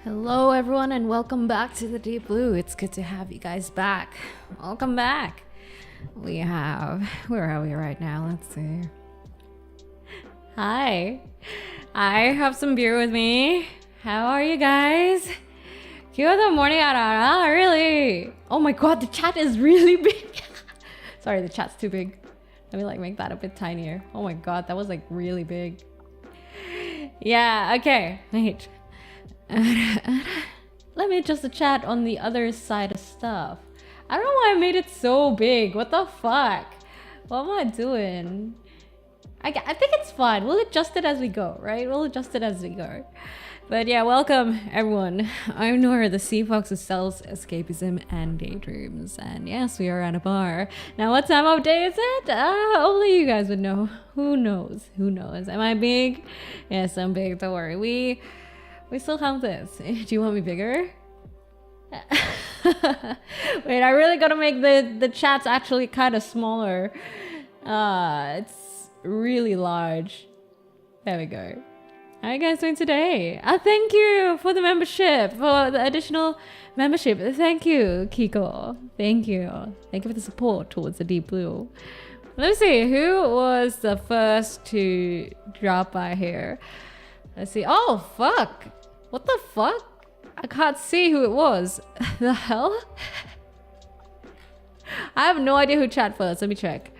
Hello everyone and welcome back to the Deep Blue. It's good to have you guys back. Welcome back. Where are we right now? Let's see. Hi. I have some beer with me. How are you guys? Good morning, Arara. Really? Oh my god, the chat is really big. Sorry, the chat's too big. Let me make that a bit tinier. Oh my god, that was really big. Yeah, okay. Wait. Let me adjust the chat on the other side of stuff. I don't know why I made it so big. What the fuck? What am I doing? I think it's fine. We'll adjust it as we go, right? We'll adjust it as we go. But yeah, welcome everyone. I'm Noira, the sea fox who sells escapism and daydreams. And yes, we are at a bar. Now what time of day is it? Only you guys would know. Who knows? Who knows? Am I big? Yes, I'm big. Don't worry. We still have this. Do you want me bigger? Wait, I really gotta make the chats actually kind of smaller. It's really large. There we go. How are you guys doing today? Thank you for the membership, for the additional membership. Thank you, Kiko. Thank you. Thank you for the support towards the Deep Blue. Let me see, who was the first to drop by here? Let's see. Oh, fuck. What the fuck? I can't see who it was. The hell? I have no idea who chat first. Let me check.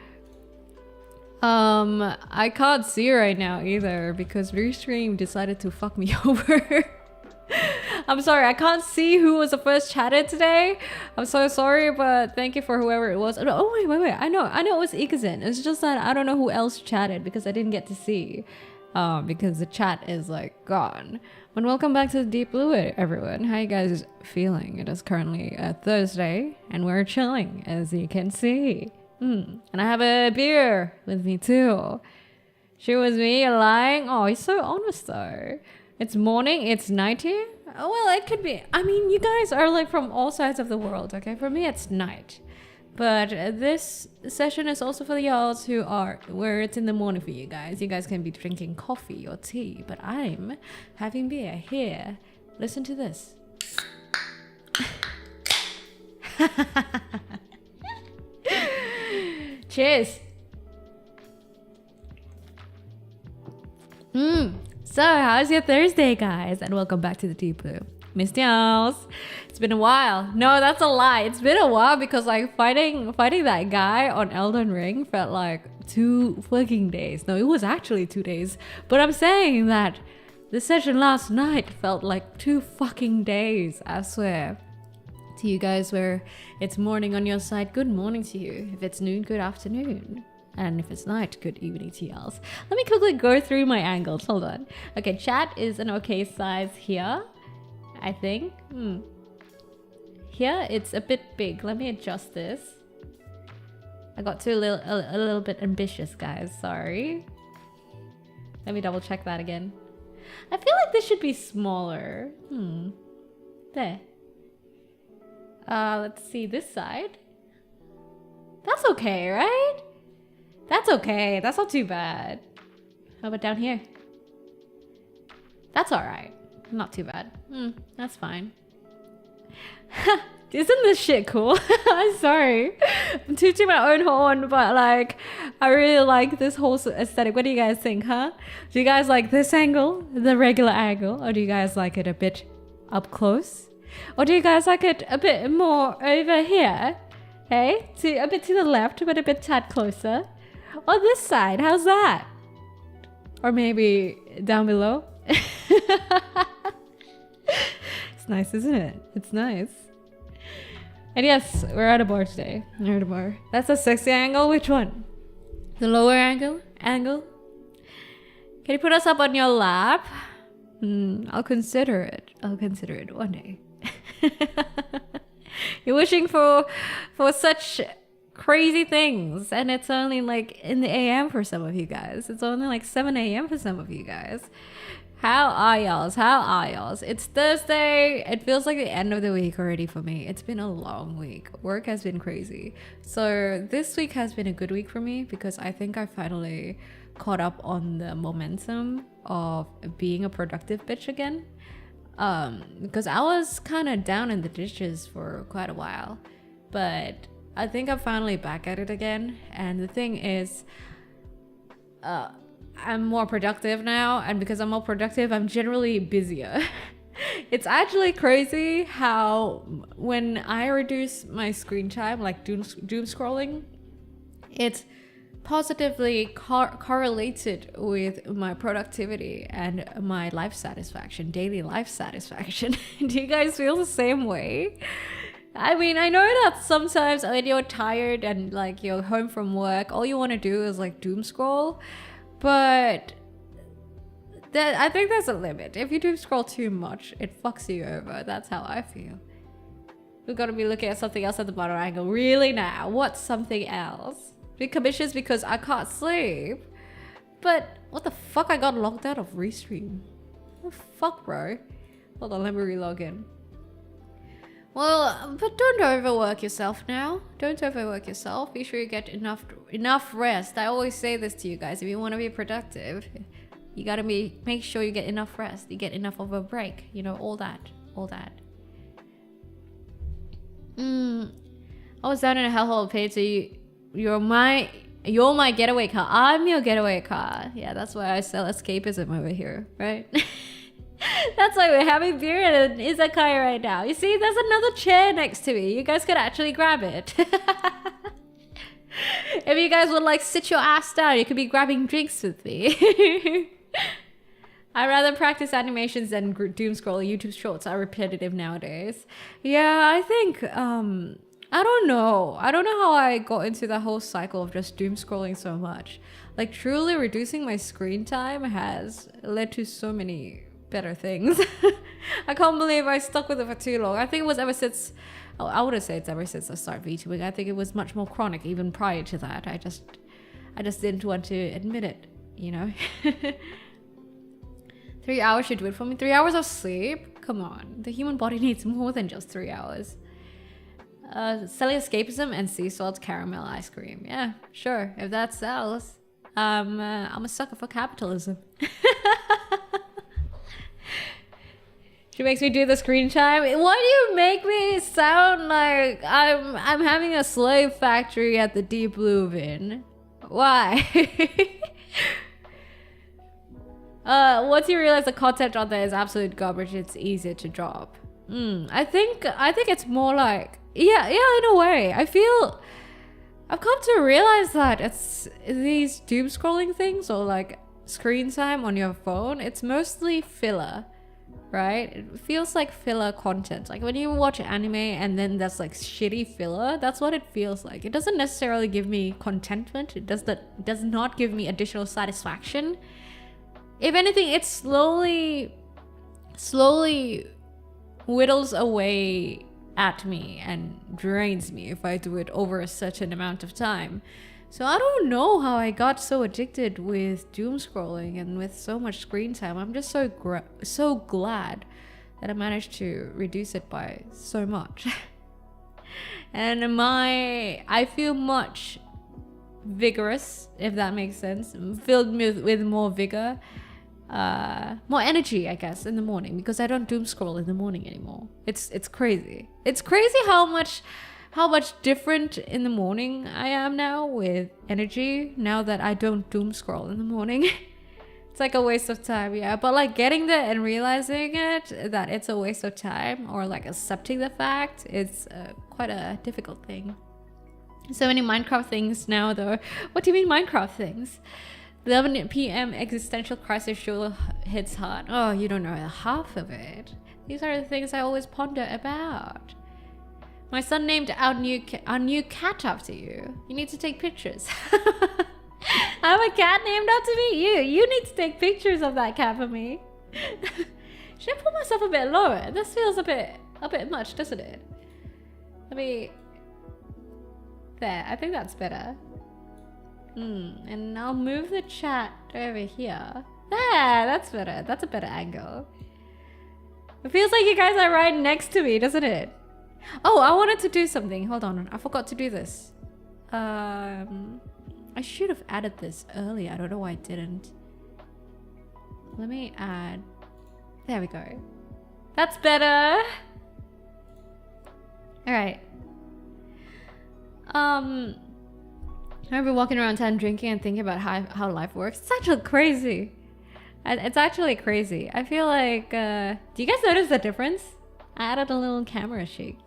I can't see right now either because Restream decided to fuck me over. I'm sorry, I can't see who was the first chatted today. I'm so sorry, but thank you for whoever it was. Oh, wait. I know it was Ikazin. It's just that I don't know who else chatted because I didn't get to see. Because the chat is gone. But welcome back to the Deep Blue, everyone. How you guys feeling? It is currently a Thursday and we're chilling, as you can see. And I have a beer with me too. She was me lying. Oh, he's so honest though. It's morning, it's night here. Oh, well, it could be. I mean, you guys are from all sides of the world, okay? For me, it's night. But this session is also for the y'alls who are where it's in the morning for you guys. You guys can be drinking coffee or tea, but I'm having beer here. Listen to this. Cheers. So how's your Thursday, guys? And welcome back to the Deep Blue. Missed y'alls. It's been a while. No, that's a lie. It's been a while because fighting that guy on Elden Ring felt 2 fucking days. No, it was actually 2 days. But I'm saying that the session last night felt like 2 fucking days. I swear. To you guys where it's morning on your side, good morning to you. If it's noon, good afternoon. And if it's night, good evening to y'all. Let me quickly go through my angles. Hold on. Okay, chat is an okay size here. I think. Here it's a bit big. Let me adjust this. I got a little bit ambitious, guys. Sorry. Let me double check that again. I feel like this should be smaller. There. Let's see this side. That's okay, right? That's okay. That's not too bad. How about down here? That's all right. Not too bad. That's fine. Isn't this shit cool? I'm sorry. I'm tooting my own horn, but I really like this whole aesthetic. What do you guys think, huh? Do you guys like this angle, the regular angle, or do you guys like it a bit up close? Or do you guys like it a bit more over here? Hey? A bit to the left, but a bit tad closer. Or this side, how's that? Or maybe down below? It's nice, isn't it? It's nice. And yes, we're at a bar today. We're at a bar. That's a sexy angle. Which one? The lower angle? Can you put us up on your lap? I'll consider it. I'll consider it one day. You're wishing for such crazy things, and it's only in the AM for some of you guys. It's only 7 AM for some of you guys. How are y'all? It's Thursday. It feels like the end of the week already for me. It's been a long week. Work has been crazy. So this week has been a good week for me because I think I finally caught up on the momentum of being a productive bitch again. Because I was kind of down in the ditches for quite a while, but I think I'm finally back at it again. And the thing is, I'm more productive now, and because I'm more productive, I'm generally busier. It's actually crazy how when I reduce my screen time, like doom scrolling, it's positively correlated with my productivity and my life satisfaction, daily life satisfaction. Do you guys feel the same way? I mean, I know that sometimes when you're tired and like you're home from work, all you want to do is like doom scroll, but I think there's a limit. If you doom scroll too much, it fucks you over. That's how I feel. We've got to be looking at something else at the bottom angle. Really now? What's something else? Big commissions because I can't sleep. But what the fuck? I got logged out of Restream. What the fuck, bro? Hold on, let me relog in. Well, but don't overwork yourself now. Don't overwork yourself. Be sure you get enough rest. I always say this to you guys. If you want to be productive, you gotta make sure you get enough rest. You get enough of a break. You know, all that. I was down in a hellhole of pain, so you're my getaway car. I'm your getaway car. Yeah, that's why I sell escapism over here, right? That's why we're having beer at an izakaya right now. You see, there's another chair next to me. You guys could actually grab it. If you guys would like sit your ass down, you could be grabbing drinks with me. I'd rather practice animations than doom scroll. YouTube shorts are repetitive nowadays. Yeah, I think, I don't know how I got into the whole cycle of just doom scrolling so much. Like, truly reducing my screen time has led to so many better things. I can't believe I stuck with it for too long. I think it was ever since, I wouldn't say it's ever since I started VTubing. I think it was much more chronic even prior to that. I just didn't want to admit it, you know? 3 hours should do it for me. 3 hours of sleep? Come on. The human body needs more than just 3 hours. Selling escapism and sea salt caramel ice cream. Yeah, sure. If that sells. I'm a sucker for capitalism. She makes me do the screen time. Why do you make me sound like I'm having a slave factory at the Deep Blue Bin? Why? Once you realize the content on there is absolute garbage, it's easier to drop. I think it's more like, yeah, in a way. I've come to realize that it's these doom scrolling things or like screen time on your phone, it's mostly filler, right? It feels like filler content. Like when you watch anime and then there's like shitty filler, that's what it feels like. It doesn't necessarily give me contentment. It does not give me additional satisfaction. If anything, it slowly whittles away at me and drains me if I do it over a certain amount of time. So I don't know how I got so addicted with doom scrolling and with so much screen time. I'm just so glad that I managed to reduce it by so much. And I feel much vigorous, if that makes sense. I'm filled with more vigor, more energy, I guess, in the morning, because I don't doom scroll in the morning anymore. It's crazy. It's crazy how much different in the morning I am now with energy, now that I don't doom scroll in the morning. It's like a waste of time, yeah. But like getting there and realizing that it's a waste of time, or like accepting the fact, it's quite a difficult thing. So many Minecraft things now though. What do you mean Minecraft things? 11 p.m. existential crisis sure hits hard. Oh, you don't know half of it. These are the things I always ponder about. My son named our new cat after you. You need to take pictures. I have a cat named after me. You need to take pictures of that cat for me. Should I put myself a bit lower? This feels a bit much, doesn't it? Let me. There. I think that's better. And I'll move the chat over here. There, that's better. That's a better angle. It feels like you guys are right next to me, doesn't it? Oh, I wanted to do something. Hold on. I forgot to do this. I should have added this earlier. I don't know why I didn't. Let me add. There we go. That's better. All right. I've been walking around town drinking and thinking about how life works. It's actually crazy. It's actually crazy. I feel like, do you guys notice the difference? I added a little camera shake.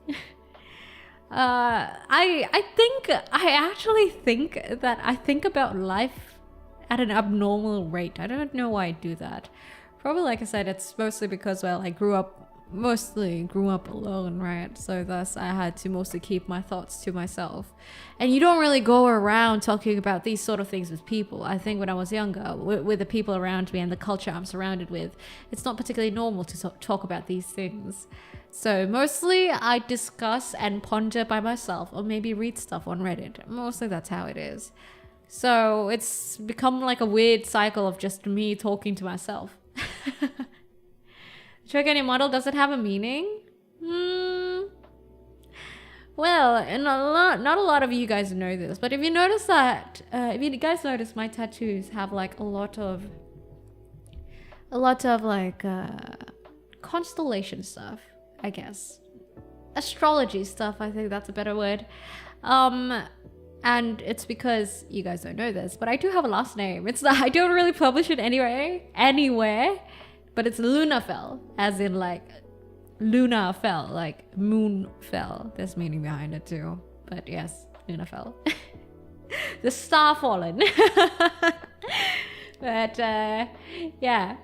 I actually think that I think about life at an abnormal rate. I don't know why I do that. Probably, like I said, it's mostly because, well, I grew up alone, right? So thus I had to mostly keep my thoughts to myself. And you don't really go around talking about these sort of things with people. I think when I was younger, with the people around me and the culture I'm surrounded with, it's not particularly normal to talk about these things. So mostly I discuss and ponder by myself, or maybe read stuff on Reddit. Mostly that's how it is. So it's become like a weird cycle of just me talking to myself. Trick any model, does it have a meaning? Well, and not a lot of you guys know this, but if you notice that, if you guys notice, my tattoos have like a lot of like constellation stuff, I guess, astrology stuff. I think that's a better word. And it's because you guys don't know this, but I do have a last name. It's not, I don't really publish it anywhere, but it's Lunafell, as in like Luna fell, like moon fell. There's meaning behind it too. But yes, Lunafell. The star fallen. But yeah.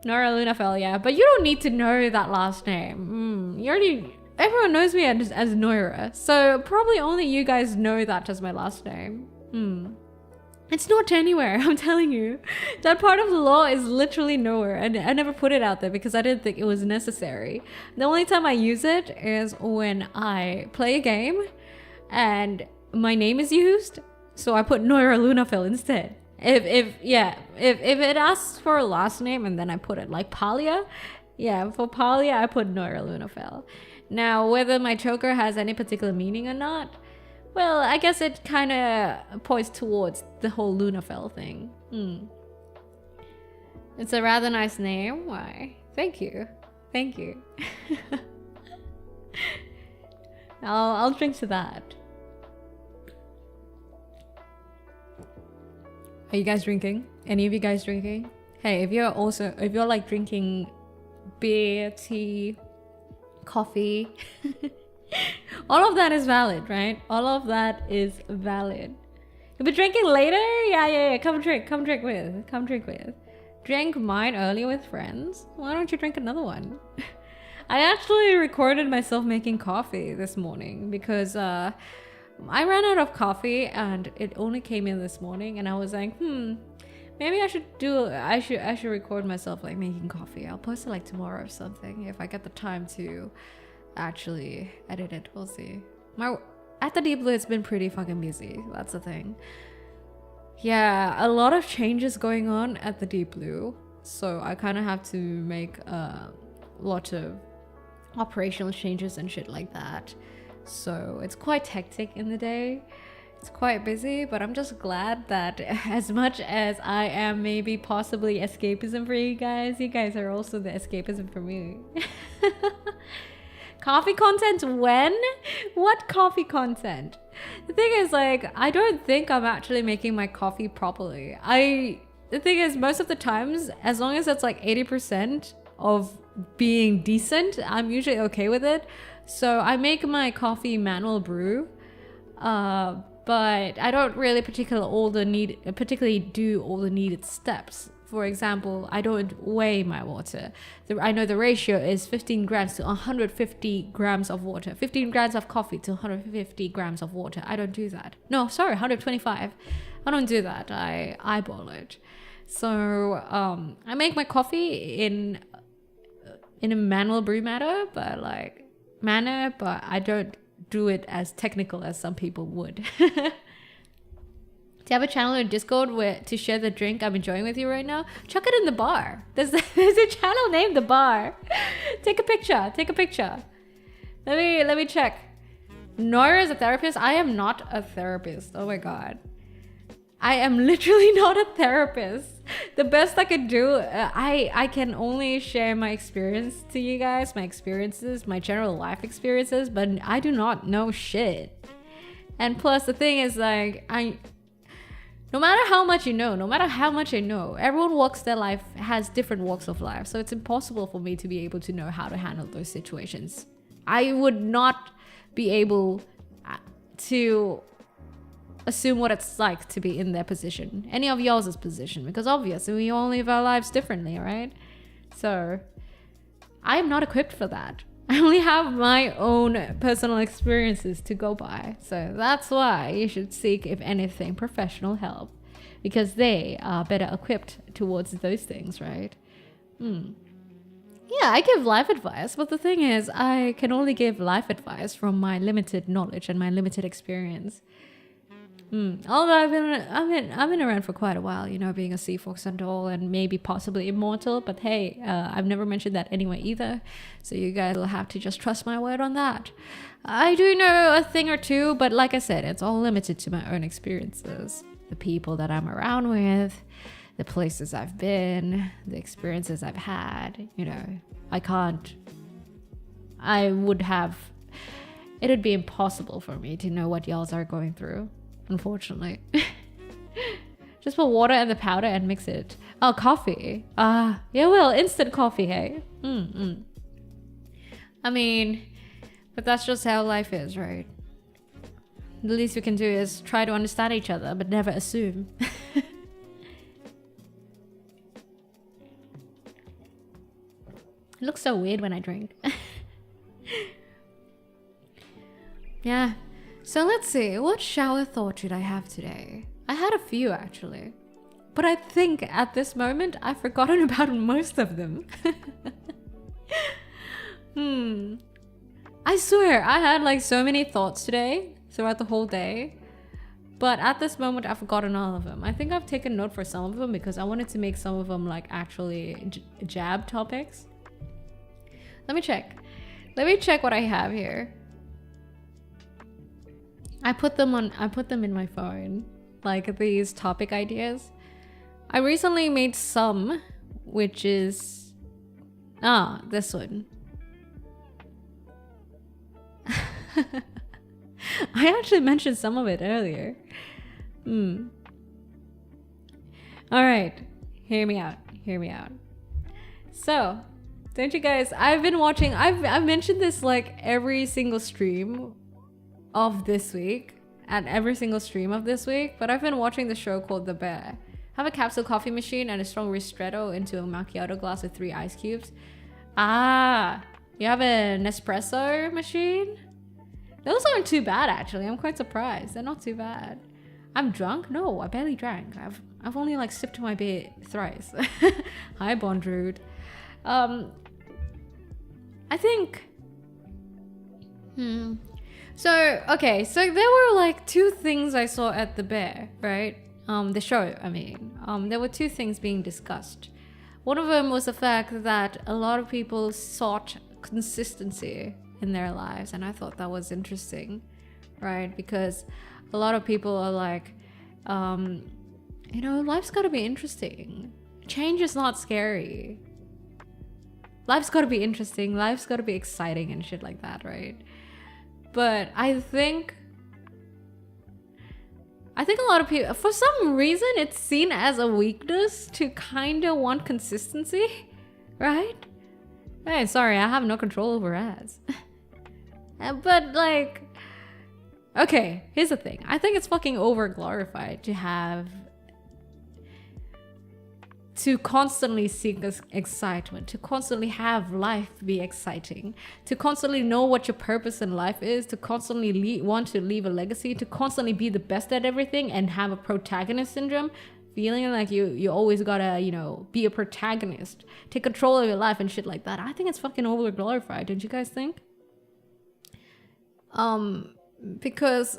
Noira Lunafell, yeah. But you don't need to know that last name. Everyone knows me as Noira. So probably only you guys know that as my last name. It's not anywhere, I'm telling you. That part of the law is literally nowhere, and I never put it out there because I didn't think it was necessary. The only time I use it is when I play a game and my name is used, so I put Noira Lunafell instead. If it asks for a last name and then I put it like Palia, yeah, for Palia I put Noira Lunafell. Now, whether my choker has any particular meaning or not, well, I guess it kind of points towards the whole Lunafell thing. It's a rather nice name. Why? Thank you. Thank you. I'll drink to that. Are you guys drinking? Any of you guys drinking? Hey, if you're like drinking beer, tea, coffee, all of that is valid, right? All of that is valid. You'll be drinking later? Yeah. Come drink with. Drank mine earlier with friends. Why don't you drink another one? I actually recorded myself making coffee this morning because I ran out of coffee and it only came in this morning, and I was like, maybe I should record myself like making coffee. I'll post it like tomorrow or something if I get the time to actually edit it. We'll see. At the Deep Blue, it's been pretty fucking busy. That's the thing. Yeah, a lot of changes going on at the Deep Blue, so I kind of have to make a lot of operational changes and shit like that. So it's quite hectic in the day. It's quite busy, but I'm just glad that as much as I am maybe possibly escapism for you guys are also the escapism for me. Coffee content when? What coffee content? The thing is, like, I don't think I'm actually making my coffee properly. The thing is, most of the times, as long as it's like 80% of being decent, I'm usually okay with it. So I make my coffee manual brew, but I don't really particularly do all the needed steps. For example, I don't weigh my water. I know the ratio is 15 grams to 150 grams of water. 15 grams of coffee to 150 grams of water. I don't do that. No, sorry, 125. I don't do that. I eyeball it. So I make my coffee in a manual brew manner, but I don't do it as technical as some people would. Do you have a channel in Discord to share the drink I'm enjoying with you right now? Chuck it in the bar. There's a channel named The Bar. Take a picture. Let me check. Noira is a therapist? I am not a therapist. Oh my god. I am literally not a therapist. The best I could do, I can only share my experience to you guys, my experiences, my general life experiences, but I do not know shit. And plus the thing is like, no matter how much you know, no matter how much I know, everyone walks their life, has different walks of life. So it's impossible for me to be able to know how to handle those situations. I would not be able to assume what it's like to be in their position, any of y'all's position, because obviously we all live our lives differently, right? So I am not equipped for that. I only have my own personal experiences to go by. So that's why you should seek, if anything, professional help, because they are better equipped towards those things, right? Yeah, I give life advice, but the thing is, I can only give life advice from my limited knowledge and my limited experience. Although I've been around for quite a while, you know, being a sea fox and all, and maybe possibly immortal. But hey, I've never mentioned that anyway either, so you guys will have to just trust my word on that. I do know a thing or two, but like I said, it's all limited to my own experiences, the people that I'm around with, the places I've been, the experiences I've had. You know, it'd be impossible for me to know what y'all are going through, unfortunately. Just put water and the powder and mix it. Oh, coffee. Yeah, well, instant coffee, hey? I mean, but that's just how life is, right? The least we can do is try to understand each other, but never assume. It looks so weird when I drink. Yeah. So let's see, what shower thought should I have today? I had a few actually, but I think at this moment I've forgotten about most of them. I swear I had like so many thoughts today throughout the whole day, but at this moment I've forgotten all of them. I think I've taken note for some of them because I wanted to make some of them like actually jab topics. Let me check what I have here. I put them in my phone, like these topic ideas. I recently made some, which is this one. I actually mentioned some of it earlier. All right, hear me out. So, don't you guys? I've been watching. I've mentioned this like every single stream of this week and every single stream of this week, but I've been watching the show called The Bear. Have a capsule coffee machine and a strong ristretto into a macchiato glass with 3 ice cubes. You have an espresso machine? Those aren't too bad actually. I'm quite surprised. They're not too bad. I'm drunk? No, I barely drank. I've only like sipped my beer thrice. Hi Bondrude. I think So there were like 2 things I saw at The Bear, right? The show, I mean. There were 2 things being discussed. One of them was the fact that a lot of people sought consistency in their lives, and I thought that was interesting, right? Because a lot of people are like, you know, life's gotta be interesting. Change is not scary. Life's gotta be interesting, life's gotta be exciting and shit like that, right? But I think a lot of people, for some reason, it's seen as a weakness to kind of want consistency, right? Hey, sorry, I have no control over ads. But like, okay, here's the thing. I think it's fucking over glorified to constantly seek excitement, to constantly have life be exciting, to constantly know what your purpose in life is, to constantly want to leave a legacy, to constantly be the best at everything and have a protagonist syndrome, feeling like you always gotta, you know, be a protagonist, take control of your life and shit like that. I think it's fucking over glorified, don't you guys think? Because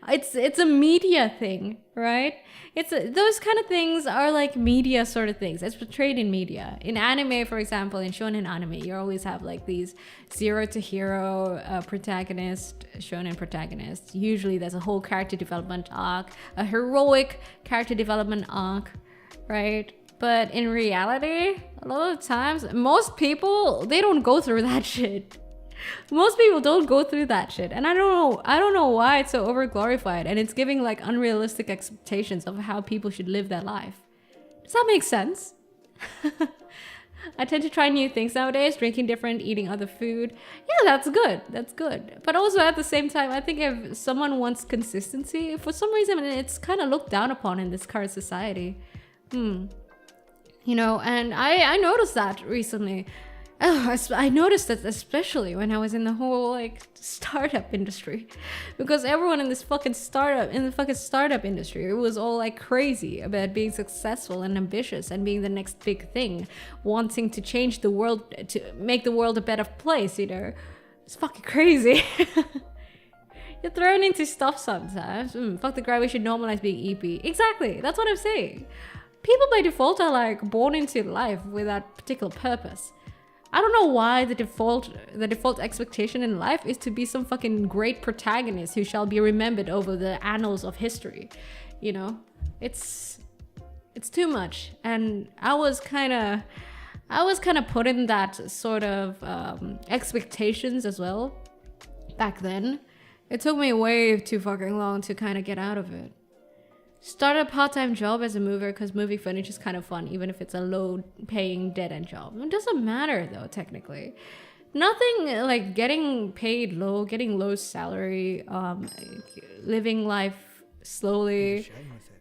It's a media thing, right? Those kind of things are like media sort of things. It's portrayed in media. In anime, for example, in shonen anime, you always have like these zero to hero protagonist, shonen protagonist. Usually there's a whole character development arc, a heroic character development arc, right? But in reality, a lot of times, most people, they don't go through that shit. Most people don't go through that shit, and I don't know why it's so over glorified, and it's giving like unrealistic expectations of how people should live their life. Does that make sense? I tend to try new things nowadays, drinking different, eating other food. Yeah, that's good. But also at the same time, I think if someone wants consistency, for some reason it's kind of looked down upon in this current society. You know, and I noticed that recently. I noticed that especially when I was in the whole like startup industry, because everyone in this fucking startup industry, it was all like crazy about being successful and ambitious and being the next big thing, wanting to change the world, to make the world a better place. You know, it's fucking crazy. You're thrown into stuff sometimes. Fuck the guy, we should normalize being EP. Exactly, that's what I'm saying. People by default are like born into life with that particular purpose. I don't know why the default expectation in life is to be some fucking great protagonist who shall be remembered over the annals of history. You know, it's too much. And I was kind of put in that sort of expectations as well back then. It took me way too fucking long to kind of get out of it. Start a part-time job as a mover because moving furniture is kind of fun, even if it's a low-paying dead-end job. It doesn't matter though, technically. Nothing like getting paid low, getting low salary, living life slowly,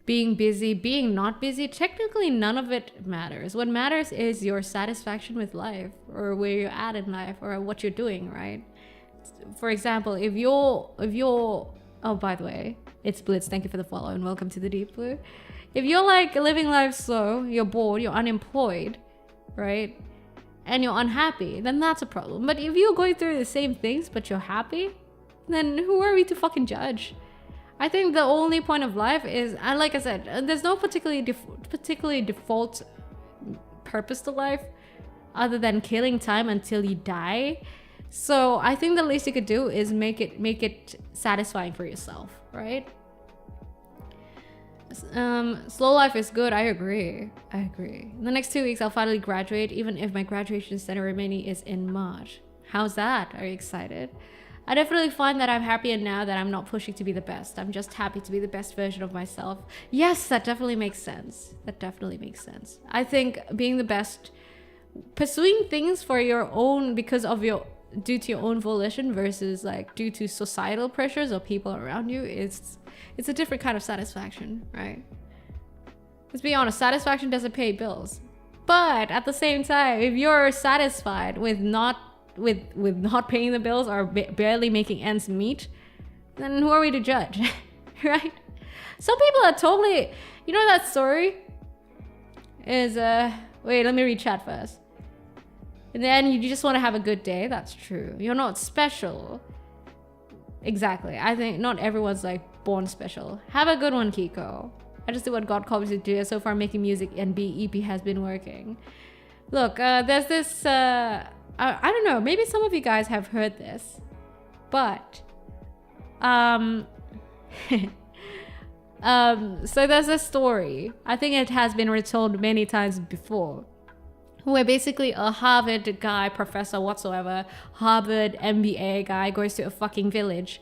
being busy, being not busy. Technically, none of it matters. What matters is your satisfaction with life, or where you're at in life, or what you're doing, right? For example, if you're oh, by the way, it's Blitz, thank you for the follow and welcome to the Deep Blue. If you're like living life slow, you're bored, you're unemployed, right? And you're unhappy, then that's a problem. But if you're going through the same things but you're happy, then who are we to fucking judge? I think the only point of life is, and like I said, there's no particularly default purpose to life other than killing time until you die. So I think the least you could do is make it satisfying for yourself, right? Slow life is good. I agree. In the next 2 weeks, I'll finally graduate, even if my graduation ceremony is in March. How's that? Are you excited? I definitely find that I'm happier now that I'm not pushing to be the best. I'm just happy to be the best version of myself. Yes, that definitely makes sense. I think being the best, pursuing things for your own, due to your own volition versus like due to societal pressures or people around you, it's a different kind of satisfaction, right? Let's be honest, satisfaction doesn't pay bills. But at the same time, if you're satisfied with not paying the bills or barely making ends meet, then who are we to judge? Right? Some people are totally, you know, that story is wait, let me read chat first. And then you just want to have a good day. That's true. You're not special. Exactly. I think not everyone's like born special. Have a good one, Kiko. I just do what God calls me to do. So far, making music and be EP has been working. Look, there's this, I don't know, maybe some of you guys have heard this, but, so there's a story. I think it has been retold many times before, where basically a Harvard guy, professor whatsoever, Harvard MBA guy goes to a fucking village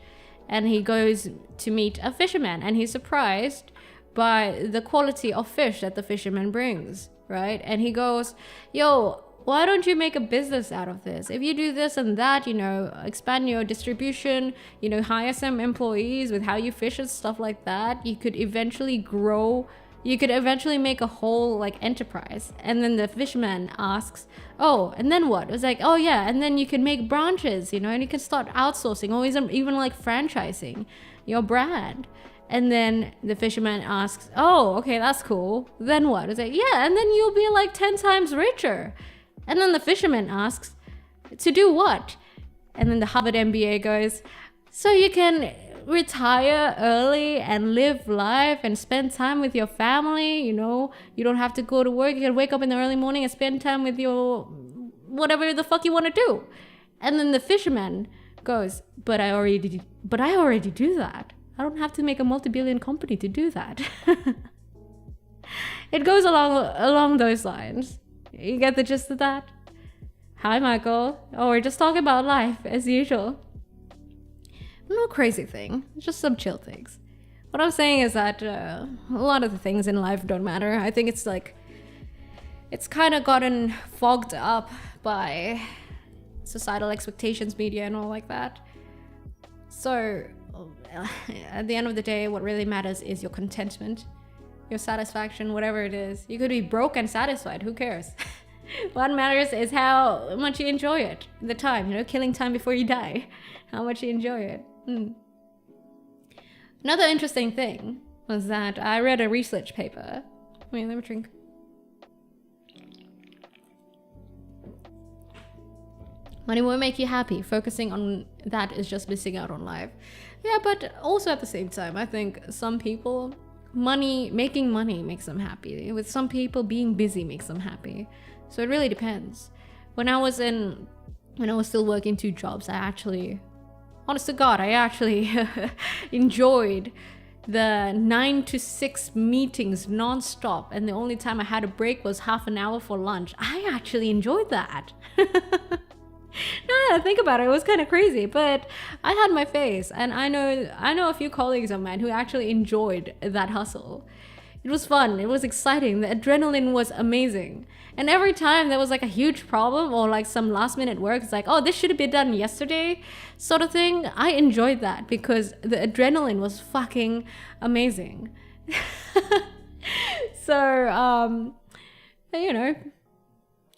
and he goes to meet a fisherman and he's surprised by the quality of fish that the fisherman brings, right? And he goes, yo, why don't you make a business out of this? If you do this and that, you know, expand your distribution, you know, hire some employees with how you fish and stuff like that, you could eventually grow. You could eventually make a whole like enterprise. And then the fisherman asks, oh, and then what? It was like, oh yeah, and then you can make branches, you know, and you can start outsourcing or even like franchising your brand. And then the fisherman asks, oh, okay, that's cool. Then what? It's like, yeah, and then you'll be like 10 times richer. And then the fisherman asks, to do what? And then the Harvard MBA goes, so you can retire early and live life and spend time with your family. You know, you don't have to go to work. You can wake up in the early morning and spend time with your whatever the fuck you want to do. And then the fisherman goes, but I already do that. I don't have to make a multi-billion company to do that. It goes along those lines. You get the gist of that? Hi, Michael. Oh, we're just talking about life as usual. No crazy thing, just some chill things. What I'm saying is that a lot of the things in life don't matter. I think it's like, it's kind of gotten fogged up by societal expectations, media, and all like that. So at the end of the day, what really matters is your contentment, your satisfaction, whatever it is. You could be broke and satisfied, who cares? What matters is how much you enjoy it, the time, you know, killing time before you die, how much you enjoy it. Another interesting thing was that I read a research paper. Wait, let me drink. Money won't make you happy. Focusing on that is just missing out on life. Yeah, but also at the same time, I think some people, making money makes them happy. With some people, being busy makes them happy. So it really depends. When I was still working 2 jobs, honest to God, I actually enjoyed the 9 to 6 meetings non-stop, and the only time I had a break was half an hour for lunch. I actually enjoyed that. No, think about it. It was kind of crazy, but I had my face, and I know a few colleagues of mine who actually enjoyed that hustle. It was fun. It was exciting. The adrenaline was amazing. And every time there was like a huge problem or like some last minute work, it's like, oh, this should have been done yesterday sort of thing. I enjoyed that because the adrenaline was fucking amazing. So, you know,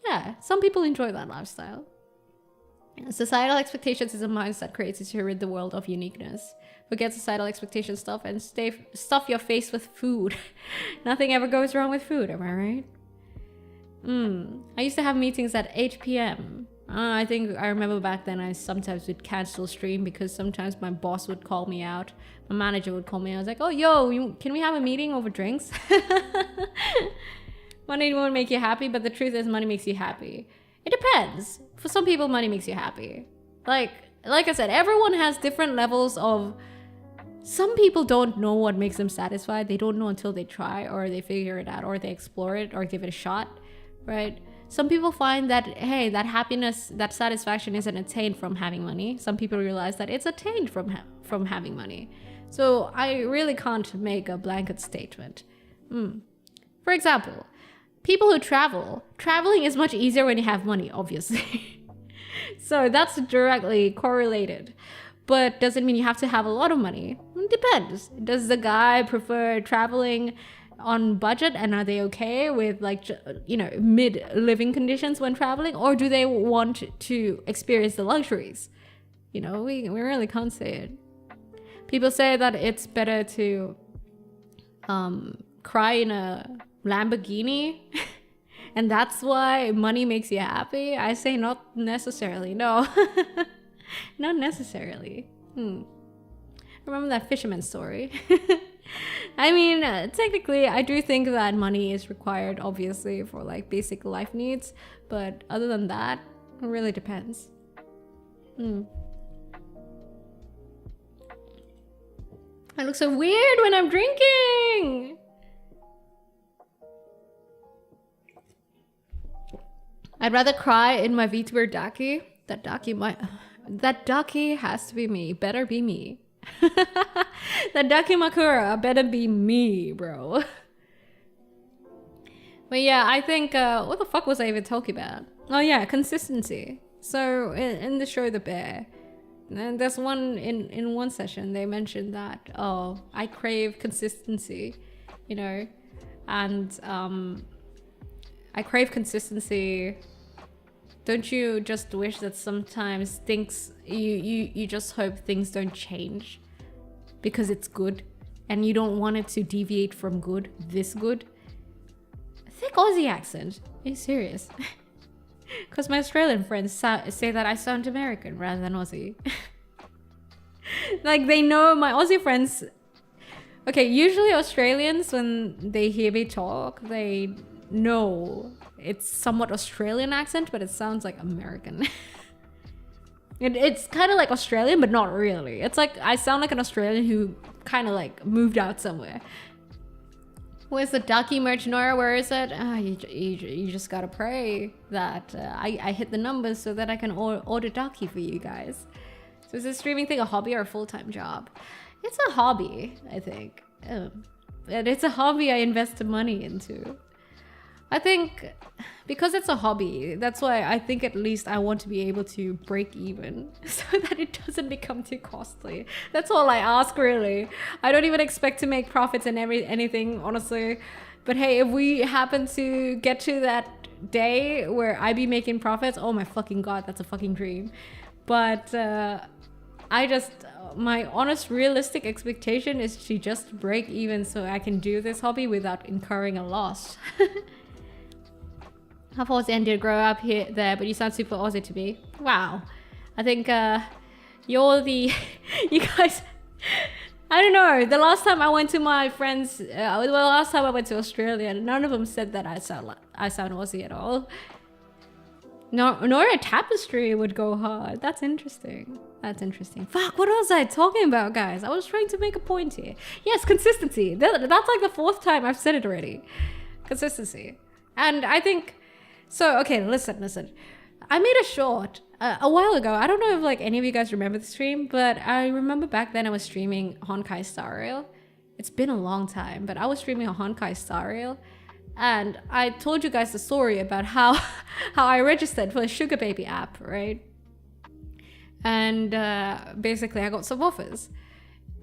yeah, some people enjoy that lifestyle. Societal expectations is a mindset that creates you to rid the world of uniqueness. Forget societal expectation stuff and stuff your face with food. Nothing ever goes wrong with food, am I right? I used to have meetings at 8 p.m. I think I remember back then I sometimes would cancel stream because sometimes my boss would call me out. My manager would call me out. I was like, oh, yo, can we have a meeting over drinks? Money won't make you happy, but the truth is money makes you happy. It depends. For some people, money makes you happy. Like I said, everyone has different levels of... Some people don't know what makes them satisfied. They don't know until they try or they figure it out or they explore it or give it a shot, right? Some people find that, hey, that happiness, that satisfaction isn't attained from having money. Some people realize that it's attained from having money. So I really can't make a blanket statement. For example, people who traveling is much easier when you have money, obviously. So that's directly correlated. But doesn't mean you have to have a lot of money. It depends. Does the guy prefer traveling on budget and are they okay with like, you know, mid living conditions when traveling, or do they want to experience the luxuries? You know, we really can't say it. People say that it's better to cry in a Lamborghini and that's why money makes you happy. I say not necessarily. No. Not necessarily. Remember that fisherman story? I mean, technically, I do think that money is required, obviously, for like basic life needs. But other than that, it really depends. I look so weird when I'm drinking. I'd rather cry in my vtuber daki. That daki has to be me. Better be me. That dakimakura better be me, bro. But yeah, I think what the fuck was I even talking about? Oh yeah, consistency. So in the show The Bear, and there's one in one session they mentioned that, oh, I crave consistency, you know, and I crave consistency. Don't you just wish that sometimes things, you just hope things don't change because it's good and you don't want it to deviate from good, this good? Thick Aussie accent. Are you serious? Because my Australian friends say that I sound American rather than Aussie. Like they know my Aussie friends. Okay, usually Australians, when they hear me talk, they know it's somewhat Australian accent, but it sounds like American. It's kind of like Australian, but not really. It's like I sound like an Australian who kind of like moved out somewhere. Where's the ducky merch, Noira? Where is it? You just gotta pray that I hit the numbers so that I can order ducky for you guys. So is this streaming thing a hobby or a full-time job? It's a hobby, I think. And it's a hobby I invested money into. I think because it's a hobby, that's why I think at least I want to be able to break even so that it doesn't become too costly. That's all I ask, really. I don't even expect to make profits in anything, honestly. But hey, if we happen to get to that day where I be making profits, oh my fucking god, that's a fucking dream. But my honest realistic expectation is to just break even so I can do this hobby without incurring a loss. Half Aussie did grow up there, but you sound super Aussie to me. Wow. I think you're the you guys, I don't know, the last time I went to my friends, the last time I went to Australia, none of them said that I sound Aussie at all. Noira Tapestry would go hard. That's interesting. That's interesting. Fuck, what was I talking about, guys? I was trying to make a point here. Yes, consistency. That's like the 4th time I've said it already. Consistency. And I think... So, okay, listen. I made a short a while ago. I don't know if like any of you guys remember the stream, but I remember back then I was streaming Honkai Star Rail. It's been a long time, but I was streaming a Honkai Star Rail. And I told you guys the story about how I registered for the Sugar Baby app, right? And basically I got some offers.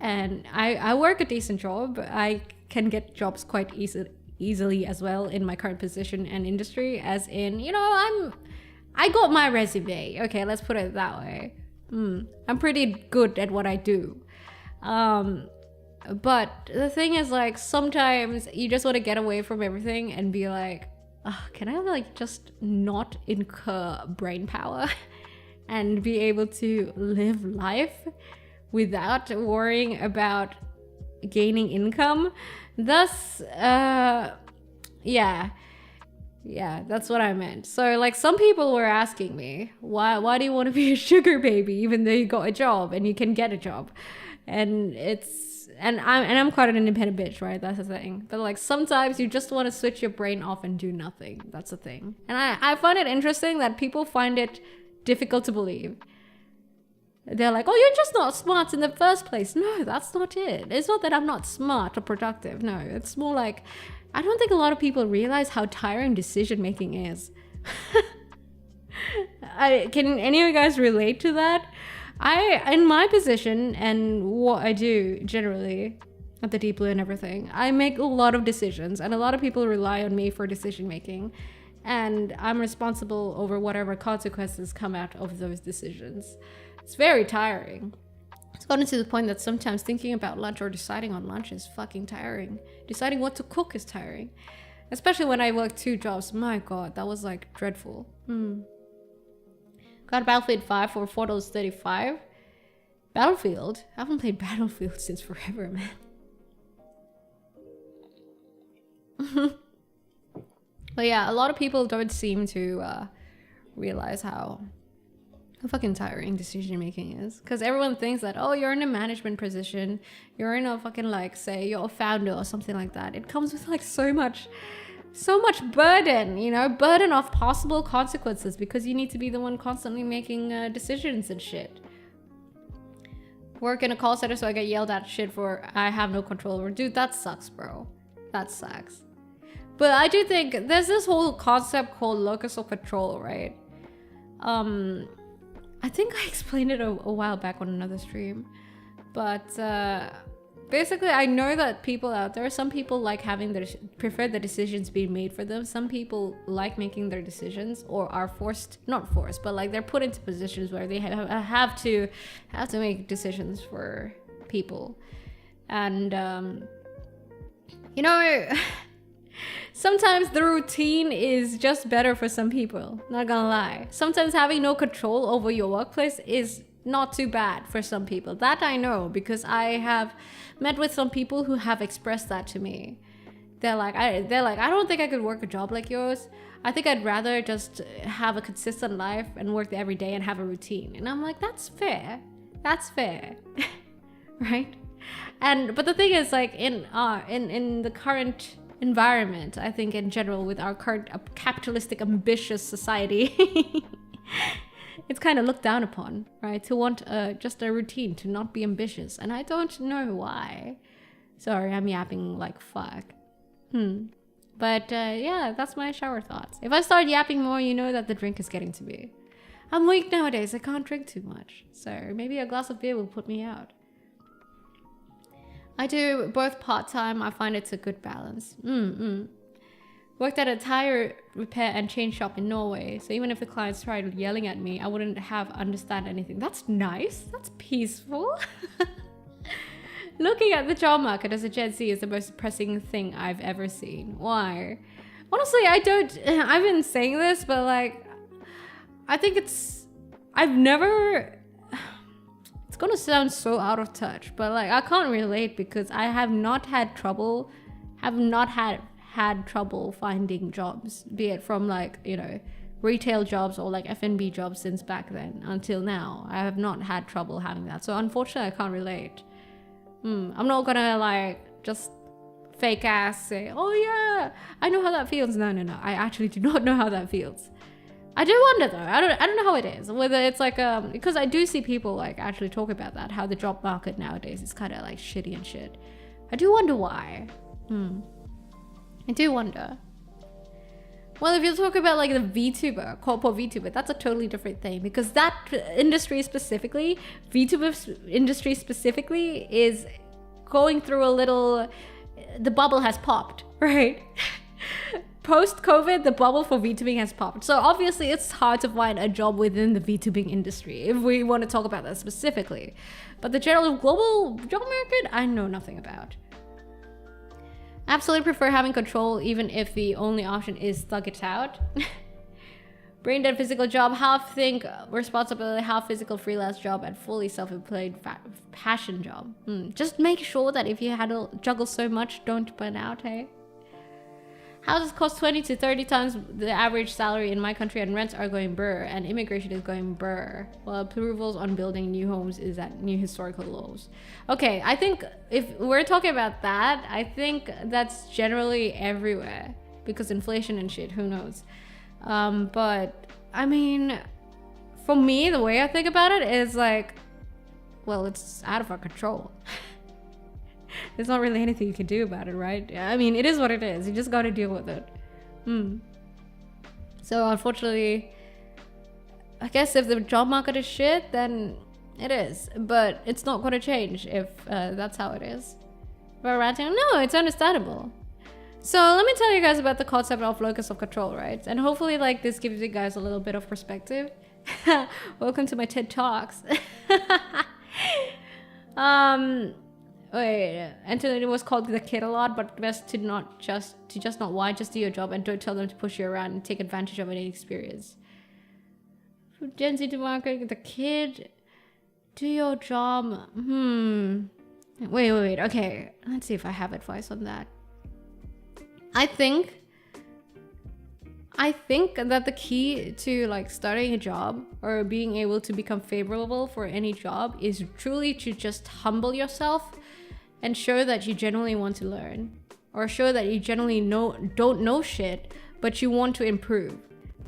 And I work a decent job. I can get jobs quite easily as well in my current position and industry, as in, you know, I got my resume. Okay, let's put it that way. I'm pretty good at what I do. But the thing is, like, sometimes you just want to get away from everything and be like, can I like just not incur brain power and be able to live life without worrying about gaining income? Thus, yeah, that's what I meant. So like some people were asking me, why do you want to be a sugar baby even though you got a job and you can get a job? And I'm quite an independent bitch, right? That's the thing. But like sometimes you just want to switch your brain off and do nothing. That's the thing. And I find it interesting that people find it difficult to believe. They're like, oh, you're just not smart in the first place. No, that's not it. It's not that I'm not smart or productive. No, it's more like, I don't think a lot of people realize how tiring decision making is. Can any of you guys relate to that? In my position and what I do generally at the Deep Blue and everything, I make a lot of decisions and a lot of people rely on me for decision making. And I'm responsible over whatever consequences come out of those decisions. It's very tiring. It's gotten to the point that sometimes thinking about lunch or deciding on lunch is fucking tiring. Deciding what to cook is tiring. Especially when I work 2 jobs. My god, that was like dreadful. Got Battlefield 5 for $4.35. Battlefield? I haven't played Battlefield since forever, man. But yeah, a lot of people don't seem to realize how fucking tiring decision making is, because everyone thinks that, oh, you're in a management position, you're in a fucking, like, say you're a founder or something like that. It comes with like so much burden, you know, burden of possible consequences, because you need to be the one constantly making decisions and shit. Work in a call center so I get yelled at shit for I have no control over. Dude, that sucks, bro. That sucks. But I do think there's this whole concept called locus of control, right? I think I explained it a while back on another stream, but basically I know that people out there, some people like prefer the decisions being made for them. Some people like making their decisions, or are not forced, but like they're put into positions where they have to make decisions for people. And you know, sometimes the routine is just better for some people, not gonna lie. Sometimes having no control over your workplace is not too bad for some people. That I know, because I have met with some people who have expressed that to me. They're like, I don't think I could work a job like yours. I think I'd rather just have a consistent life and work every day and have a routine. And I'm like, that's fair. That's fair. Right? But the thing is, like, in the current environment, I think in general with our current capitalistic ambitious society, it's kind of looked down upon, right? To want just a routine, to not be ambitious. And I don't know why. Sorry, I'm yapping like fuck. But yeah, that's my shower thoughts. If I start yapping more, you know that the drink is getting to me. I'm weak nowadays, I can't drink too much. So maybe a glass of beer will put me out. I do both part-time. I find it's a good balance. Worked at a tire repair and chain shop in Norway. So even if the clients tried yelling at me, I wouldn't understand anything. That's nice. That's peaceful. Looking at the job market as a Gen Z is the most depressing thing I've ever seen. Why? Honestly, I've been saying this, but like, I think it's gonna sound so out of touch, but like, I can't relate because I have not had trouble finding jobs, be it from like, you know, retail jobs or like F&B jobs since back then until now. I have not had trouble having that. So unfortunately, I can't relate. I'm not gonna like just fake ass say, oh yeah, I know how that feels. No. I actually do not know how that feels. I do wonder though. I don't know how it is. Whether it's like because I do see people like actually talk about that, how the job market nowadays is kind of like shitty and shit. I do wonder why. I do wonder. Well, if you talk about like the VTuber, corporate VTuber, that's a totally different thing, because that industry specifically, VTuber industry specifically, is going through a little, the bubble has popped, right? Post-COVID, the bubble for VTubing has popped. So obviously it's hard to find a job within the VTubing industry if we want to talk about that specifically. But the general global job market, I know nothing about. Absolutely prefer having control even if the only option is thug it out. Brain dead physical job, half think responsibility, half physical freelance job, and fully self-employed passion job. Just make sure that if you juggle so much, don't burn out, hey? Houses cost 20 to 30 times the average salary in my country, and rents are going brr, and immigration is going brr, while approvals on building new homes is at new historical lows. Okay, I think if we're talking about that, I think that's generally everywhere, because inflation and shit, who knows? But I mean, for me, the way I think about it is like, well, it's out of our control. There's not really anything you can do about it, right? I mean, it is what it is. You just got to deal with it. So unfortunately, I guess if the job market is shit, then it is. But it's not going to change if that's how it is. But ranting, no, it's understandable. So let me tell you guys about the concept of locus of control, right? And hopefully like this gives you guys a little bit of perspective. Welcome to my TED Talks. Wait, Anthony was called the kid a lot, but best to just not whine, just do your job and don't tell them to push you around and take advantage of any experience. From Gen Z to marketing, the kid, do your job. Wait. Okay, let's see if I have advice on that. I think that the key to like starting a job or being able to become favorable for any job is truly to just humble yourself and show that you genuinely want to learn, or show that you genuinely don't know shit, but you want to improve.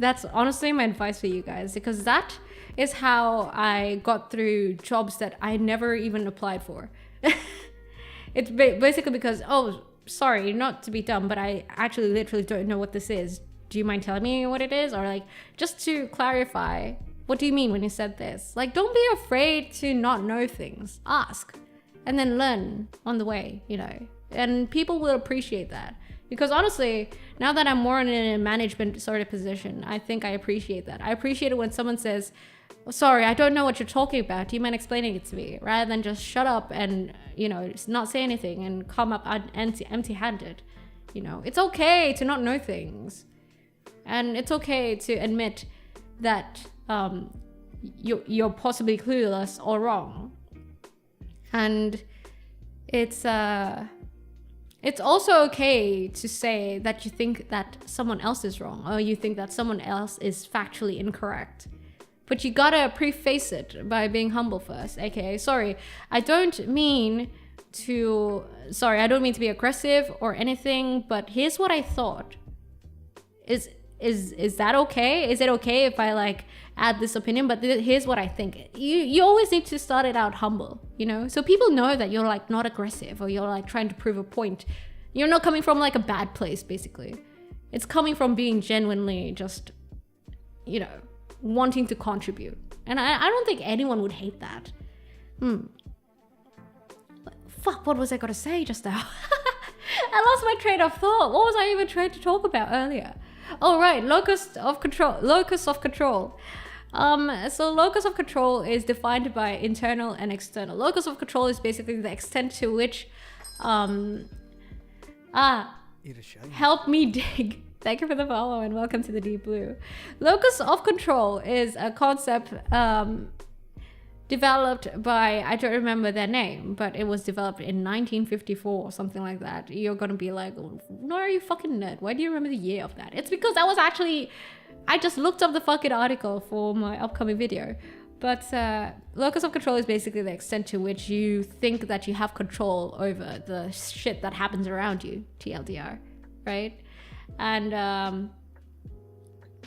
That's honestly my advice for you guys, because that is how I got through jobs that I never even applied for. It's basically because, oh, sorry, not to be dumb, but I actually literally don't know what this is. Do you mind telling me what it is? Or like, just to clarify, what do you mean when you said this? Like, don't be afraid to not know things. Ask. And then learn on the way, you know. And people will appreciate that. Because honestly, now that I'm more in a management sort of position, I think I appreciate that. I appreciate it when someone says, oh, sorry, I don't know what you're talking about. Do you mind explaining it to me? Rather than just shut up and, you know, not say anything and come up empty-handed. You know, it's okay to not know things. And it's okay to admit that you're possibly clueless or wrong. And it's also okay to say that you think that someone else is wrong, or you think that someone else is factually incorrect. But you gotta preface it by being humble first, aka, sorry, I don't mean to be aggressive or anything, but here's what I thought. Is that okay? Is it okay if I like add this opinion? But here's what I think. You always need to start it out humble, you know? So people know that you're like not aggressive, or you're like trying to prove a point. You're not coming from like a bad place, basically. It's coming from being genuinely just, you know, wanting to contribute. And I don't think anyone would hate that. Fuck, what was I gonna say just now? I lost my train of thought. What was I even trying to talk about earlier? Oh, right, locus of control. So locus of control is defined by internal and external. Locus of control is basically the extent to which, help me dig. Thank you for the follow and welcome to the Deep Blue. Locus of control is a concept developed by, I don't remember their name, but it was developed in 1954 or something like that. You're gonna be like, no, are you fucking nerd? Why do you remember the year of that? It's because I just looked up the fucking article for my upcoming video. But locus of control is basically the extent to which you think that you have control over the shit that happens around you, TLDR, right?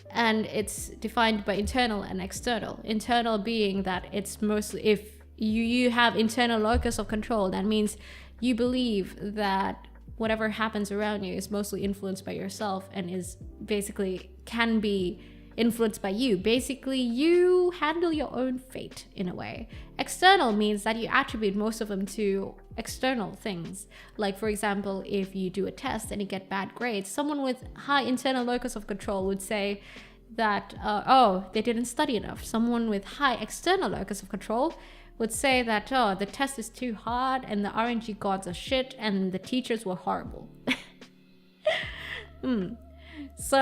And it's defined by internal and external. Internal being that it's mostly, if you have internal locus of control, that means you believe that whatever happens around you is mostly influenced by yourself and is basically can be influenced by you. Basically, you handle your own fate in a way. External means that you attribute most of them to external things. Like, for example, if you do a test and you get bad grades, someone with high internal locus of control would say that, they didn't study enough. Someone with high external locus of control would say that, the test is too hard and the RNG gods are shit and the teachers were horrible. So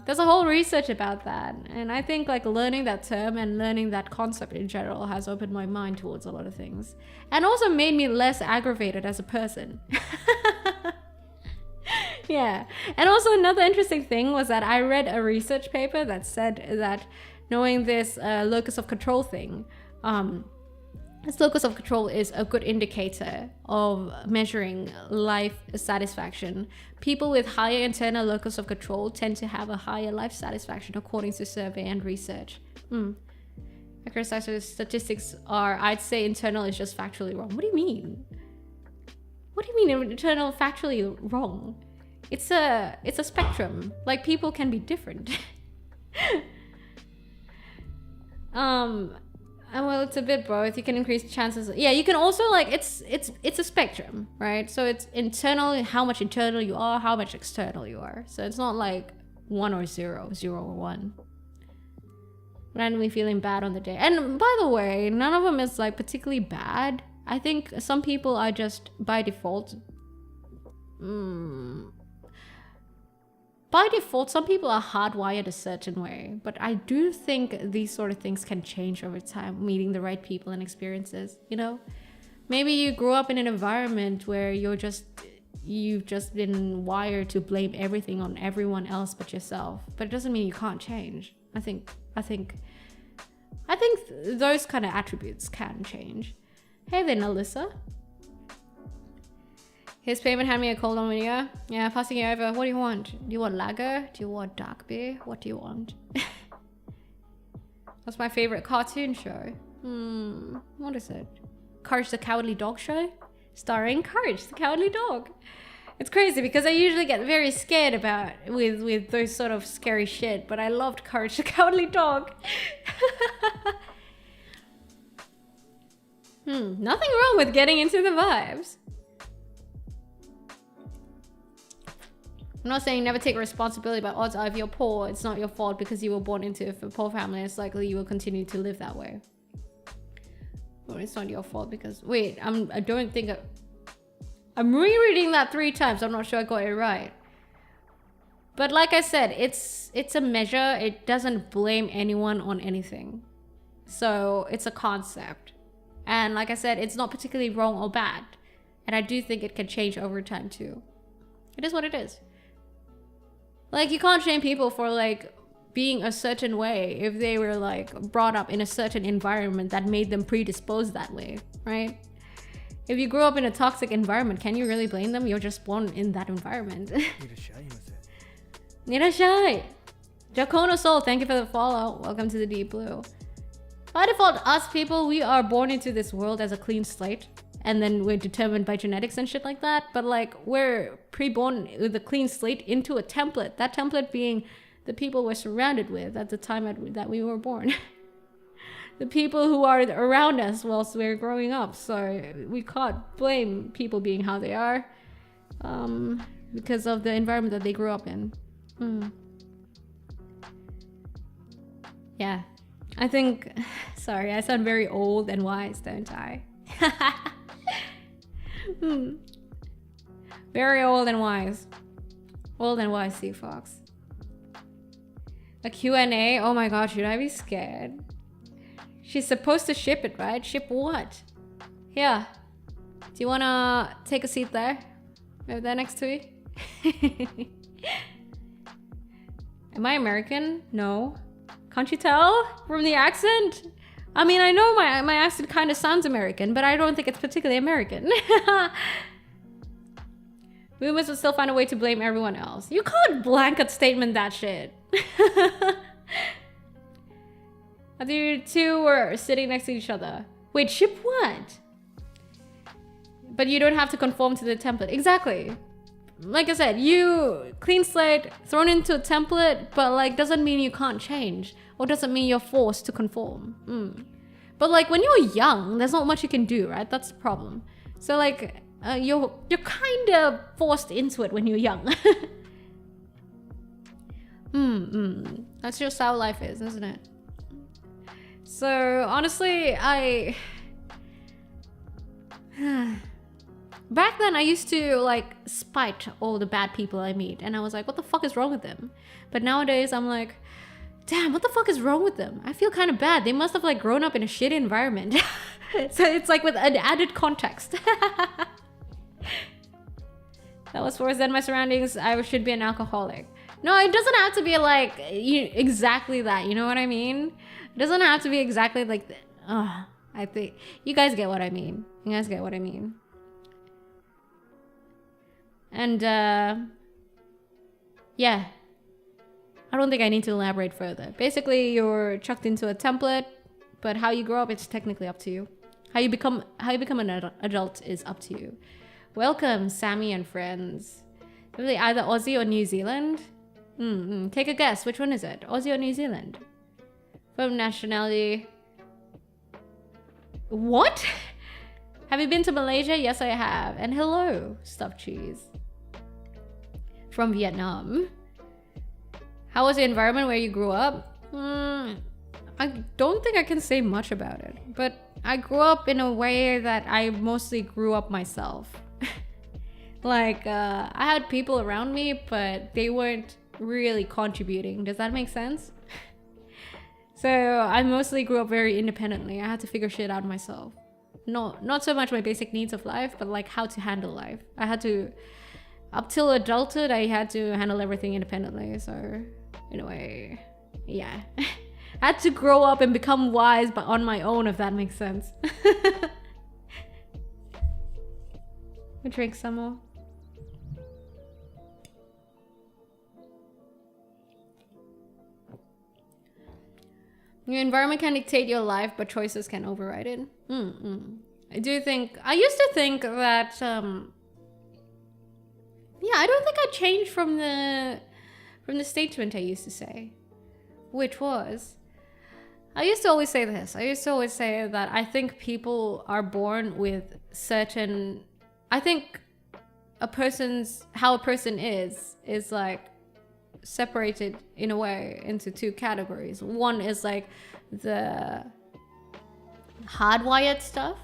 there's a whole research about that, and I think like learning that term and learning that concept in general has opened my mind towards a lot of things, and also made me less aggravated as a person. Yeah. And also another interesting thing was that I read a research paper that said that knowing this locus of control thing, this locus of control is a good indicator of measuring life satisfaction. People with higher internal locus of control tend to have a higher life satisfaction according to survey and research. Accurate statistics are, I'd say internal is just factually wrong. What do you mean? What do you mean internal factually wrong? It's a spectrum. Like, people can be different. Well, it's a bit both. You can increase chances. Yeah, you can also like it's a spectrum, right? So it's internal, how much internal you are, how much external you are. So it's not like 1 or 0, 0 or 1. Randomly feeling bad on the day. And by the way, none of them is like particularly bad. I think some people are just by default. By default, some people are hardwired a certain way, but I do think these sort of things can change over time, meeting the right people and experiences, you know? Maybe you grew up in an environment where you've just been wired to blame everything on everyone else but yourself, but it doesn't mean you can't change. I think those kind of attributes can change. Hey there, Alyssa. His payment had me a cold on video. Yeah, passing it over. What do you want? Do you want lager? Do you want dark beer? What do you want? What's my favorite cartoon show? What is it? Courage the Cowardly Dog Show? Starring Courage the Cowardly Dog. It's crazy because I usually get very scared with those sort of scary shit, but I loved Courage the Cowardly Dog. Nothing wrong with getting into the vibes. I'm not saying never take responsibility, but odds are if you're poor, it's not your fault because you were born into a poor family. It's likely you will continue to live that way. Well, it's not your fault because... Wait, I'm rereading that 3 times. I'm not sure I got it right. But like I said, it's a measure. It doesn't blame anyone on anything. So it's a concept. And like I said, it's not particularly wrong or bad. And I do think it can change over time too. It is what it is. Like, you can't shame people for like being a certain way if they were like brought up in a certain environment that made them predisposed that way, right? If you grew up in a toxic environment, can you really blame them? You're just born in that environment. Nirashai! Jacono Soul, thank you for the follow. Welcome to the Deep Blue. By default, us people, we are born into this world as a clean slate. And then we're determined by genetics and shit like that. But like, we're pre-born with a clean slate into a template. That template being the people we're surrounded with at the time that we were born. The people who are around us whilst we're growing up. So we can't blame people being how they are because of the environment that they grew up in. Yeah, I think, sorry, I sound very old and wise, don't I? Very old and wise. Old and wise, Sea Fox. A Q&A? Oh my god, should I be scared? She's supposed to ship it, right? Ship what? Here. Do you wanna take a seat there? Right there next to me? Am I American? No. Can't you tell from the accent? I mean, I know my accent kind of sounds American, but I don't think it's particularly American. We must still find a way to blame everyone else. You can't blanket statement that shit. You two were sitting next to each other. Wait, ship what? But you don't have to conform to the template. Exactly. Like I said, you clean slate, thrown into a template, but like doesn't mean you can't change. Or doesn't mean you're forced to conform. But like when you're young, there's not much you can do, right? That's the problem. So like you're kind of forced into it when you're young. That's just how life is, isn't it? So honestly, back then I used to like spite all the bad people I meet, and I was like, what the fuck is wrong with them? But nowadays I'm like, damn, what the fuck is wrong with them? I feel kind of bad. They must have like grown up in a shitty environment. So it's like with an added context. That was worse than my surroundings. I should be an alcoholic. No, it doesn't have to be like exactly that. You know what I mean? It doesn't have to be exactly like that. I think you guys get what I mean. You guys get what I mean. And yeah. I don't think I need to elaborate further. Basically, you're chucked into a template, but how you grow up, it's technically up to you. How you become an adult is up to you. Welcome, Sammy and friends. Really, either Aussie or New Zealand? Take a guess. Which one is it? Aussie or New Zealand? From nationality. What? Have you been to Malaysia? Yes, I have. And hello, stuffed cheese. From Vietnam. How was the environment where you grew up? I don't think I can say much about it, but I grew up in a way that I mostly grew up myself. Like, I had people around me, but they weren't really contributing. Does that make sense? So I mostly grew up very independently. I had to figure shit out myself. Not so much my basic needs of life, but like how to handle life. I had to, up till adulthood, I had to handle everything independently. So in a way, yeah. I had to grow up and become wise, but on my own, if that makes sense. We drink some more. Your environment can dictate your life, but choices can override it. I used to think that, yeah, I don't think I changed from the statement I used to say, which was, I used to always say this. I used to always say that I think people are born with certain, I think how a person is like separated in a way into two categories. One is like the hardwired stuff,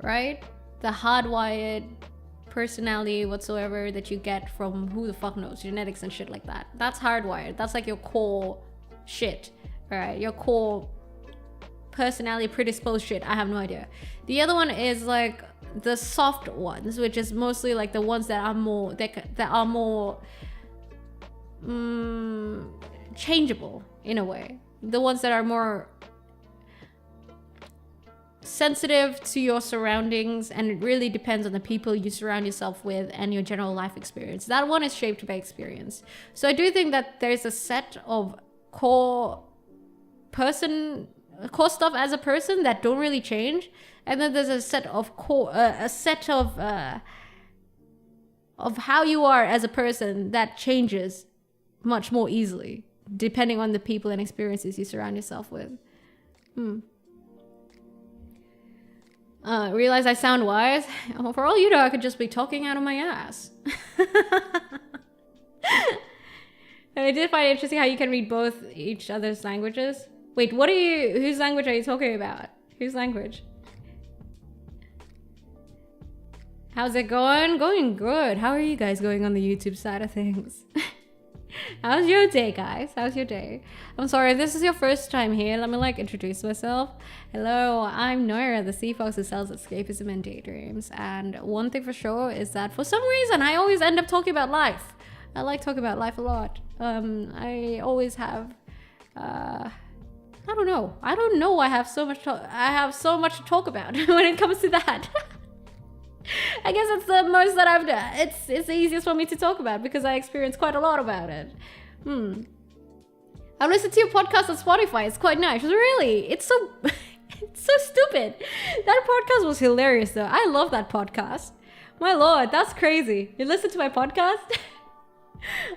right? The hardwired personality whatsoever that you get from who the fuck knows, genetics and shit like that. That's hardwired. That's like your core shit, right? Your core personality predisposed shit. I have no idea. The other one is like the soft ones, which is mostly like the ones that are more changeable in a way. The ones that are more sensitive to your surroundings, and it really depends on the people you surround yourself with and your general life experience. That one is shaped by experience. So I do think that there's a set of core stuff as a person that don't really change, and then there's a set of of how you are as a person that changes much more easily depending on the people and experiences you surround yourself with. Realize I sound wise? Well, for all you know, I could just be talking out of my ass. And I did find it interesting how you can read both each other's languages. Wait, whose language are you talking about? Whose language? How's it going? Going good. How are you guys going on the YouTube side of things? How's your day, guys? How's your day? I'm sorry, if this is your first time here, let me introduce myself. Hello, I'm Noira, the sea fox who sells escapism and daydreams. And one thing for sure is that for some reason, I always end up talking about life. I like talking about life a lot. I always have, I don't know. I have so much to talk about when it comes to that. I guess it's the most that I've done. It's the easiest for me to talk about because I experience quite a lot about it. I've listened to your podcast on Spotify. It's quite nice. Really, it's so stupid. That podcast was hilarious though. I love that podcast. My lord, that's crazy. You listen to my podcast?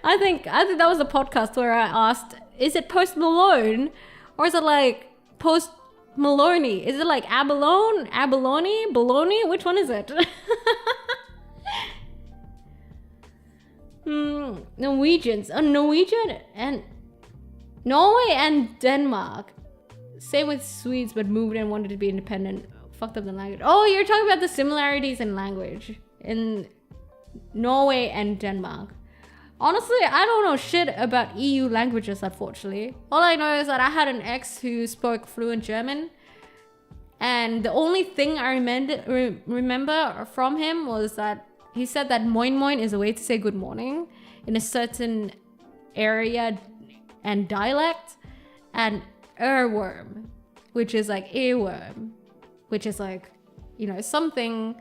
I think that was a podcast where I asked, is it Post Malone or is it like Post Maloney? Is it like abalone? Baloney? Which one is it? Norwegians. Norwegian and Norway and Denmark. Same with Swedes, but moved and wanted to be independent. Fucked up the language. Oh, you're talking about the similarities in language in Norway and Denmark. Honestly, I don't know shit about EU languages, unfortunately. All I know is that I had an ex who spoke fluent German. And the only thing I remember from him was that he said that moin moin is a way to say good morning in a certain area and dialect. And earworm, which is like earworm, which is like, something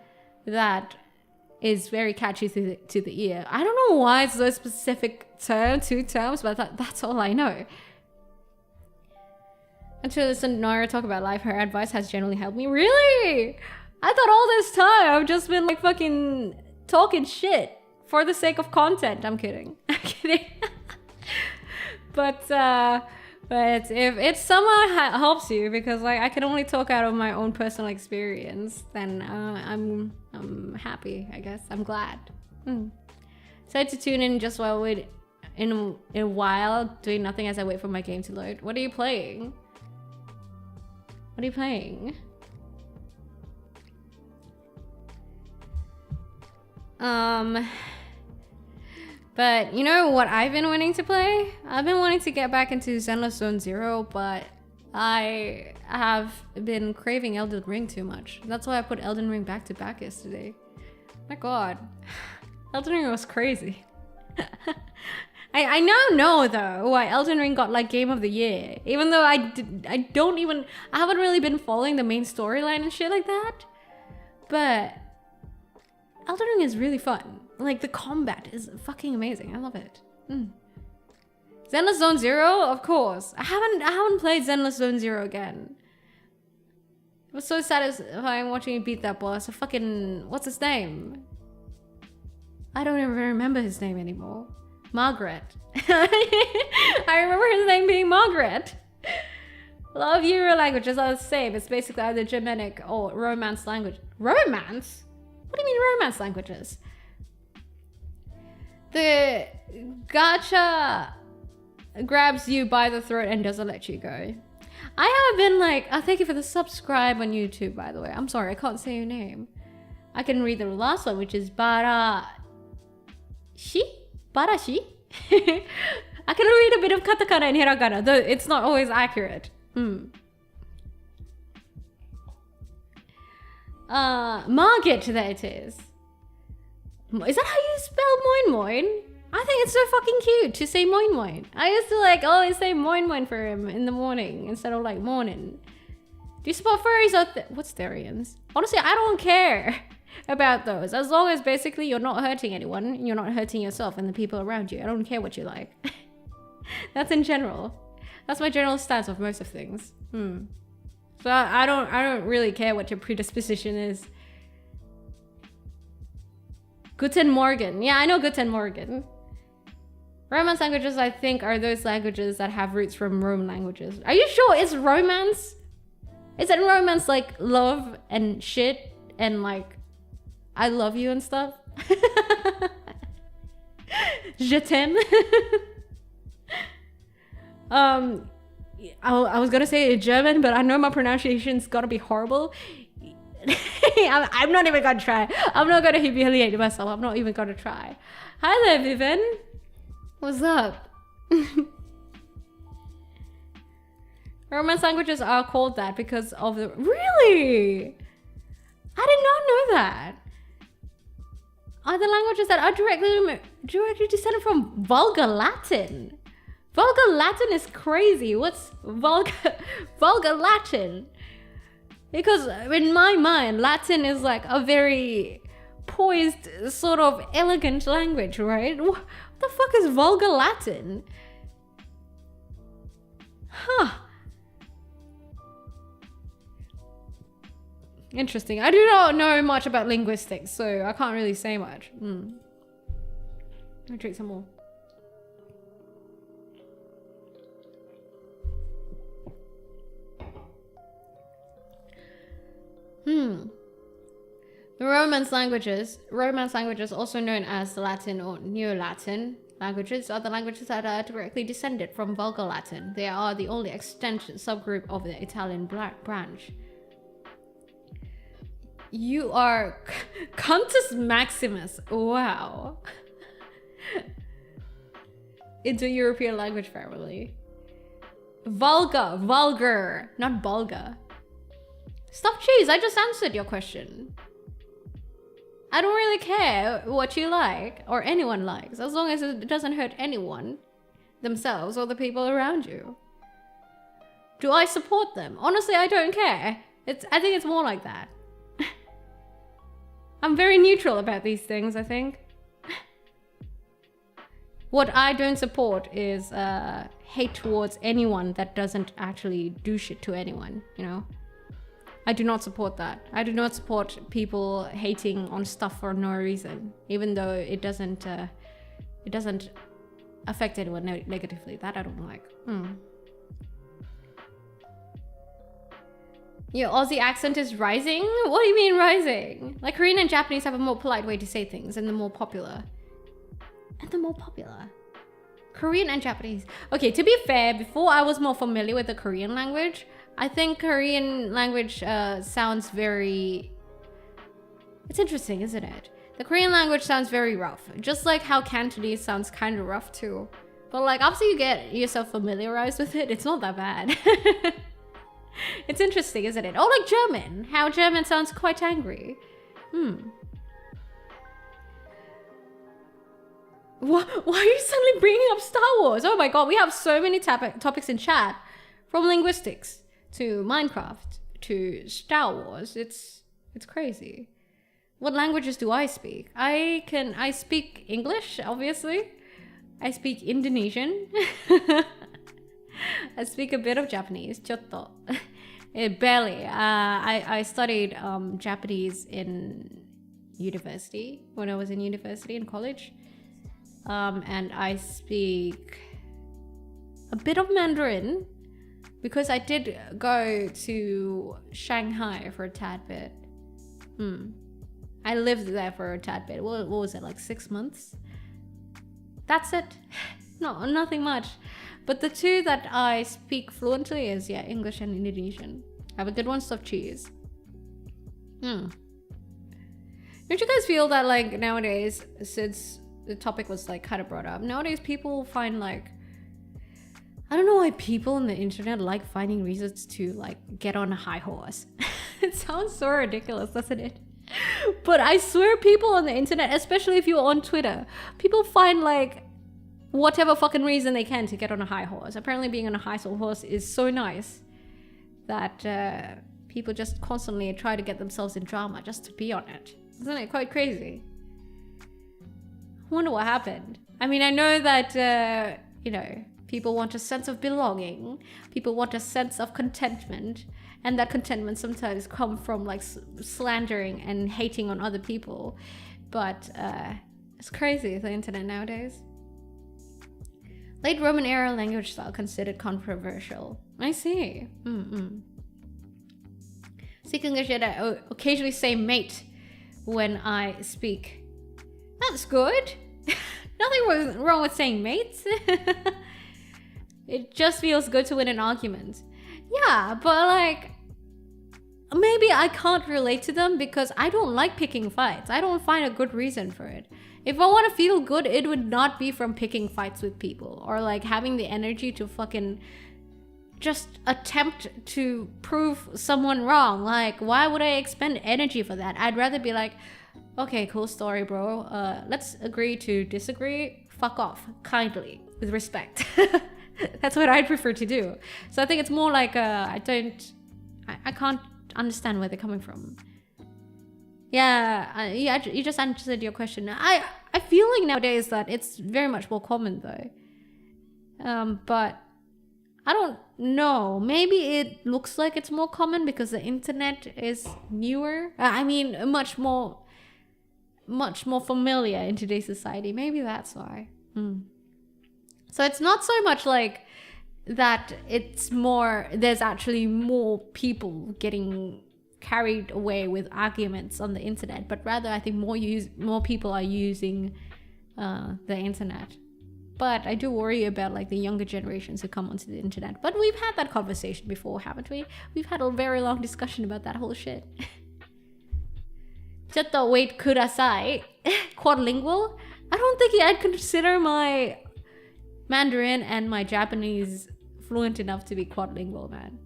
that is very catchy to the ear. I don't know why it's those specific two terms, but that's all I know. Until listen to Noira talk about life, her advice has generally helped me. Really? I thought all this time I've just been like fucking talking shit for the sake of content. I'm kidding. I'm kidding. But if it somehow helps you, because like I can only talk out of my own personal experience, then I'm happy. I guess I'm glad. Decided to tune in just while in a while, doing nothing as I wait for my game to load. What are you playing? What are you playing? But you know what I've been wanting to play? I've been wanting to get back into Zenless Zone Zero, but I have been craving Elden Ring too much. That's why I put Elden Ring back to back yesterday. My god. Elden Ring was crazy. I now know though why Elden Ring got like Game of the Year. Even though I haven't really been following the main storyline and shit like that. But Elden Ring is really fun. Like the combat is fucking amazing. I love it. Zenless Zone Zero, of course. I haven't played Zenless Zone Zero again. It was so satisfying watching you beat that boss. A fucking, what's his name? I don't even remember his name anymore. Margaret. I remember his name being Margaret. Love Euro languages are the same. It's basically either Germanic or Romance language. Romance? What do you mean Romance languages? The gacha grabs you by the throat and doesn't let you go. I have been like, thank you for the subscribe on YouTube, by the way. I'm sorry, I can't say your name. I can read the last one, which is Barashi? Barashi? I can read a bit of katakana and hiragana, though it's not always accurate. Margit, that it is. Is that how you spell moin moin? I think it's so fucking cute to say moin moin. I used to like always say moin moin for him in the morning instead of like morning. Do you support furries or what's therians? Honestly, I don't care about those. As long as basically you're not hurting anyone, you're not hurting yourself and the people around you. I don't care what you like. That's in general. That's my general stance of most of things. So I don't really care what your predisposition is. Guten Morgen. Yeah, I know Guten Morgen. Romance languages, I think, are those languages that have roots from Roman languages. Are you sure it's romance? Isn't romance like love and shit and like I love you and stuff? Je t'aime. I was gonna say German, but I know my pronunciation's gotta be horrible. I'm not even gonna try. I'm not gonna humiliate myself. I'm not even gonna try. Hi there, Vivian. What's up? Romance languages are called that because of the... Really? I did not know that. Are the languages that are directly descended from Vulgar Latin? Vulgar Latin is crazy. What's Vulgar Latin? Because in my mind, Latin is like a very poised, sort of elegant language, right? What the fuck is Vulgar Latin? Huh. Interesting. I do not know much about linguistics, so I can't really say much. Let me drink some more. The Romance languages, also known as Latin or Neo-Latin languages, are the languages that are directly descended from Vulgar Latin. They are the only extension subgroup of the Italian branch. You are Countess Maximus. Wow. Indo-European language family. Vulgar, not Bulgar. Stop cheese, I just answered your question. I don't really care what you like or anyone likes, as long as it doesn't hurt anyone, themselves or the people around you. Do I support them? Honestly, I don't care. I think it's more like that. I'm very neutral about these things, I think. What I don't support is hate towards anyone that doesn't actually do shit to anyone, you know? I do not support that. I do not support people hating on stuff for no reason, even though it doesn't affect anyone negatively. That I don't like. Your Aussie accent is rising? What do you mean rising? Like Korean and Japanese have a more polite way to say things and they're more popular. Korean and Japanese. Okay, to be fair, before I was more familiar with the Korean language, I think Korean language sounds very... It's interesting, isn't it? The Korean language sounds very rough. Just like how Cantonese sounds kind of rough too. But like after you get yourself familiarized with it, it's not that bad. It's interesting, isn't it? Oh, like German. How German sounds quite angry. Why are you suddenly bringing up Star Wars? Oh my god, we have so many topics in chat. From linguistics to Minecraft to Star Wars. It's crazy. What languages do I speak? I speak English, obviously. I speak Indonesian. I speak a bit of Japanese, chotto. Barely. I studied Japanese in university, when I was in university in college. And I speak a bit of Mandarin because I did go to Shanghai for a tad bit. I lived there for a tad bit. What was it, like 6 months? That's it. No, nothing much. But the two that I speak fluently is, yeah, English and Indonesian. I have a good one, stuffed cheese. Don't you guys feel that, like, nowadays, since the topic was, like, kind of brought up, nowadays people find, like... I don't know why people on the internet like finding reasons to, like, get on a high horse. It sounds so ridiculous, doesn't it? But I swear people on the internet, especially if you're on Twitter, people find like whatever fucking reason they can to get on a high horse. Apparently being on a high horse is so nice that people just constantly try to get themselves in drama just to be on it. Isn't it quite crazy? I wonder what happened. I mean, I know that, you know, people want a sense of belonging. People want a sense of contentment. And that contentment sometimes comes from like slandering and hating on other people. But it's crazy, the internet nowadays. Late Roman era language style considered controversial. I see. Speak English, yet I occasionally say mate when I speak. That's good. Nothing wrong with saying mates. It just feels good to win an argument. Yeah, but like, maybe I can't relate to them because I don't like picking fights. I don't find a good reason for it. If I want to feel good, it would not be from picking fights with people or like having the energy to fucking just attempt to prove someone wrong. Like, why would I expend energy for that? I'd rather be like, okay, cool story, bro. Let's agree to disagree. Fuck off, kindly, with respect. That's what I'd prefer to do. So I think it's more like I can't understand where they're coming from. Yeah, you just answered your question. I feel like nowadays that it's very much more common though. But I don't know. Maybe it looks like it's more common because the internet is newer. I mean, much more familiar in today's society. Maybe that's why. So it's not so much like that. It's more, there's actually more people getting carried away with arguments on the internet, but rather I think more people are using the internet. But I do worry about like the younger generations who come onto the internet. But we've had that conversation before, haven't we? We've had a very long discussion about that whole shit. Chatto wait kudasai. Quadlingual? I don't think I'd consider my Mandarin and my Japanese fluent enough to be quadlingual, man.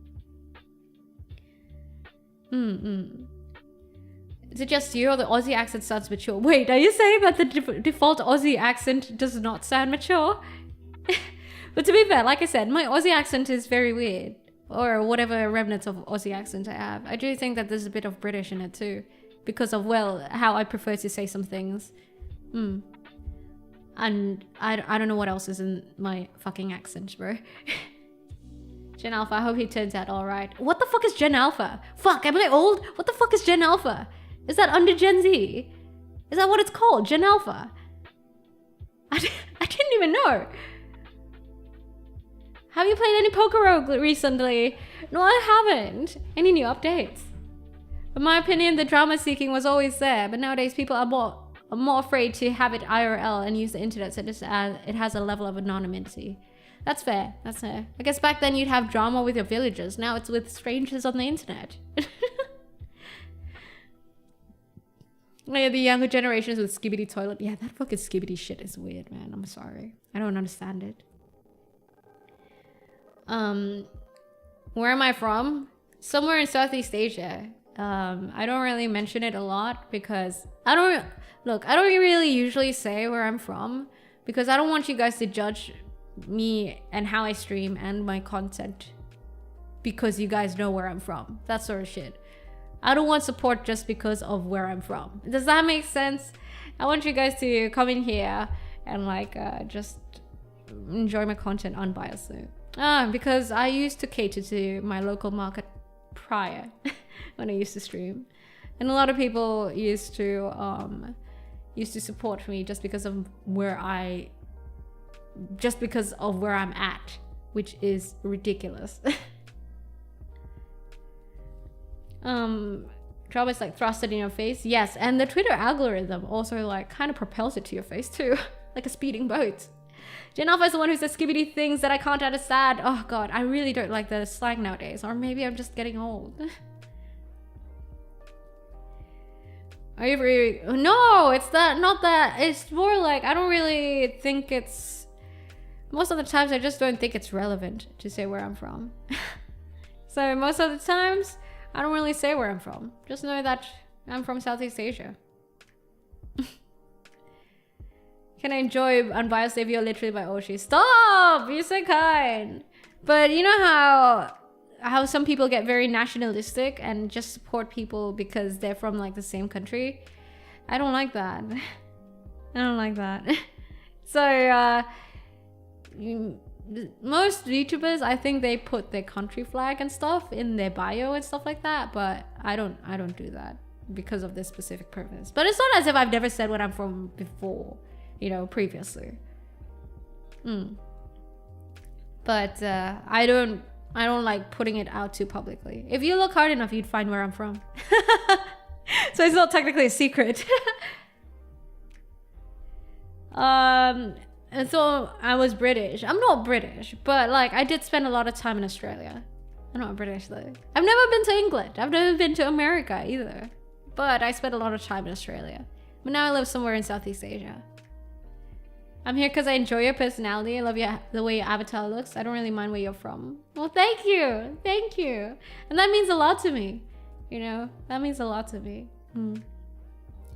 Is it just you or the Aussie accent sounds mature? Wait, are you saying that the default Aussie accent does not sound mature? But to be fair, like I said, my Aussie accent is very weird. Or whatever remnants of Aussie accent I have. I do think that there's a bit of British in it too. Because of, well, how I prefer to say some things. And I don't know what else is in my fucking accent, bro. Gen Alpha, I hope he turns out alright. What the fuck is Gen Alpha? Fuck, am I old? What the fuck is Gen Alpha? Is that under Gen Z? Is that what it's called? Gen Alpha? I didn't even know. Have you played any Poker Rogue recently? No, I haven't. Any new updates? In my opinion, the drama seeking was always there, but nowadays people are more afraid to have it IRL and use the internet, so it has a level of anonymity. That's fair. That's fair. I guess back then you'd have drama with your villagers. Now it's with strangers on the internet. Yeah, the younger generations with Skibidi Toilet. Yeah, that fucking Skibidi shit is weird, man. I'm sorry. I don't understand it. Where am I from? Somewhere in Southeast Asia. I don't really mention it a lot because I don't really usually say where I'm from because I don't want you guys to judge me and how I stream and my content because you guys know where I'm from. That sort of shit. I don't want support just because of where I'm from. Does that make sense? I want you guys to come in here and like just enjoy my content unbiasedly. Because I used to cater to my local market prior when I used to stream, and a lot of people used to support me just because of where I'm at, which is ridiculous. Drama is like thrusted in your face. Yes, and the Twitter algorithm also like kind of propels it to your face too, like a speeding boat. Gen Alpha is the one who says skibidi things that I can't understand. Oh god, I really don't like the slang nowadays, or maybe I'm just getting old. Are you really? No, it's not that. It's more like I don't really think it's. Most of the times, I just don't think it's relevant to say where I'm from. So most of the times, I don't really say where I'm from. Just know that I'm from Southeast Asia. Can I enjoy unbiased if you're literally by Oshi? Stop! You're so kind. But you know how some people get very nationalistic and just support people because they're from like the same country? I don't like that. I don't like that. So most YouTubers, I think they put their country flag and stuff in their bio and stuff like that, but I don't do that because of this specific purpose. But it's not as if I've never said what I'm from before, you know, previously. But I don't like putting it out too publicly. If you look hard enough, you'd find where I'm from. So it's not technically a secret. And so I was British. I'm not British, but like I did spend a lot of time in Australia. I'm not British though. I've never been to England. I've never been to America either. But I spent a lot of time in Australia. But now I live somewhere in Southeast Asia. I'm here because I enjoy your personality. I love the way your avatar looks. I don't really mind where you're from. Well, thank you. Thank you. And that means a lot to me. You know, that means a lot to me.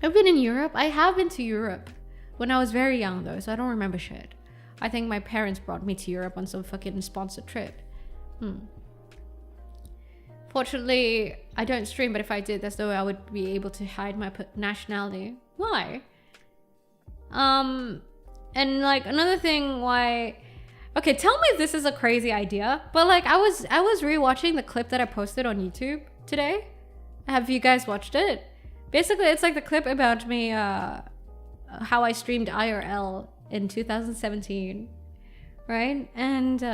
I've been in Europe. I have been to Europe. When I was very young though, so I don't remember shit. I think my parents brought me to Europe on some fucking sponsored trip. Fortunately, I don't stream, but if I did, there's no way I would be able to hide my nationality. Why? And like another thing why... Okay, tell me if this is a crazy idea, but like I was rewatching the clip that I posted on YouTube today. Have you guys watched it? Basically, it's like the clip about me, how I streamed IRL in 2017, right? And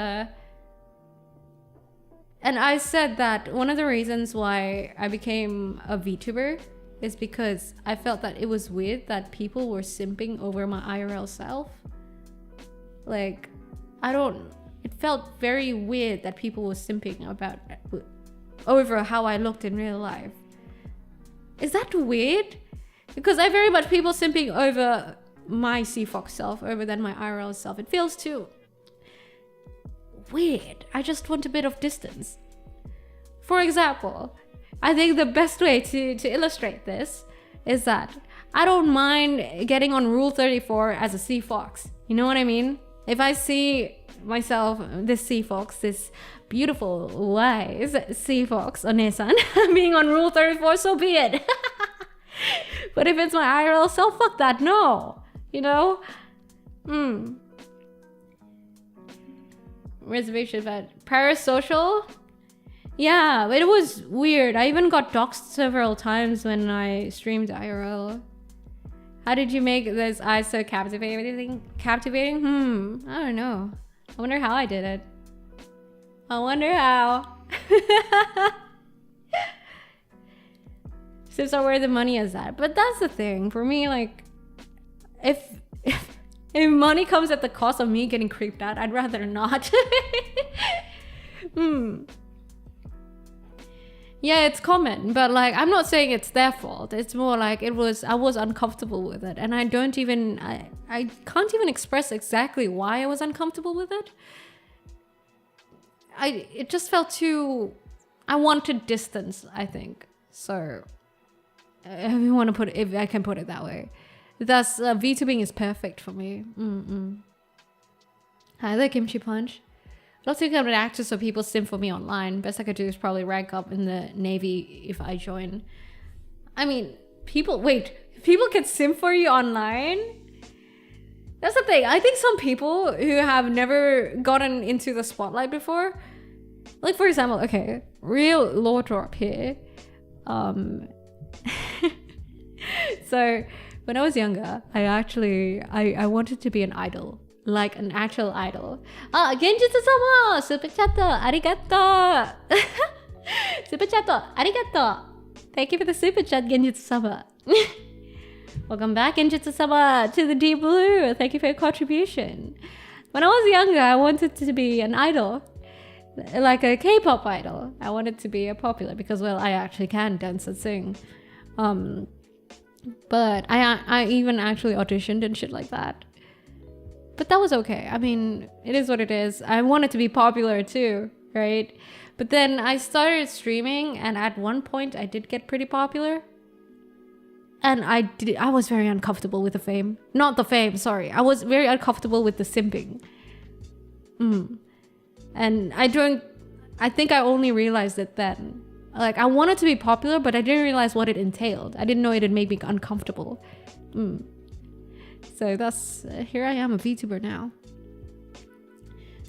I said that one of the reasons why I became a VTuber is because I felt that it was weird that people were simping over my IRL self. Like, it felt very weird that people were simping over how I looked in real life. Is that weird? Because I very much people simping over my CFox self over than my IRL self. It feels too weird. I just want a bit of distance. For example, I think the best way to illustrate this is that I don't mind getting on Rule 34 as a CFox. You know what I mean? If I see myself, this CFox, this beautiful, wise CFox, Onesan, being on Rule 34, so be it. But if it's my IRL self, fuck that, no. You know? Reservation bed. Parasocial? Yeah, but it was weird. I even got doxxed several times when I streamed IRL. How did you make this eyes so captivating? I don't know. I wonder how I did it. I wonder how. Sips are where the money is at. But that's the thing. For me, like, if money comes at the cost of me getting creeped out, I'd rather not. Yeah, it's common, but like, I'm not saying it's their fault. It's more like I was uncomfortable with it. And I can't even express exactly why I was uncomfortable with it. It just felt I wanted distance, I think. So, if I can put it that way. Thus, VTubing is perfect for me. Hi there, Kimchi Punch. I'd love to become an actor so people sim for me online. Best I could do is probably rank up in the Navy if I join. I mean, people can sim for you online? That's the thing. I think some people who have never gotten into the spotlight before, like for example, okay, real lore drop here. So when I was younger, I wanted to be an idol. Like an actual idol. Genjutsu-sama! Super chat arigato! Super chat arigato! Thank you for the super chat, Genjutsu-sama. Welcome back, Genjutsu-sama, to the Deep Blue. Thank you for your contribution. When I was younger, I wanted to be an idol. Like a K-pop idol. I wanted to be a popular because, well, I actually can dance and sing. But I even actually auditioned and shit like that. But that was okay. I mean, it is what it is. I wanted to be popular too, right? But then I started streaming, and at one point I did get pretty popular. And I was very uncomfortable with the fame. Not the fame, sorry. I was very uncomfortable with the simping. And I think I only realized it then. Like, I wanted to be popular, but I didn't realize what it entailed. I didn't know it'd make me uncomfortable. So that's, here I am, a VTuber now.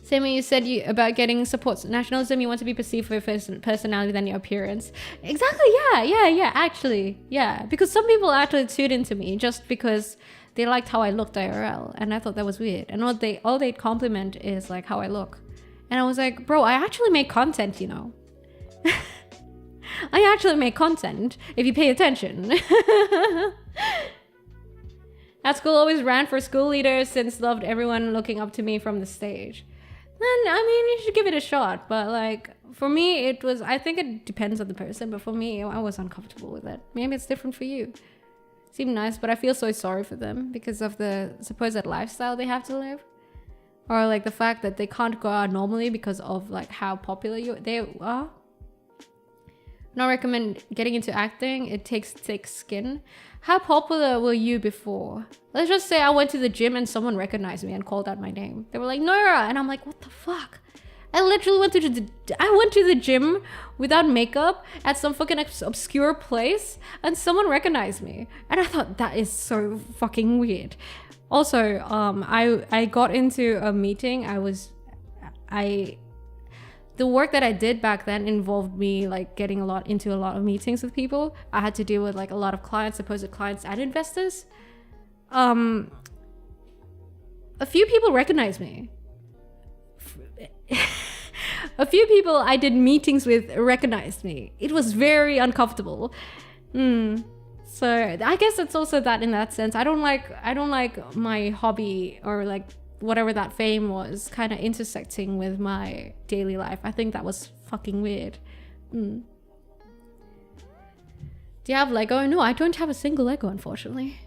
Sammy, you said about getting support nationalism, you want to be perceived for your personality than your appearance. Exactly, yeah, actually. Yeah, because some people actually tuned into me just because they liked how I looked IRL, and I thought that was weird. And all they'd compliment is like how I look. And I was like, bro, I actually make content, you know. I actually make content, if you pay attention. At school, always ran for school leader since loved everyone looking up to me from the stage. Then, I mean, you should give it a shot. But like, for me, it was, I think it depends on the person. But for me, I was uncomfortable with it. Maybe it's different for you. Seemed nice, but I feel so sorry for them because of the supposed lifestyle they have to live. Or like the fact that they can't go out normally because of like how popular they are. Not recommend getting into acting. It takes thick skin. How popular were you before? Let's just say I went to the gym and someone recognized me and called out my name. They were like, Noira! And I'm like, what the fuck? I literally went to the gym without makeup at some fucking obscure place and someone recognized me. And I thought that is so fucking weird. Also, I got into a meeting. The work that I did back then involved me like getting into a lot of meetings with people. I had to deal with like a lot of clients, supposed clients and investors. A few people recognized me. A few people I did meetings with recognized me. It was very uncomfortable. So I guess it's also that in that sense. I don't like my hobby or like whatever that fame was kind of intersecting with my daily life. I think that was fucking weird. Do you have Lego? No, I don't have a single Lego, unfortunately.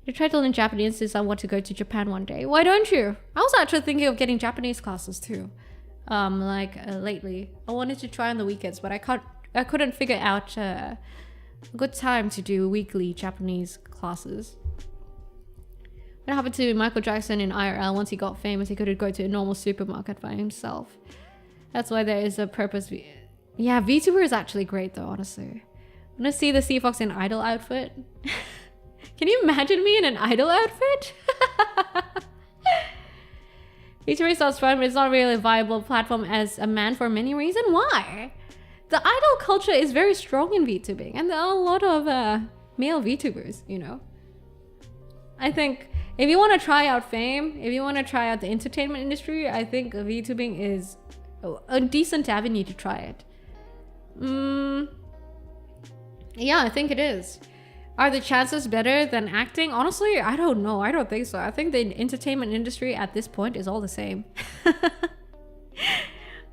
I tried to learn Japanese since I want to go to Japan one day. Why don't you? I was actually thinking of getting Japanese classes too. Lately. I wanted to try on the weekends, but I couldn't figure out a good time to do weekly Japanese classes. What happened to Michael Jackson in IRL? Once he got famous, he couldn't go to a normal supermarket by himself. That's why there is a purpose. Yeah, VTuber is actually great though, honestly. I want to see the Sea Fox in Idol outfit. Can you imagine me in an Idol outfit? VTuber sounds fun, but it's not really a viable platform as a man for many reasons. Why? The idol culture is very strong in VTubing, and there are a lot of male VTubers, you know. I think if you want to try out fame, if you want to try out the entertainment industry, I think VTubing is a decent avenue to try it. Yeah, I think it is. Are the chances better than acting? Honestly, I don't know. I don't think so. I think the entertainment industry at this point is all the same.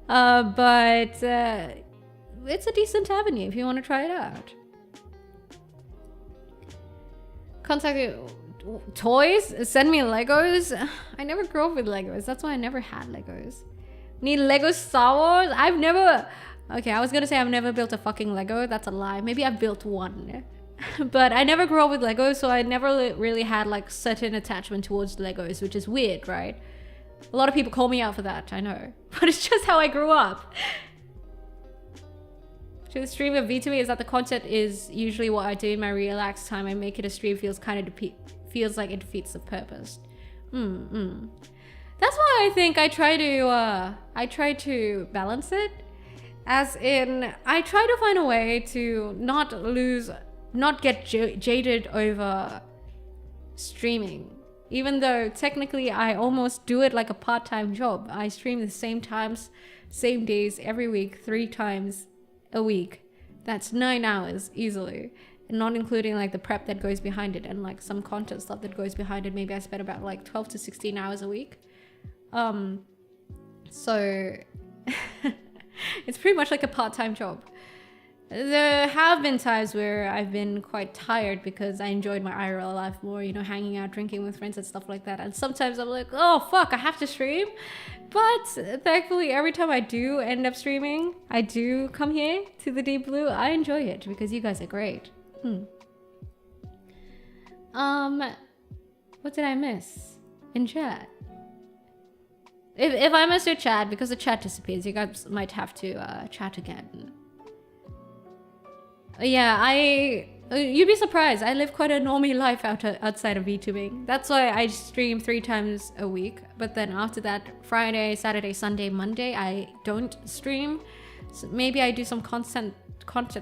But it's a decent avenue if you want to try it out. Contact toys? Send me Legos? I never grew up with Legos. That's why I never had Legos. Need Lego Star Wars? I've never... Okay, I was gonna say I've never built a fucking Lego. That's a lie. Maybe I've built one. But I never grew up with Legos, so I never really had like certain attachment towards Legos, which is weird, right? A lot of people call me out for that, I know. But it's just how I grew up. To the stream of VTuber is that the content is usually what I do in my relaxed time. I make it a stream feels kind of feels like it defeats the purpose. That's why I think I try to balance it. As in, I try to find a way to not get jaded over streaming. Even though technically I almost do it like a part-time job. I stream the same times, same days, every week, 3 times a week. That's 9 hours easily. And not including like the prep that goes behind it and like some content stuff that goes behind it. Maybe I spend about like 12 to 16 hours a week. So it's pretty much like a part-time job. There have been times where I've been quite tired because I enjoyed my IRL life more, you know, hanging out, drinking with friends and stuff like that. And sometimes I'm like, oh fuck, I have to stream. But thankfully, every time I do end up streaming, I do come here to the Deep Blue. I enjoy it because you guys are great. What did I miss in chat? If I miss your chat, because the chat disappears, you guys might have to chat again. Yeah, you'd be surprised. I live quite a normie life outside of VTubing. That's why I stream 3 times a week. But then after that, Friday, Saturday, Sunday, Monday, I don't stream. So maybe I do some content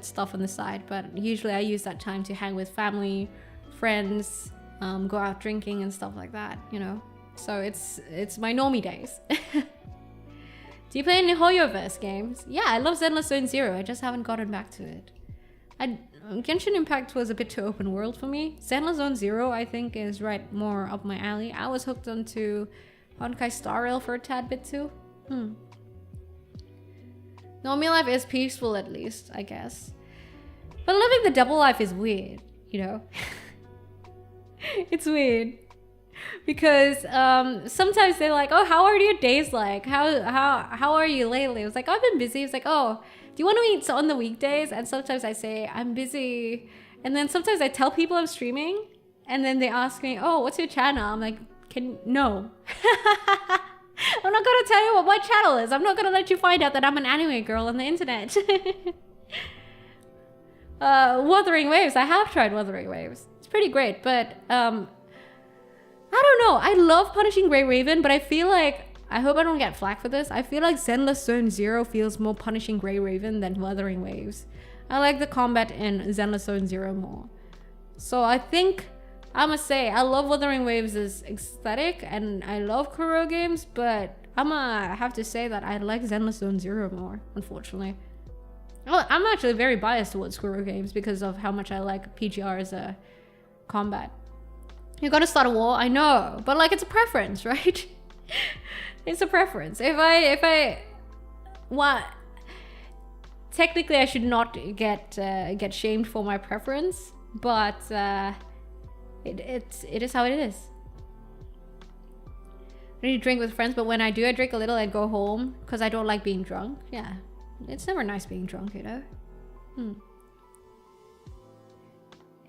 stuff on the side, but usually I use that time to hang with family, friends, go out drinking and stuff like that, you know. So it's my normie days. Do you play any Hoyoverse games? Yeah, I love Zenless Zone Zero. I just haven't gotten back to it. Genshin Impact was a bit too open world for me. Zenless Zone Zero, I think, is right more up my alley. I was hooked onto Honkai Star Rail for a tad bit too. Normie life is peaceful, at least, I guess. But living the double life is weird, you know? It's weird. Because sometimes they're like, oh, how are your days like? How are you lately? I was like, oh, I've been busy. It's like, oh, do you want to meet on the weekdays? And sometimes I say, I'm busy. And then sometimes I tell people I'm streaming. And then they ask me, oh, what's your channel? I'm like, no. I'm not going to tell you what my channel is. I'm not going to let you find out that I'm an anime girl on the internet. Wuthering Waves. I have tried Wuthering Waves. It's pretty great, but I don't know. I love Punishing Grey Raven, but I feel like, I hope I don't get flack for this, I feel like Zenless Zone Zero feels more Punishing Grey Raven than Wuthering Waves. I like the combat in Zenless Zone Zero more. So I think, I must say, I love Wuthering Waves' aesthetic, and I love Kuro games, but I'ma have to say that I like Zenless Zone Zero more, unfortunately. Well, I'm actually very biased towards Kuro games because of how much I like PGR as a combat. You're gonna start a war, I know, but like, it's a preference, right? It's a preference. If I, well, technically I should not get shamed for my preference, but it is how it is. I need to drink with friends, but when I do, I drink a little and go home because I don't like being drunk. Yeah, it's never nice being drunk, you know.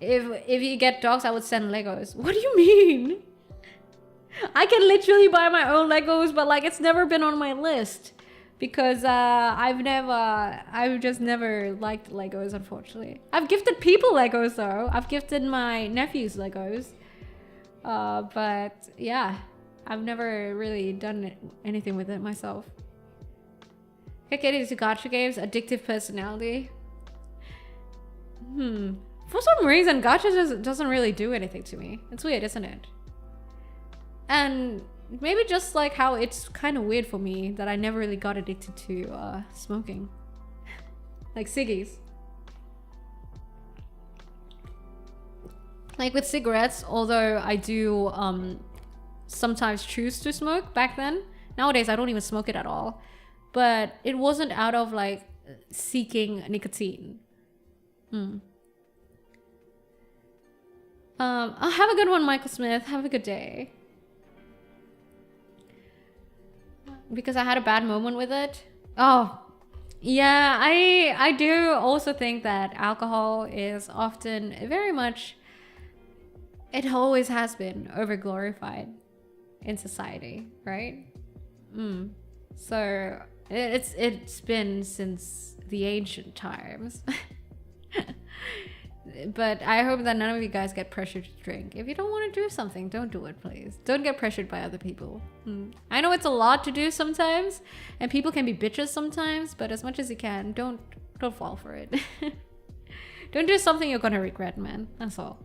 If you get dogs, I would send Legos. What do you mean? I can literally buy my own Legos, but like, it's never been on my list because I've just never liked Legos, unfortunately. I've gifted people Legos though. I've gifted my nephews Legos, but yeah, I've never really done anything with it myself. Get into gacha games, addictive personality. For some reason, gacha just doesn't really do anything to me. It's weird, isn't it? And maybe just like how it's kind of weird for me that I never really got addicted to smoking. Like ciggies. Like with cigarettes, although I do sometimes choose to smoke back then. Nowadays, I don't even smoke it at all. But it wasn't out of like seeking nicotine. Have a good one, Michael Smith. Have a good day. Because I had a bad moment with it. Oh, yeah, I do also think that alcohol is often very much, it always has been over-glorified in society, right? So it's been since the ancient times. But I hope that none of you guys get pressured to drink. If you don't want to do something, don't do it, please. Don't get pressured by other people. I know it's a lot to do sometimes, and people can be bitches sometimes, but as much as you can, don't fall for it. Don't do something you're gonna regret, man. That's all.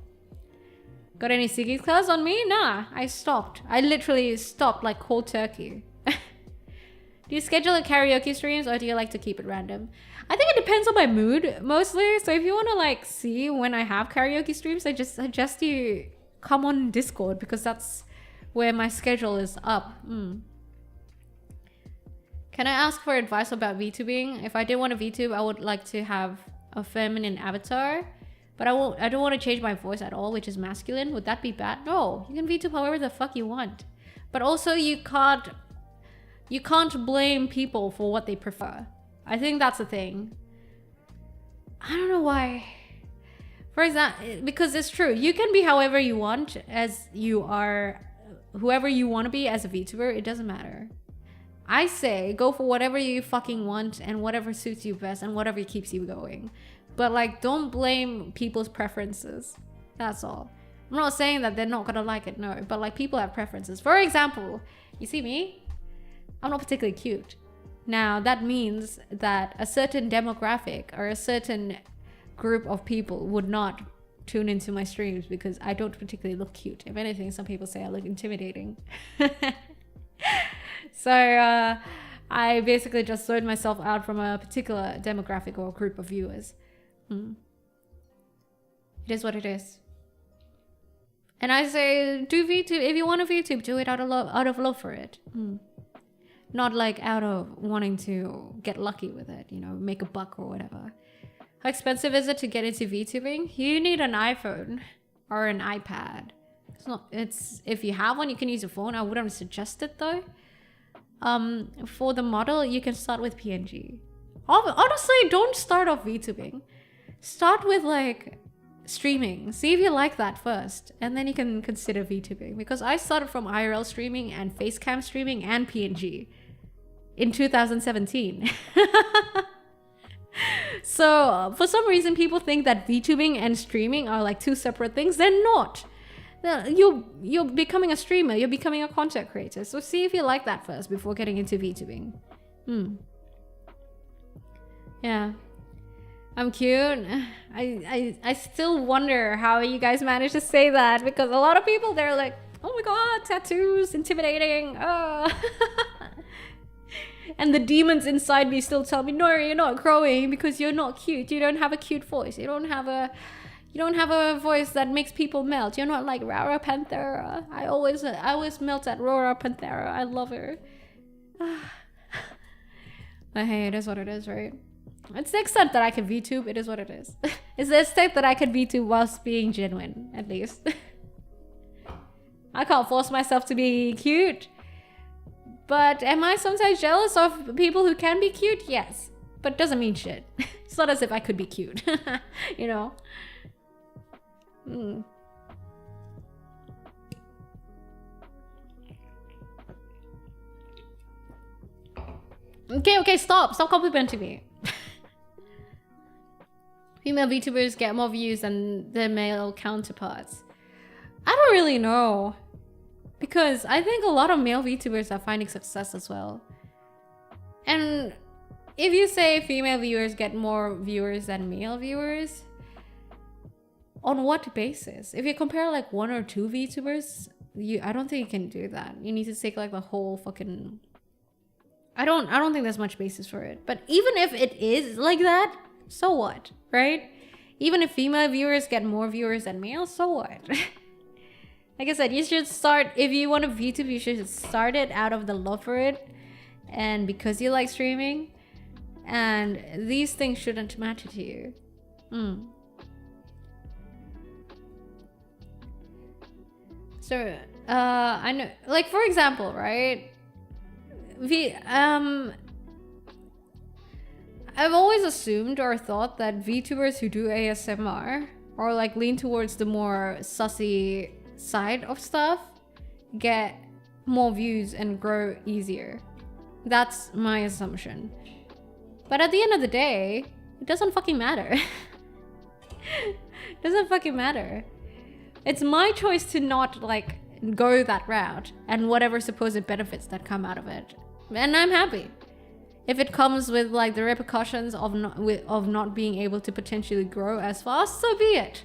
Got any Siggy's class on me? Nah, I stopped. I literally stopped like cold turkey. Do you schedule a karaoke streams or do you like to keep it random? I think it depends on my mood mostly. So if you want to like see when I have karaoke streams, I just suggest you come on Discord because that's where my schedule is up. Can I ask for advice about VTubing? If I did want to VTube, I would like to have a feminine avatar, but I don't want to change my voice at all, which is masculine. Would that be bad? No, you can VTube however the fuck you want. But also you can't blame people for what they prefer. I think that's the thing. I don't know why. For example, because it's true. You can be however you want, as you are, whoever you want to be as a VTuber. It doesn't matter. I say go for whatever you fucking want and whatever suits you best and whatever keeps you going. But like, don't blame people's preferences. That's all. I'm not saying that they're not gonna like it, no. But like, people have preferences. For example, you see me? I'm not particularly cute. Now, that means that a certain demographic or a certain group of people would not tune into my streams because I don't particularly look cute. If anything, some people say I look intimidating. So I basically just sorted myself out from a particular demographic or group of viewers. It is what it is. And I say, do VTube. If you want to VTube, do it out of love for it. Not like out of wanting to get lucky with it, you know, make a buck or whatever. How expensive is it to get into VTubing? You need an iPhone or an iPad. If you have one, you can use a phone. I wouldn't suggest it though. For the model, you can start with PNG. Honestly, don't start off VTubing. Start with like streaming. See if you like that first, and then you can consider VTubing. Because I started from IRL streaming and facecam streaming and PNG in 2017. So for some reason, people think that VTubing and streaming are like two separate things. They're not. You're becoming a streamer. You're becoming a content creator. So see if you like that first before getting into VTubing. Yeah. I'm cute. I still wonder how you guys manage to say that, because a lot of people, they're like, oh my god, tattoos, intimidating. And the demons inside me still tell me, no, you're not growing because you're not cute. You don't have a cute voice. You don't have a voice that makes people melt. You're not like Rara Panthera. I always melt at Rara Panthera. I love her. But hey, it is what it is, right? It's the extent that I can VTube. It is what it is. It's the extent that I can VTube whilst being genuine, at least. I can't force myself to be cute. But am I sometimes jealous of people who can be cute? Yes. But doesn't mean shit. It's not as if I could be cute. You know? Okay, stop complimenting me. Female VTubers get more views than their male counterparts. I don't really know, because I think a lot of male VTubers are finding success as well. And if you say female viewers get more viewers than male viewers, on what basis? If you compare like 1 or 2 VTubers, I don't think you can do that. You need to take like the whole fucking... I don't think there's much basis for it. But even if it is like that, so what, right? Even if female viewers get more viewers than male, so what? Like I said, you should start, if you want to VTube, you should start it out of the love for it and because you like streaming, and these things shouldn't matter to you. So I know, like, for example, right, I've always assumed or thought that VTubers who do ASMR or like lean towards the more sussy side of stuff get more views and grow easier. That's my assumption. But at the end of the day, it doesn't fucking matter. It doesn't fucking matter. It's my choice to not like go that route and whatever supposed benefits that come out of it. And I'm happy. If it comes with like the repercussions of not being able to potentially grow as fast, so be it.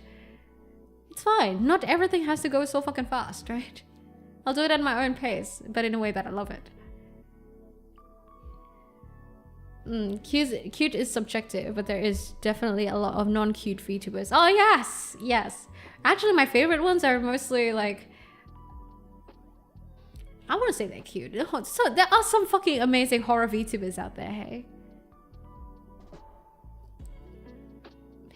It's fine. Not everything has to go so fucking fast, right? I'll do it at my own pace, but in a way that I love it. Cute is subjective, but there is definitely a lot of non-cute VTubers. Oh yes, yes. Actually, my favorite ones are mostly like, I want to say they're cute. So there are some fucking amazing horror VTubers out there, hey?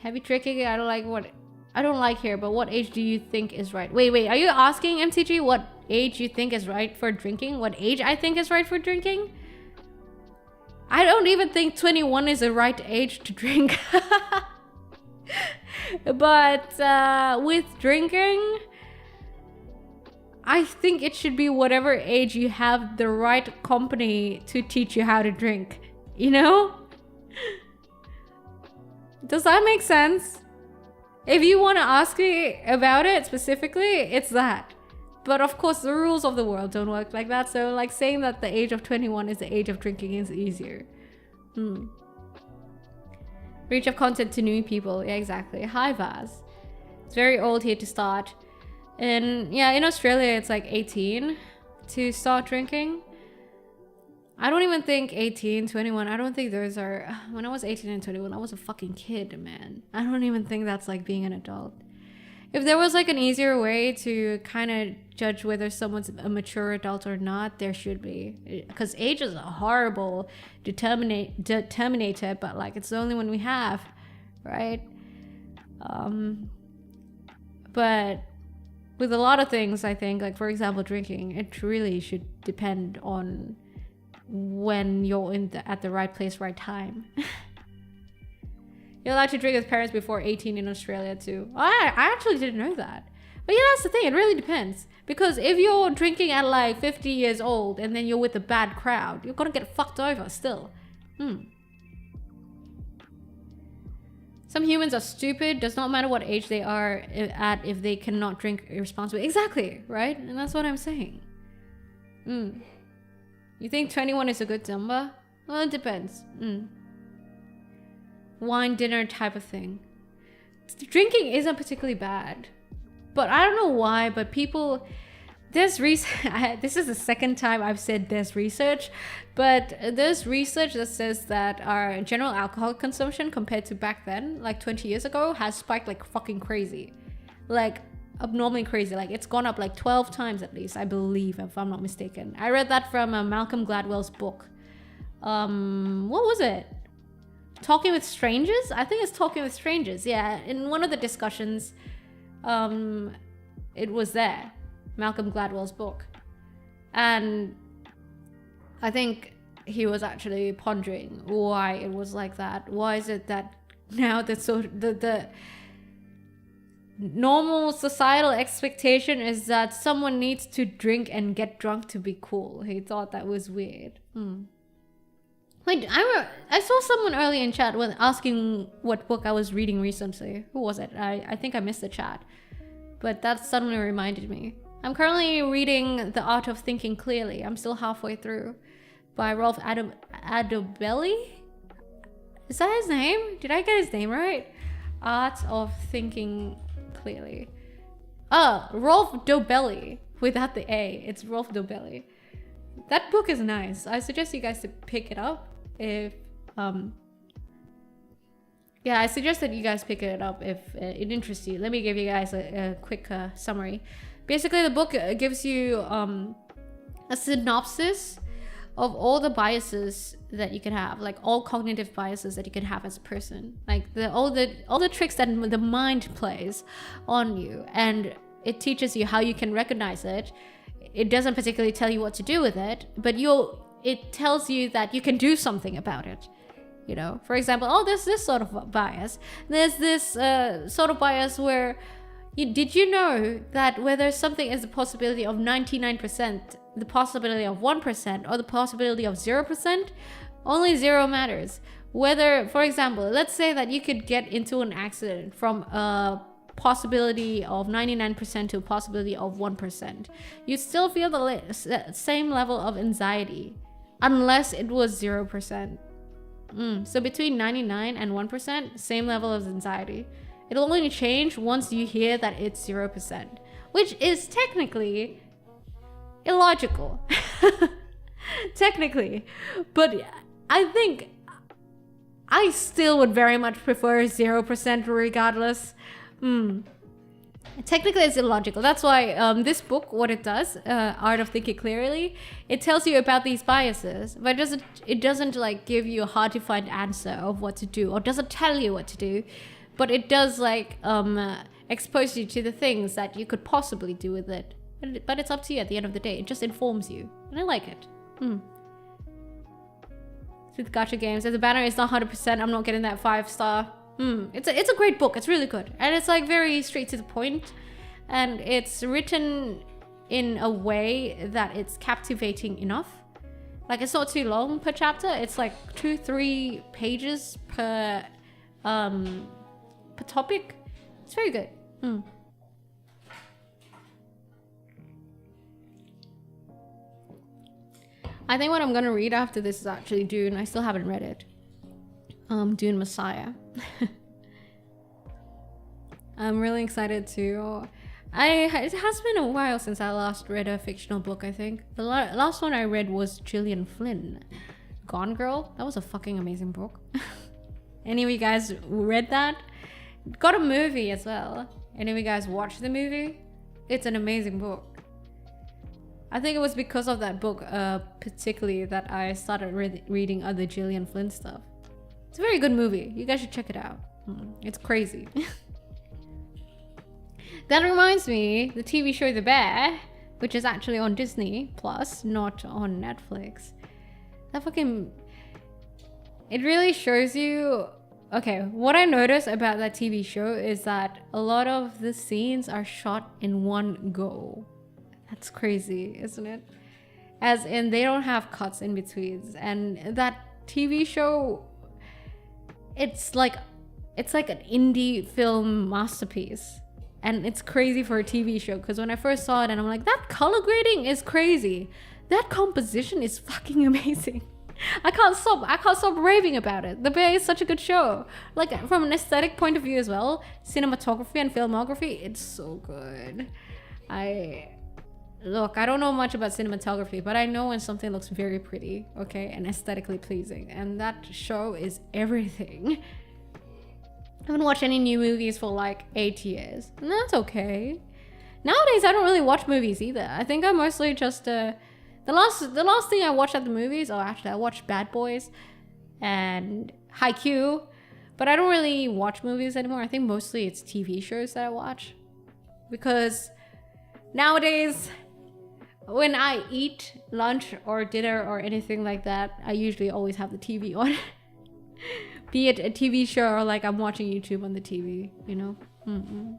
Heavy drinking, I don't like here, but what age do you think is right? Wait, are you asking MTG what age you think is right for drinking? What age I think is right for drinking? I don't even think 21 is the right age to drink. But with drinking, I think it should be whatever age you have the right company to teach you how to drink, you know? Does that make sense? If you want to ask me about it specifically, it's that. But of course, the rules of the world don't work like that. So like saying that the age of 21 is the age of drinking is easier. Reach of content to new people. Yeah, exactly. Hi, Vaz. It's very old here to start. And yeah, in Australia, it's like 18 to start drinking. I don't even think 18, 21, I don't think those are... When I was 18 and 21, I was a fucking kid, man. I don't even think that's like being an adult. If there was like an easier way to kind of judge whether someone's a mature adult or not, there should be. Because age is a horrible determinator, but like it's the only one we have, right? But with a lot of things, I think, like for example, drinking, it really should depend on when you're at the right place, right time. You're allowed to drink with parents before 18 in Australia too. I actually didn't know that. But yeah, that's the thing. It really depends. Because if you're drinking at like 50 years old and then you're with a bad crowd, you're gonna get fucked over still. Some humans are stupid. Does not matter what age they are at if they cannot drink irresponsibly. Exactly, right? And that's what I'm saying. You think 21 is a good number? Well, it depends. Wine dinner type of thing. Drinking isn't particularly bad, but I don't know why, but people, there's research. This is the second time I've said there's research, but there's research that says that our general alcohol consumption compared to back then, like 20 years ago, has spiked like fucking crazy, like abnormally crazy. Like it's gone up like 12 times at least, I believe, if I'm not mistaken. I read that from Malcolm Gladwell's book. What was it? Talking with Strangers? I think it's Talking with Strangers. Yeah, in one of the discussions, it was there, Malcolm Gladwell's book. And I think he was actually pondering why it was like that. Why is it that now the normal societal expectation is that someone needs to drink and get drunk to be cool? He thought that was weird. Wait, I saw someone earlier in chat when asking what book I was reading recently. Who was it? I think I missed the chat. But that suddenly reminded me. I'm currently reading The Art of Thinking Clearly. I'm still halfway through. By Rolf Adobelli? Is that his name? Did I get his name right? Art of Thinking Clearly. Oh, Rolf Dobelli. Without the A. It's Rolf Dobelli. That book is nice. I suggest you guys to pick it up if I suggest that you guys pick it up if it interests you. Let me give you guys a quick summary. Basically, the book gives you a synopsis of all the biases that you can have, like all cognitive biases that you can have as a person, like all the tricks that the mind plays on you, and it teaches you how you can recognize it. It doesn't particularly tell you what to do with it, but it tells you that you can do something about it. You know, for example, there's this sort of bias. There's this sort of bias where, did you know that whether something is the possibility of 99%, the possibility of 1%, or the possibility of 0%, only 0 matters. Whether, for example, let's say that you could get into an accident from a possibility of 99% to a possibility of 1%. You still feel the same level of anxiety unless it was 0%. So between 99 and 1%, same level of anxiety. It'll only change once you hear that it's 0%, which is technically illogical. Technically. But I think I still would very much prefer 0% regardless. Technically it's illogical. That's why this book, what it does, Art of Thinking Clearly, it tells you about these biases, but it doesn't like give you a hard to find answer of what to do, or doesn't tell you what to do, but it does like expose you to the things that you could possibly do with it. But it's up to you at the end of the day. It just informs you, and I like it. With gacha games, if the banner is not 100%, I'm not getting that 5-star. It's a great book. It's really good, and it's like very straight to the point, and it's written in a way that it's captivating enough. Like, it's not too long per chapter. It's like 2-3 pages per topic. It's very good. I think what I'm gonna read after this is actually Dune. I still haven't read it. Dune Messiah. I'm really excited to... It has been a while since I last read a fictional book, I think. The last one I read was Gillian Flynn. Gone Girl. That was a fucking amazing book. Any of you guys read that? Got a movie as well. Any of you guys watched the movie? It's an amazing book. I think it was because of that book, particularly, that I started reading other Gillian Flynn stuff. It's a very good movie. You guys should check it out. It's crazy. That reminds me, the TV show The Bear, which is actually on Disney Plus, not on Netflix. That fucking... It really shows you... Okay, what I noticed about that TV show is that a lot of the scenes are shot in one go. That's crazy, isn't it? As in, they don't have cuts in betweens. And that TV show, it's like an indie film masterpiece. And it's crazy for a TV show, because when I first saw it, and I'm like, that color grading is crazy. That composition is fucking amazing. I can't stop raving about it. The Bear is such a good show. Like, from an aesthetic point of view as well, cinematography and filmography, it's so good. Look, I don't know much about cinematography, but I know when something looks very pretty, okay, and aesthetically pleasing. And that show is everything. I haven't watched any new movies for like 8 years, and that's okay. Nowadays, I don't really watch movies either. I think I mostly just the last thing I watched at the movies, oh, actually, I watched Bad Boys and Haikyuu, but I don't really watch movies anymore. I think mostly it's TV shows that I watch, because nowadays, when I eat lunch or dinner or anything like that, I usually always have the TV on. Be it a TV show or like I'm watching YouTube on the TV, you know? I'm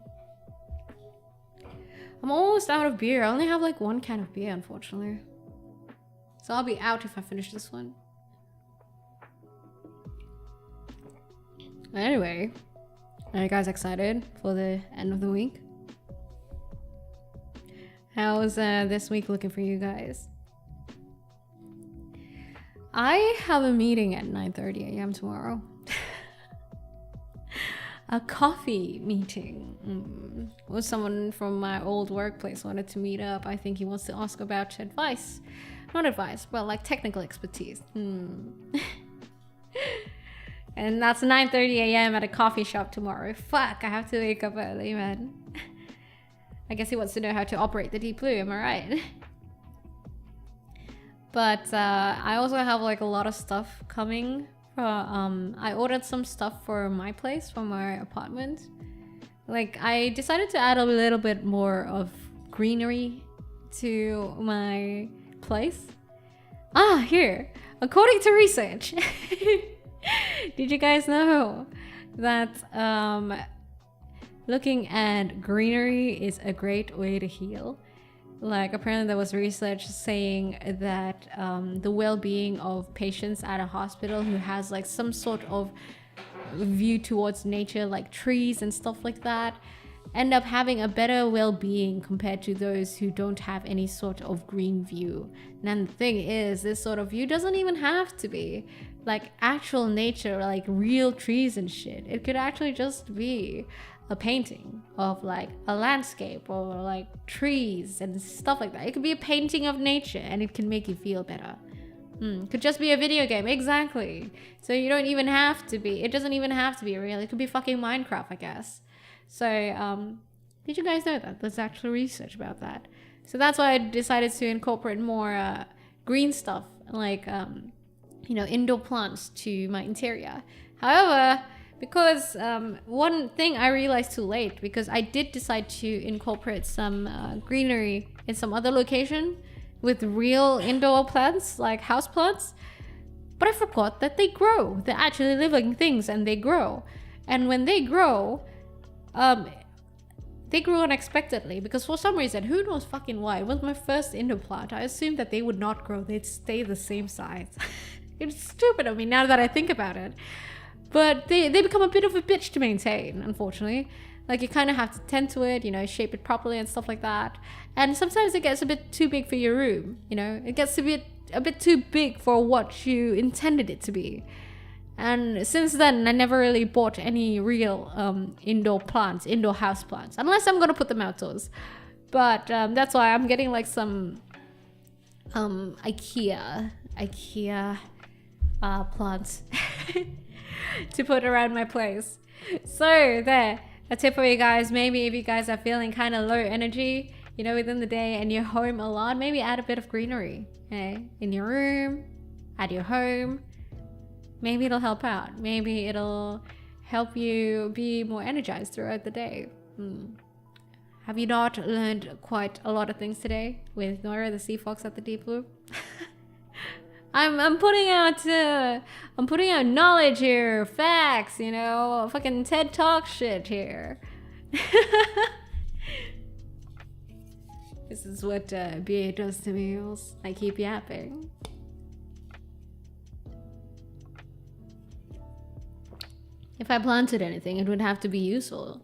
almost out of beer. I only have like 1 can of beer, unfortunately. So I'll be out if I finish this one. Anyway, are you guys excited for the end of the week? How's this week looking for you guys? I have a meeting at 9:30 a.m. tomorrow. A coffee meeting. Well, someone from my old workplace wanted to meet up. I think he wants to ask about advice. Not advice, but like technical expertise. And that's 9:30 a.m. at a coffee shop tomorrow. Fuck, I have to wake up early, man. I guess he wants to know how to operate the Deep Blue, am I right? But I also have like a lot of stuff coming. I ordered some stuff for my place, for my apartment. Like, I decided to add a little bit more of greenery to my place. Here, according to research, did you guys know that looking at greenery is a great way to heal? Like, apparently there was research saying that the well-being of patients at a hospital who has like some sort of view towards nature, like trees and stuff like that, end up having a better well-being compared to those who don't have any sort of green view. And the thing is, this sort of view doesn't even have to be like actual nature, like real trees and shit. It could actually just be a painting of like a landscape or like trees and stuff like that. It could be a painting of nature and it can make you feel better. Could just be a video game, exactly. So you don't even have to be, it doesn't even have to be real. It could be fucking Minecraft, I guess. So did you guys know that there's actually research about that? So that's why I decided to incorporate more green stuff, like you know, indoor plants to my interior. However, Because one thing I realized too late, because I did decide to incorporate some greenery in some other location with real indoor plants, like house plants. But I forgot that they grow. They're actually living things and they grow. And when they grow unexpectedly, because for some reason, who knows fucking why, it was my first indoor plant. I assumed that they would not grow. They'd stay the same size. It's stupid of me now that I think about it. But they become a bit of a bitch to maintain, unfortunately. Like, you kind of have to tend to it, you know, shape it properly and stuff like that. And sometimes it gets a bit too big for your room, you know. It gets a bit too big for what you intended it to be. And since then, I never really bought any real indoor house plants, unless I'm gonna put them outdoors. But that's why I'm getting like some IKEA plants to put around my place. So there, a tip for you guys. Maybe if you guys are feeling kind of low energy, you know, within the day and you're home a lot, maybe add a bit of greenery, okay, in your room, at your home. Maybe it'll help out. Maybe it'll help you be more energized throughout the day. Have you not learned quite a lot of things today with Noira the sea fox at the deep blue? I'm putting out knowledge here, facts, you know, fucking TED Talk shit here. This is what BA does to me. I keep yapping. If I planted anything, it would have to be useful.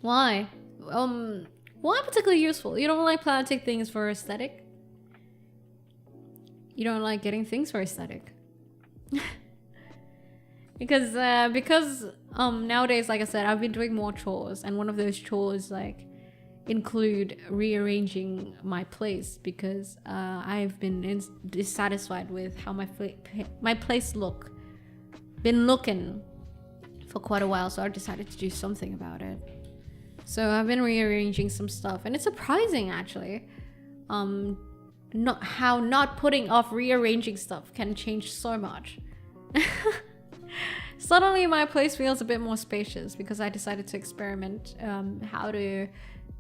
Why? Why particularly useful? You don't like planting things for aesthetic? You don't like getting things for aesthetic? because nowadays, like I said, I've been doing more chores, and one of those chores like include rearranging my place, because I've been dissatisfied with how my place been looking for quite a while, so I decided to do something about it. So I've been rearranging some stuff, and it's surprising actually not putting off rearranging stuff can change so much. Suddenly my place feels a bit more spacious because I decided to experiment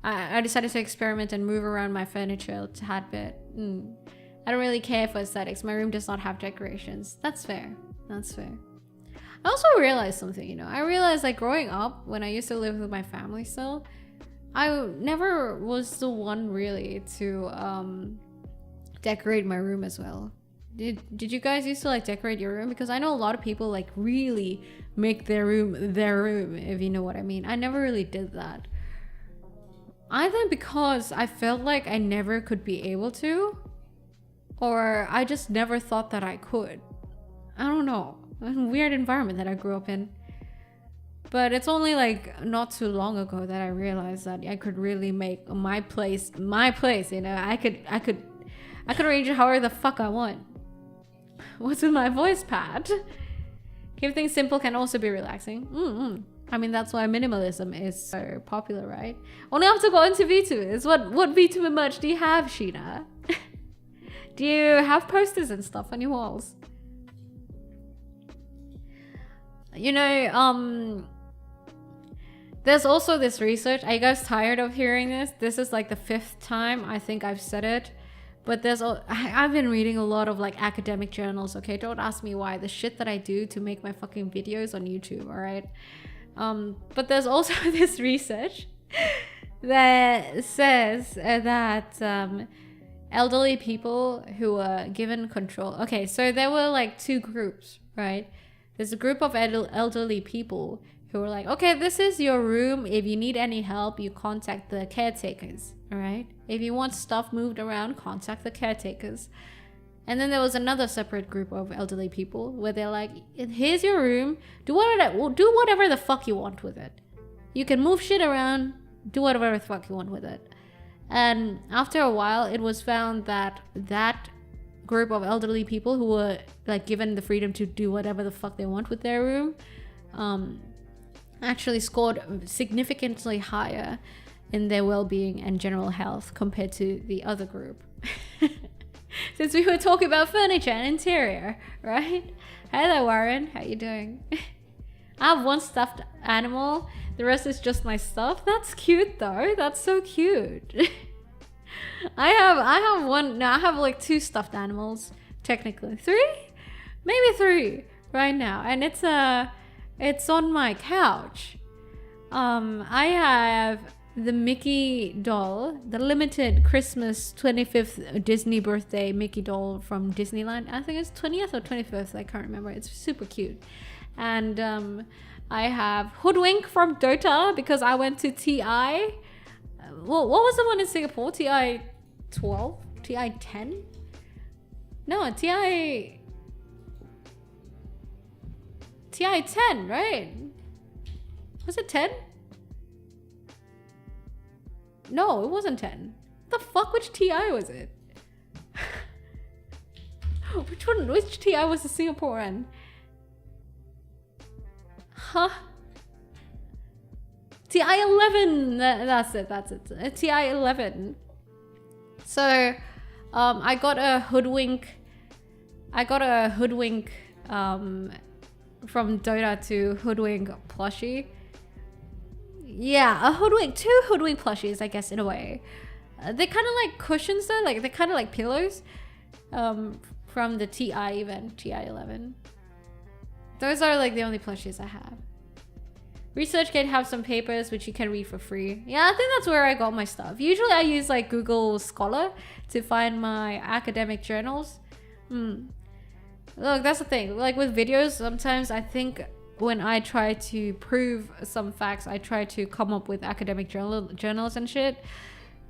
I decided to experiment and move around my furniture a tad bit. I don't really care for aesthetics. My room does not have decorations. That's fair. I also realized something, you know. I realized, like, growing up, when I used to live with my family still, I never was the one really to decorate my room as well. Did you guys used to like decorate your room? Because I know a lot of people like really make their room, if you know what I mean. I never really did that. Either because I felt like I never could be able to, or I just never thought that I could. I don't know. It's a weird environment that I grew up in. But it's only like not too long ago that I realized that I could really make my place, you know. I could arrange it however the fuck I want. What's with my voice pad? Keep things simple can also be relaxing. I mean, that's why minimalism is so popular, right? Only have to go into VTubers. What VTuber merch do you have, Sheena? Do you have posters and stuff on your walls? You know, there's also this research. Are you guys tired of hearing this? This is like the 5th time I think I've said it. But I've been reading a lot of like academic journals, okay? Don't ask me why. The shit that I do to make my fucking videos on YouTube, alright? But there's also this research that says that elderly people who were given control. Okay, so there were like 2 groups, right? There's a group of elderly people who were like, okay, this is your room. If you need any help, you contact the caretakers, all right? If you want stuff moved around, contact the caretakers. And then there was another separate group of elderly people where they're like, here's your room. Do whatever the fuck you want with it. You can move shit around. Do whatever the fuck you want with it. And after a while, it was found that that group of elderly people who were like given the freedom to do whatever the fuck they want with their room actually scored significantly higher in their well-being and general health compared to the other group. Since we were talking about furniture and interior, right? Hello, Warren. How you doing? I have one stuffed animal. The rest is just my stuff. That's cute though. That's so cute. I have one. No, I have like 2 stuffed animals. Technically 3, maybe 3 right now, and it's on my couch. I have the Mickey doll, the limited Christmas 25th Disney birthday Mickey doll from Disneyland. I think it's 20th or 25th. I can't remember. It's super cute. And I have Hoodwink from Dota because I went to TI. Well, what was the one in Singapore? TI 12? TI 10? No, TI 10, right? Was it 10? No, it wasn't 10. The fuck, which TI was it? Which TI was the Singapore one? Huh? TI 11. That's it. TI 11. So, I got a hoodwink from Dota to hoodwink plushie. Yeah, a hoodwink, 2 hoodwink plushies, I guess, in a way. They're kind of like cushions though, like they're kind of like pillows from the TI event, TI 11. Those are like the only plushies I have. ResearchGate have some papers which you can read for free. Yeah, I think that's where I got my stuff. Usually I use like Google Scholar to find my academic journals. Look, that's the thing. Like with videos, sometimes I think when I try to prove some facts, I try to come up with academic journals and shit.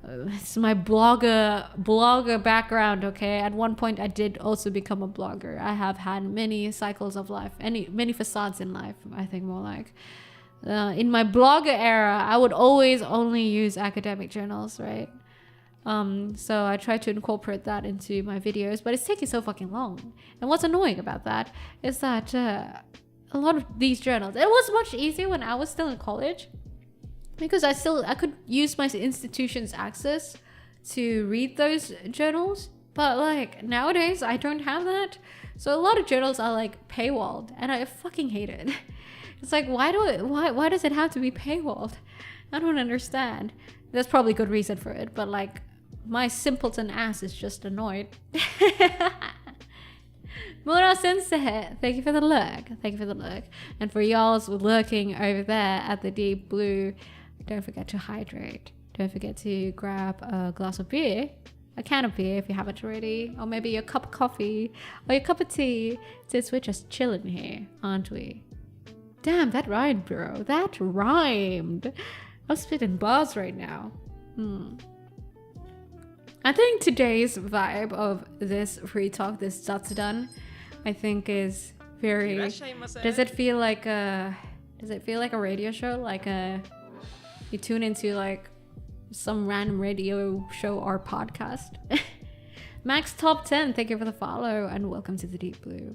It's my blogger background, okay? At one point, I did also become a blogger. I have had many cycles of life, many facades in life, I think more like. In my blogger era, I would always only use academic journals, right? So I try to incorporate that into my videos, but it's taking so fucking long. And what's annoying about that is that a lot of these journals, it was much easier when I was still in college because I could use my institution's access to read those journals, but like nowadays I don't have that. So a lot of journals are like paywalled and I fucking hate it. It's like, why does it have to be paywalled? I don't understand. There's probably good reason for it, but like my simpleton ass is just annoyed. Mura Sensei, thank you for the look. Thank you for the look. And for y'all's lurking over there at the deep blue, don't forget to hydrate. Don't forget to grab a glass of beer, a can of beer if you haven't already, or maybe your cup of coffee or your cup of tea, since we're just chilling here, aren't we? Damn, that rhymed, bro. That rhymed. I'm spitting bars right now. I think today's vibe of this free talk, this Zatsudan, I think is very. Does it feel like a radio show? Like you tune into like some random radio show or podcast? Max Top 10, thank you for the follow and welcome to the Deep Blue.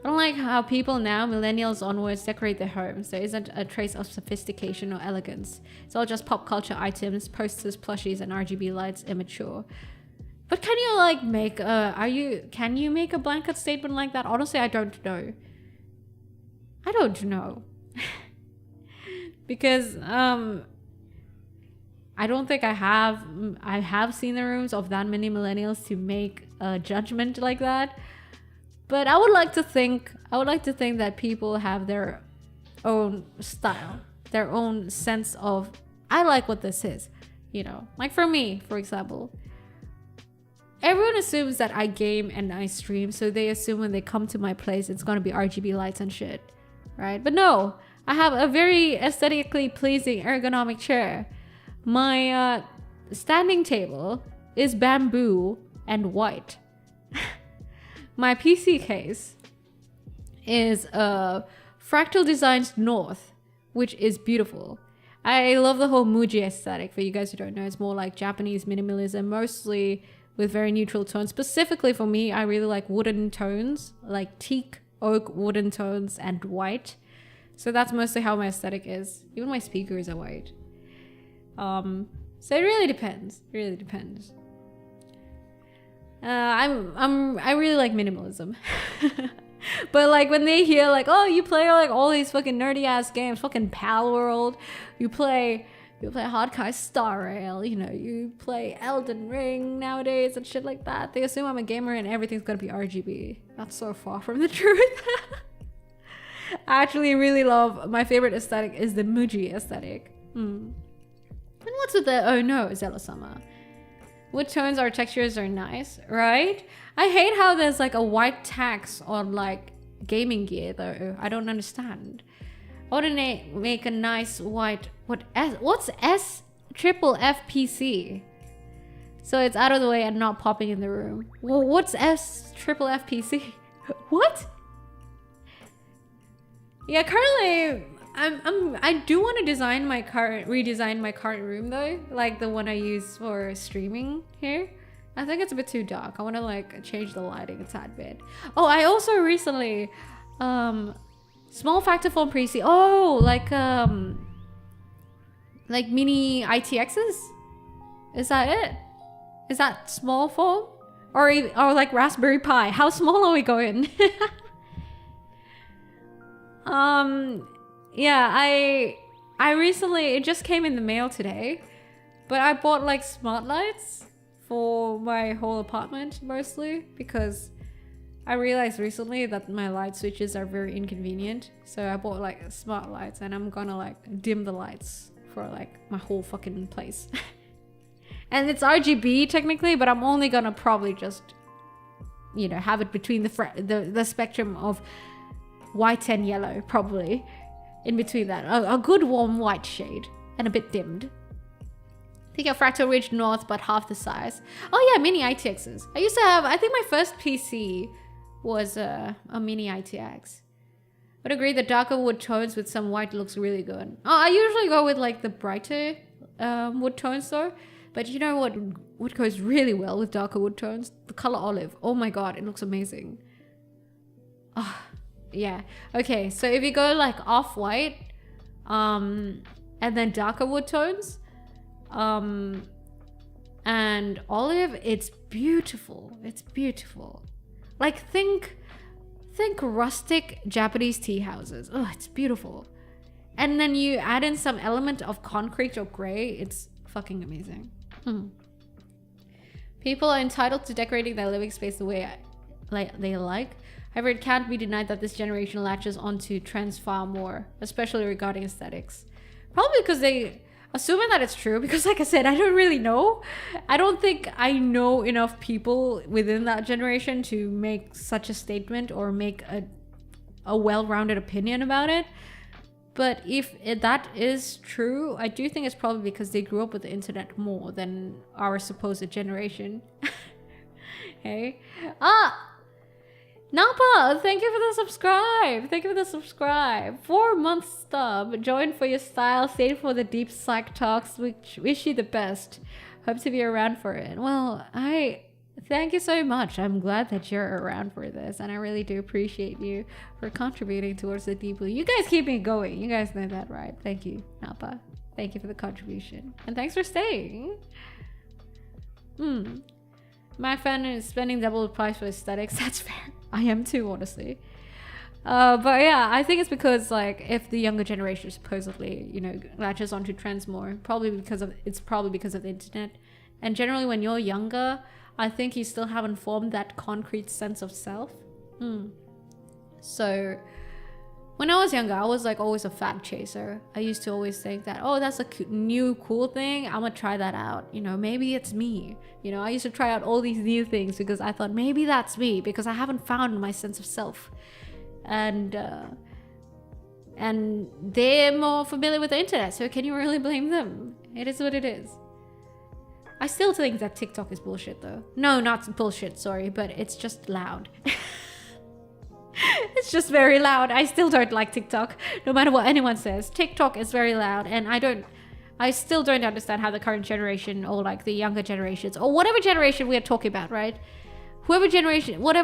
I don't like how people now, millennials onwards, decorate their homes. There isn't a trace of sophistication or elegance. It's all just pop culture items, posters, plushies, and RGB lights, immature. But can you like make can you make a blanket statement like that? Honestly, I don't know. I don't know. Because I don't think I have seen the rooms of that many millennials to make a judgment like that. But I would like to think that people have their own style, their own sense of, I like what this is, you know. Like for me, for example, everyone assumes that I game and I stream, so they assume when they come to my place, it's gonna be RGB lights and shit, right? But no, I have a very aesthetically pleasing ergonomic chair. My standing table is bamboo and white. My PC case is Fractal Designs North, which is beautiful. I love the whole Muji aesthetic. For you guys who don't know, it's more like Japanese minimalism, mostly with very neutral tones. Specifically for me, I really like wooden tones, like teak, oak, wooden tones, and white. So that's mostly how my aesthetic is. Even my speakers are white. So it really depends. It really depends. I really like minimalism. But like when they hear like, oh, you play like all these fucking nerdy ass games, fucking Pal World, you play Hardkai Star Rail, you know, you play Elden Ring nowadays and shit like that. They assume I'm a gamer and everything's gonna be RGB. That's so far from the truth. I actually really love, my favorite aesthetic is the Muji aesthetic. And what's with the, oh no, Zelosama. Wood tones or textures are nice, right? I hate how there's like a white tax on like gaming gear though. I don't understand. I want to make a nice white, what's S triple FPC? So it's out of the way and not popping in the room. Well, what's S triple FPC? What? Yeah, currently I do want to redesign my current room though, like the one I use for streaming here. I think it's a bit too dark. I want to like change the lighting a tad bit. Oh, I also recently small factor form preset. Oh, like mini ITXs? Is that it? Is that small form? Or like Raspberry Pi? How small are we going? Yeah, I recently, it just came in the mail today, but I bought like smart lights for my whole apartment mostly because I realized recently that my light switches are very inconvenient. So I bought like smart lights and I'm gonna like dim the lights for like my whole fucking place. And it's RGB technically, but I'm only gonna probably just, you know, have it between the spectrum of white and yellow, probably. In between that, a good warm white shade and a bit dimmed. Think of Fractal Ridge North, but half the size. Oh yeah, mini ITXs. I used to have, I think my first PC was a mini ITX. Would agree the darker wood tones with some white looks really good. Oh, I usually go with like the brighter wood tones though. But you know what would goes really well with darker wood tones? The color olive. Oh my god, it looks amazing. Oh. Yeah. Okay. So if you go like off-white, and then darker wood tones, and olive, it's beautiful. It's beautiful. Like think rustic Japanese tea houses. Oh, it's beautiful. And then you add in some element of concrete or gray. It's fucking amazing. People are entitled to decorating their living space the way they like. However, it can't be denied that this generation latches onto trends far more, especially regarding aesthetics. Probably because they, assuming that it's true, because like I said, I don't really know. I don't think I know enough people within that generation to make such a statement or make a well-rounded opinion about it. But if that is true, I do think it's probably because they grew up with the internet more than our supposed generation. Hey? Napa, thank you for the subscribe. Thank you for the subscribe. 4 months stub. Join for your style. Stay for the deep psych talks. Wish you the best. Hope to be around for it. Well, I thank you so much. I'm glad that you're around for this. And I really do appreciate you for contributing towards the deep blue. You guys keep me going. You guys know that, right? Thank you, Napa. Thank you for the contribution. And thanks for staying. My fan is spending double the price for aesthetics. That's fair. I am too, honestly. But yeah, I think it's because like if the younger generation supposedly, you know, latches onto trends more, probably because of the internet. And generally when you're younger, I think you still haven't formed that concrete sense of self. So when I was younger, I was like always a fad chaser. I used to always think that, oh, that's a new cool thing. I'm gonna try that out. You know, maybe it's me. You know, I used to try out all these new things because I thought maybe that's me because I haven't found my sense of self. And they're more familiar with the internet. So can you really blame them? It is what it is. I still think that TikTok is bullshit though. No, not bullshit, sorry, but it's just loud. It's just very loud. I still don't like TikTok, no matter what anyone says. TikTok is very loud, and I still don't understand how the current generation or like the younger generations or whatever generation we are talking about, right? Whatever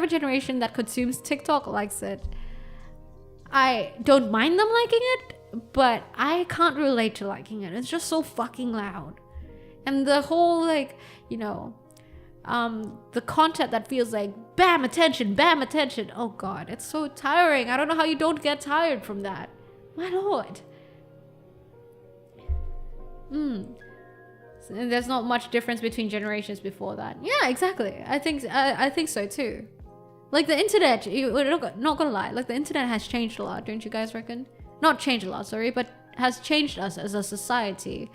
generation that consumes TikTok likes it. I don't mind them liking it, but I can't relate to liking it. It's just so fucking loud. And the whole like, you know, the content that feels like bam, attention, bam, attention. Oh God, it's so tiring. I don't know how you don't get tired from that. My Lord. There's not much difference between generations before that. Yeah, exactly. I think so too. Like the internet, we're not gonna lie, like the internet has changed a lot, don't you guys reckon? Not changed a lot, sorry, but has changed us as a society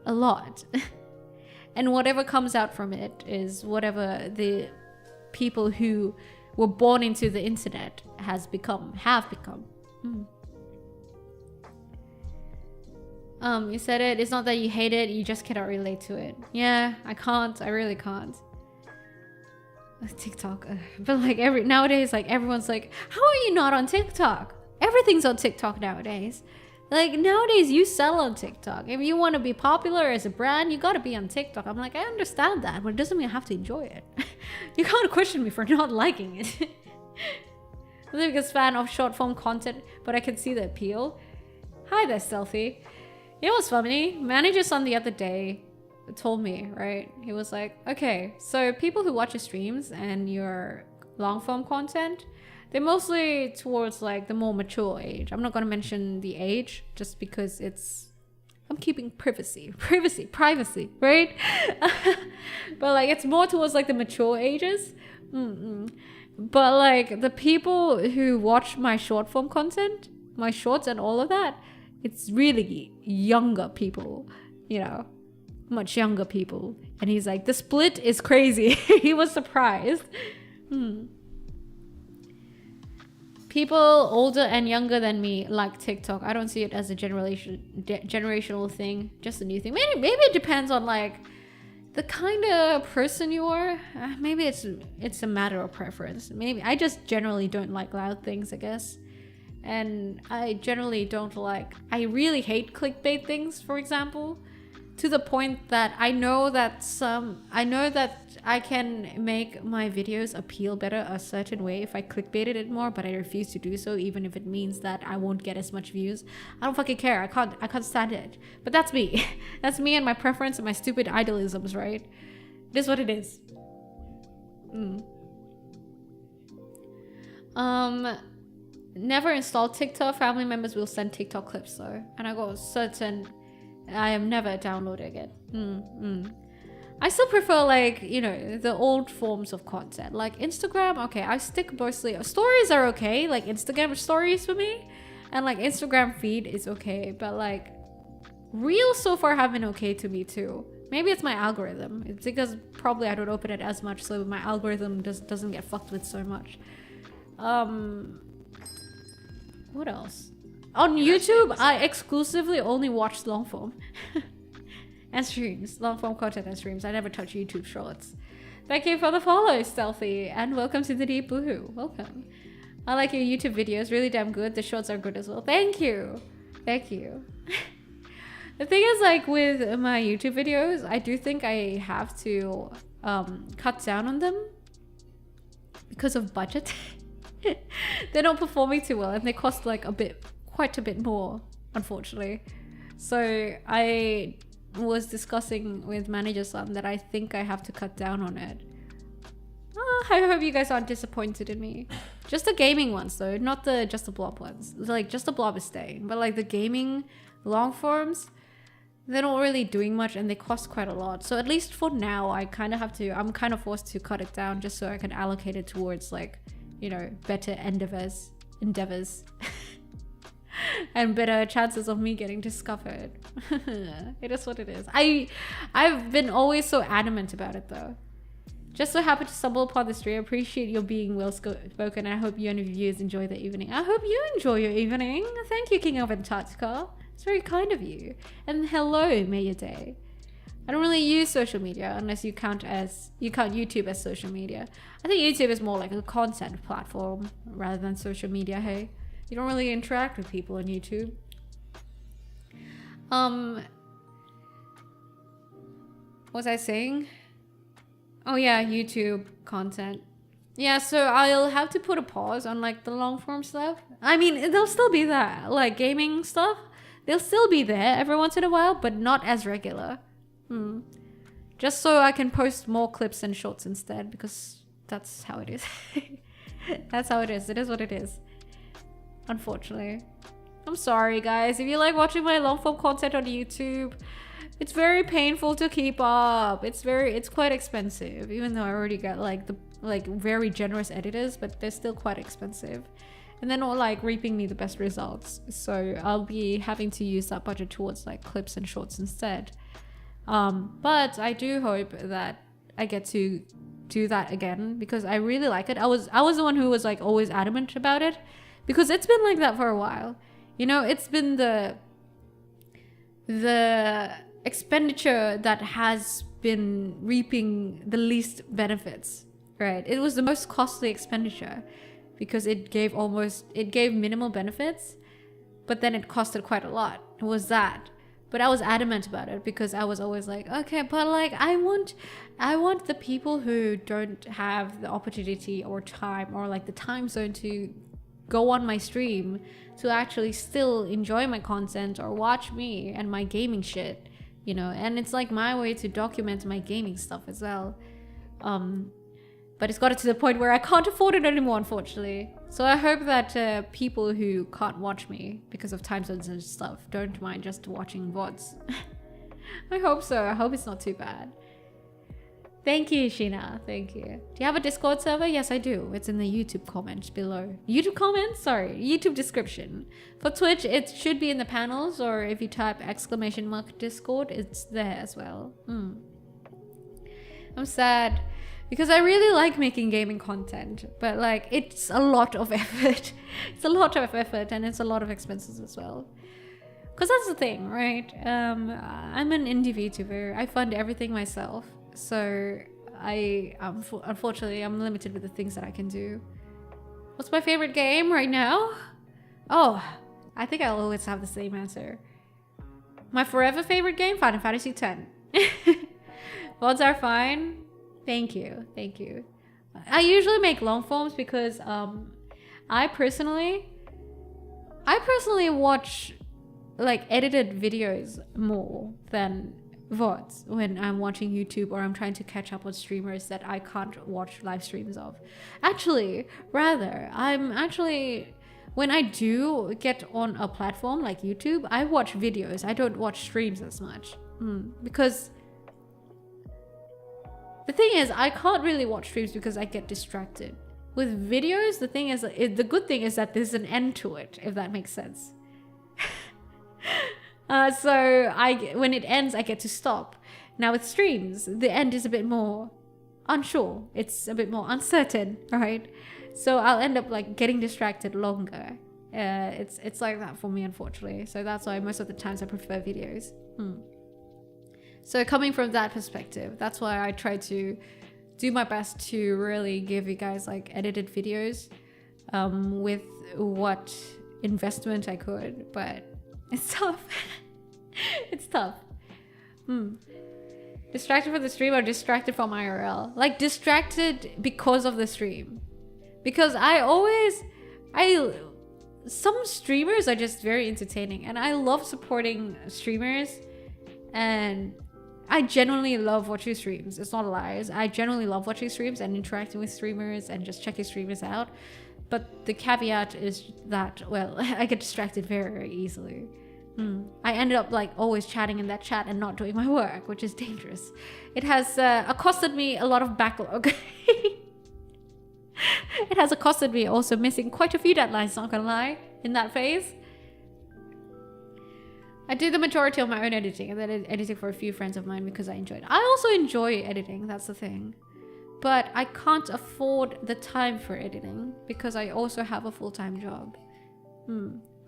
a lot. And whatever comes out from it is whatever the people who were born into the internet have become. You said it. It's not that you hate it, you just cannot relate to it. Yeah, I can't. I really can't. TikTok. But like nowadays, like everyone's like, how are you not on TikTok? Everything's on TikTok nowadays. Like nowadays you sell on TikTok. If you want to be popular as a brand, you gotta be on TikTok. I'm like, I understand that, but it doesn't mean I have to enjoy it. You can't question me for not liking it. I'm the biggest fan of short form content, but I can see the appeal. Hi there, Stealthy. You know what's funny? Manager son the other day told me, right? He was like, okay, so people who watch your streams and your long form content, they're mostly towards like the more mature age. I'm not going to mention the age just because I'm keeping privacy, right? But like it's more towards like the mature ages. But like the people who watch my short form content, my shorts and all of that, it's really younger people, you know, much younger people. And he's like, the split is crazy. He was surprised. People older and younger than me like TikTok. I don't see it as a generational thing, just a new thing. Maybe it depends on like the kind of person you are. Maybe it's a matter of preference. Maybe I just generally don't like loud things, I guess. And I generally don't like, I really hate clickbait things, for example, to the point that I know that I can make my videos appeal better a certain way if I clickbaited it more, but I refuse to do so, even if it means that I won't get as much views. I don't fucking care. I can't stand it. But that's me. That's me and my preference and my stupid idealisms, right? It is what it is. Never installed TikTok. Family members will send TikTok clips though, and I got certain I am never downloading it. I still prefer like, you know, the old forms of content like Instagram. Okay, I stick mostly, stories are okay, like Instagram stories for me, and like Instagram feed is okay, but like Reels so far have been okay to me too. Maybe it's my algorithm. It's because probably I don't open it as much, so my algorithm doesn't get fucked with so much. What else? On YouTube, I exclusively only watch long form and streams, long form content and streams. I never touch YouTube shorts. Thank you for the follow, Stealthy, and welcome to the Deep Blue. Welcome. I like your YouTube videos, really damn good. The shorts are good as well. Thank you. Thank you. The thing is, like with my YouTube videos, I do think I have to cut down on them because of budget. They're not performing too well and they cost like quite a bit more, unfortunately. So I was discussing with manager son that I think I have to cut down on it. I hope you guys aren't disappointed in me. Just the gaming ones though, not the Just the Blob ones. Like Just the Blob is staying, but like the gaming long forms, they're not really doing much and they cost quite a lot. So at least for now, I'm kind of forced to cut it down just so I can allocate it towards like, you know, better endeavors and better chances of me getting discovered. It is what it is. I've been always so adamant about it though. Just so happened to stumble upon this stream. I appreciate your being well spoken. I hope you and your viewers enjoy the evening. I hope you enjoy your evening. Thank you, King of Antarctica. It's very kind of you. And hello, may your day. I don't really use social media unless you count YouTube as social media. I think YouTube is more like a content platform rather than social media, hey? You don't really interact with people on YouTube. What was I saying? Oh yeah, YouTube content. Yeah, so I'll have to put a pause on like the long form stuff. I mean, they'll still be there. Like gaming stuff, they'll still be there every once in a while, but not as regular. Just so I can post more clips and shorts instead, because that's how it is. That's how it is. It is what it is. Unfortunately. I'm sorry, guys. If you like watching my long form content on YouTube, it's very painful to keep up. It's quite expensive, even though I already got like very generous editors, but they're still quite expensive. And they're not like reaping me the best results. So I'll be having to use that budget towards like clips and shorts instead. But I do hope that I get to do that again because I really like it. I was the one who was like always adamant about it because it's been like that for a while. You know, it's been the expenditure that has been reaping the least benefits, right? It was the most costly expenditure because it gave minimal benefits, but then it costed quite a lot. It was that. But I was adamant about it because I was always like, okay, but like I want the people who don't have the opportunity or time or like the time zone to go on my stream to actually still enjoy my content or watch me and my gaming shit, you know. And it's like my way to document my gaming stuff as well. But it's got it to the point where I can't afford it anymore, unfortunately. So I hope that people who can't watch me because of time zones and stuff don't mind just watching VODs. I hope so. I hope it's not too bad. Thank you, Sheena. Thank you. Do you have a Discord server? Yes, I do. It's in the YouTube comments below. YouTube comments? Sorry, YouTube description. For Twitch, it should be in the panels, or if you type !Discord, it's there as well. I'm sad because I really like making gaming content, but like it's a lot of effort. It's a lot of effort and it's a lot of expenses as well. Because that's the thing, right? I'm an indie VTuber. I fund everything myself. So unfortunately, I'm limited with the things that I can do. What's my favorite game right now? Oh, I think I'll always have the same answer. My forever favorite game, Final Fantasy X. VODs are fine. Thank you. Thank you. I usually make long forms because I personally watch like edited videos more than VODs when I'm watching YouTube or I'm trying to catch up on streamers that I can't watch live streams of. Actually, rather, when I do get on a platform like YouTube, I watch videos. I don't watch streams as much. Because the thing is, I can't really watch streams because I get distracted. With videos, the good thing is that there's an end to it, if that makes sense. So when it ends, I get to stop. Now with streams, the end is a bit more unsure. It's a bit more uncertain, right? So I'll end up like getting distracted longer. It's like that for me, unfortunately. So that's why most of the times I prefer videos. So coming from that perspective, that's why I try to do my best to really give you guys like edited videos with what investment I could, but it's tough. It's tough. Distracted from the stream or distracted from IRL? Like distracted because of the stream. Because some streamers are just very entertaining and I love supporting streamers and I genuinely love watching streams. It's not lies. I genuinely love watching streams and interacting with streamers and just checking streamers out. But the caveat is that, well, I get distracted very, very easily. I ended up like always chatting in that chat and not doing my work, which is dangerous. It has accosted me a lot of backlog. It has accosted me also missing quite a few deadlines, not gonna lie, in that phase. I do the majority of my own editing and then editing for a few friends of mine because I enjoy it. I also enjoy editing, that's the thing. But I can't afford the time for editing because I also have a full-time job.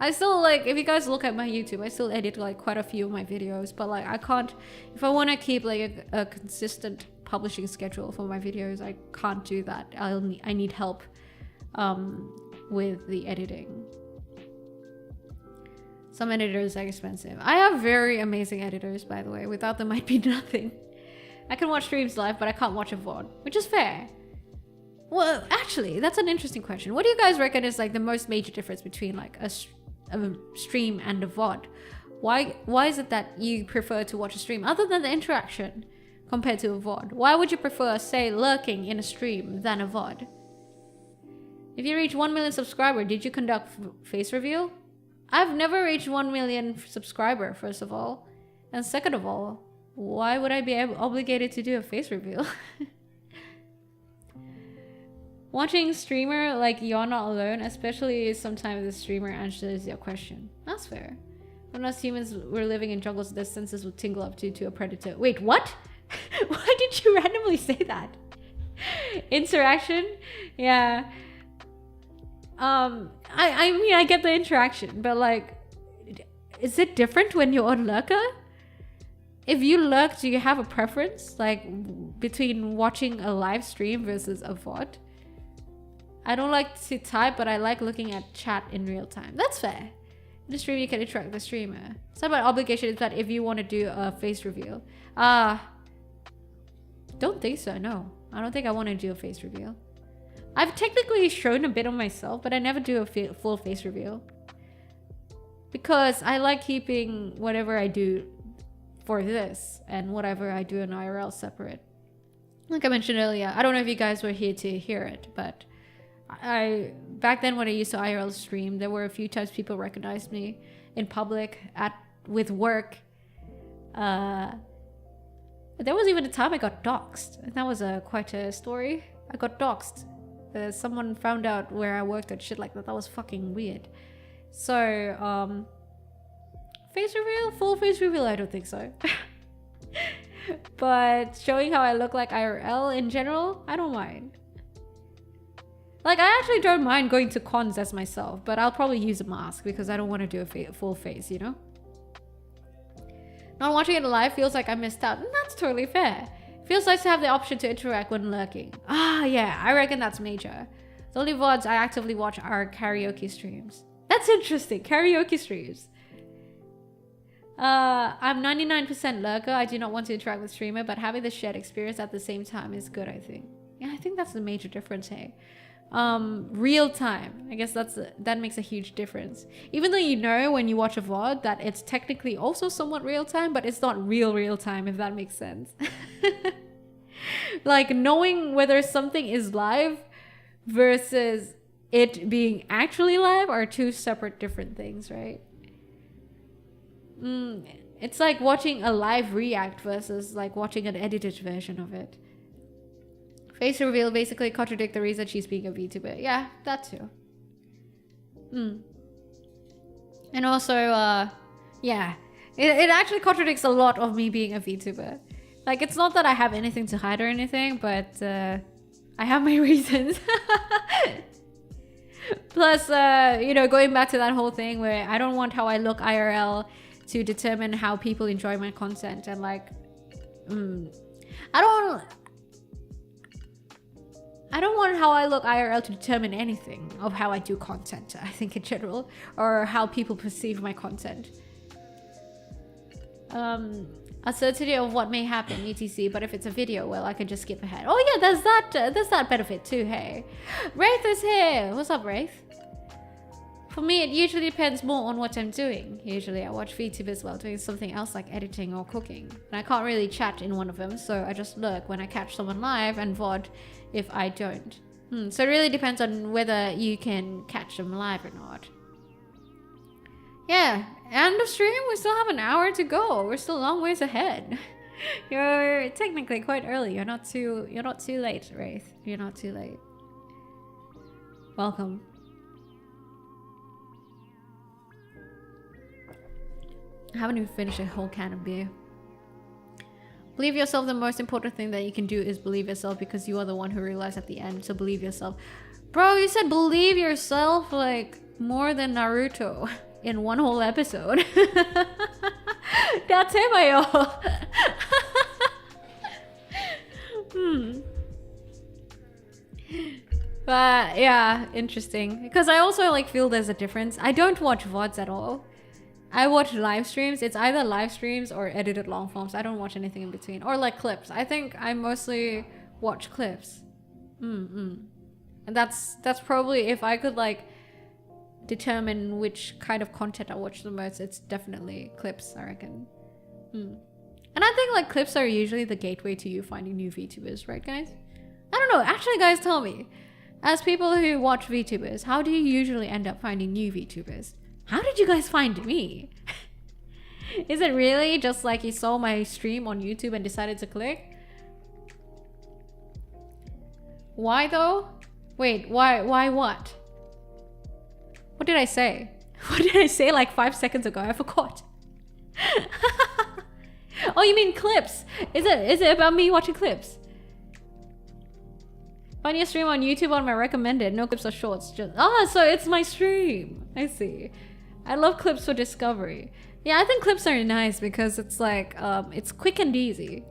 I still like, if you guys look at my YouTube, I still edit like quite a few of my videos, but like I can't, if I want to keep like a consistent publishing schedule for my videos, I can't do that. I need help with the editing. Some editors are expensive. I have very amazing editors, by the way. Without them, I'd be nothing. I can watch streams live, but I can't watch a VOD, which is fair. Well, actually, that's an interesting question. What do you guys reckon is like the most major difference between like a stream and a VOD? Why is it that you prefer to watch a stream other than the interaction? compared to a VOD? Why would you prefer, say, lurking in a stream than a VOD? If you reach 1 million subscribers, did you conduct face reveal? I've never reached 1 million subscriber, first of all. And second of all, why would I be obligated to do a face reveal? Watching streamer like you're not alone, especially sometimes the streamer answers your question. That's fair. When us humans were living in jungles, their senses would tingle up to a predator. Wait, what? Why did you randomly say that? Interaction? Yeah. I mean, I get the interaction, but like, is it different when you're on lurker? If you lurk, do you have a preference, like, between watching a live stream versus a VOD? I don't like to type, but I like looking at chat in real time. That's fair. In the stream, you can interact with the streamer. It's not about obligation, it's that if you want to do a face reveal. Don't think so, no. I don't think I want to do a face reveal. I've technically shown a bit of myself, but I never do a full face reveal. Because I like keeping whatever I do for this and whatever I do in IRL separate. Like I mentioned earlier, I don't know if you guys were here to hear it, but back then when I used to IRL stream, there were a few times people recognized me in public with work. There was even a time I got doxxed, and that was quite a story. I got doxxed. Someone found out where I worked and shit like that. That was fucking weird. So, face reveal? Full face reveal? I don't think so. But showing how I look like IRL in general, I don't mind. Like, I actually don't mind going to cons as myself, but I'll probably use a mask because I don't want to do a full face, you know? Not watching it live feels like I missed out. And that's totally fair. Feels nice to have the option to interact when lurking. Ah, yeah, I reckon that's major. The only VODs I actively watch are karaoke streams. That's interesting, karaoke streams. I'm 99% lurker. I do not want to interact with streamer, but having the shared experience at the same time is good, I think. Yeah, I think that's the major difference, hey. Real time. I guess that makes a huge difference. Even though you know when you watch a VOD that it's technically also somewhat real time, but it's not real time, if that makes sense. Like knowing whether something is live versus it being actually live are two separate different things, right? It's like watching a live react versus like watching an edited version of it. Face reveal basically contradict the reason she's being a VTuber. Yeah, that too. And also, yeah, it actually contradicts a lot of me being a VTuber. Like, it's not that I have anything to hide or anything, but I have my reasons. Plus, you know, going back to that whole thing where I don't want how I look IRL to determine how people enjoy my content. And like, I don't want how I look IRL to determine anything of how I do content, I think in general, or how people perceive my content. Uncertainty of what may happen, etc. But if it's a video, well, I can just skip ahead. Oh yeah, there's that benefit too, hey. Wraith is here. What's up, Wraith? For me, it usually depends more on what I'm doing. Usually I watch VTubers while doing something else like editing or cooking. And I can't really chat in one of them, so I just lurk when I catch someone live and VOD if I don't. So it really depends on whether you can catch them live or not. Yeah, end of stream, we still have an hour to go. We're still a long ways ahead. You're technically quite early. You're not too late, Wraith. You're not too late. Welcome. I haven't even finished a whole can of beer. Believe yourself. The most important thing that you can do is believe yourself, because you are the one who realized at the end. So believe yourself. Bro, you said believe yourself like more than Naruto in one whole episode. Datemayo. But yeah, interesting. Because I also like feel there's a difference. I don't watch VODs at all. I watch live streams. It's either live streams or edited long forms. I don't watch anything in between. Or like clips. I think I mostly watch clips. And that's probably, if I could like determine which kind of content I watch the most, it's definitely clips, I reckon. And I think like clips are usually the gateway to you finding new VTubers, right guys? I don't know, actually guys, tell me. As people who watch VTubers, how do you usually end up finding new VTubers? How did you guys find me? Is it really just like you saw my stream on YouTube and decided to click? Why though? Wait, why what? What did I say? What did I say like 5 seconds ago? I forgot. Oh, you mean clips? Is it about me watching clips? Find your stream on YouTube on my recommended. No clips or shorts. Just so it's my stream. I see. I love clips for discovery. Yeah, I think clips are nice because it's like it's quick and easy.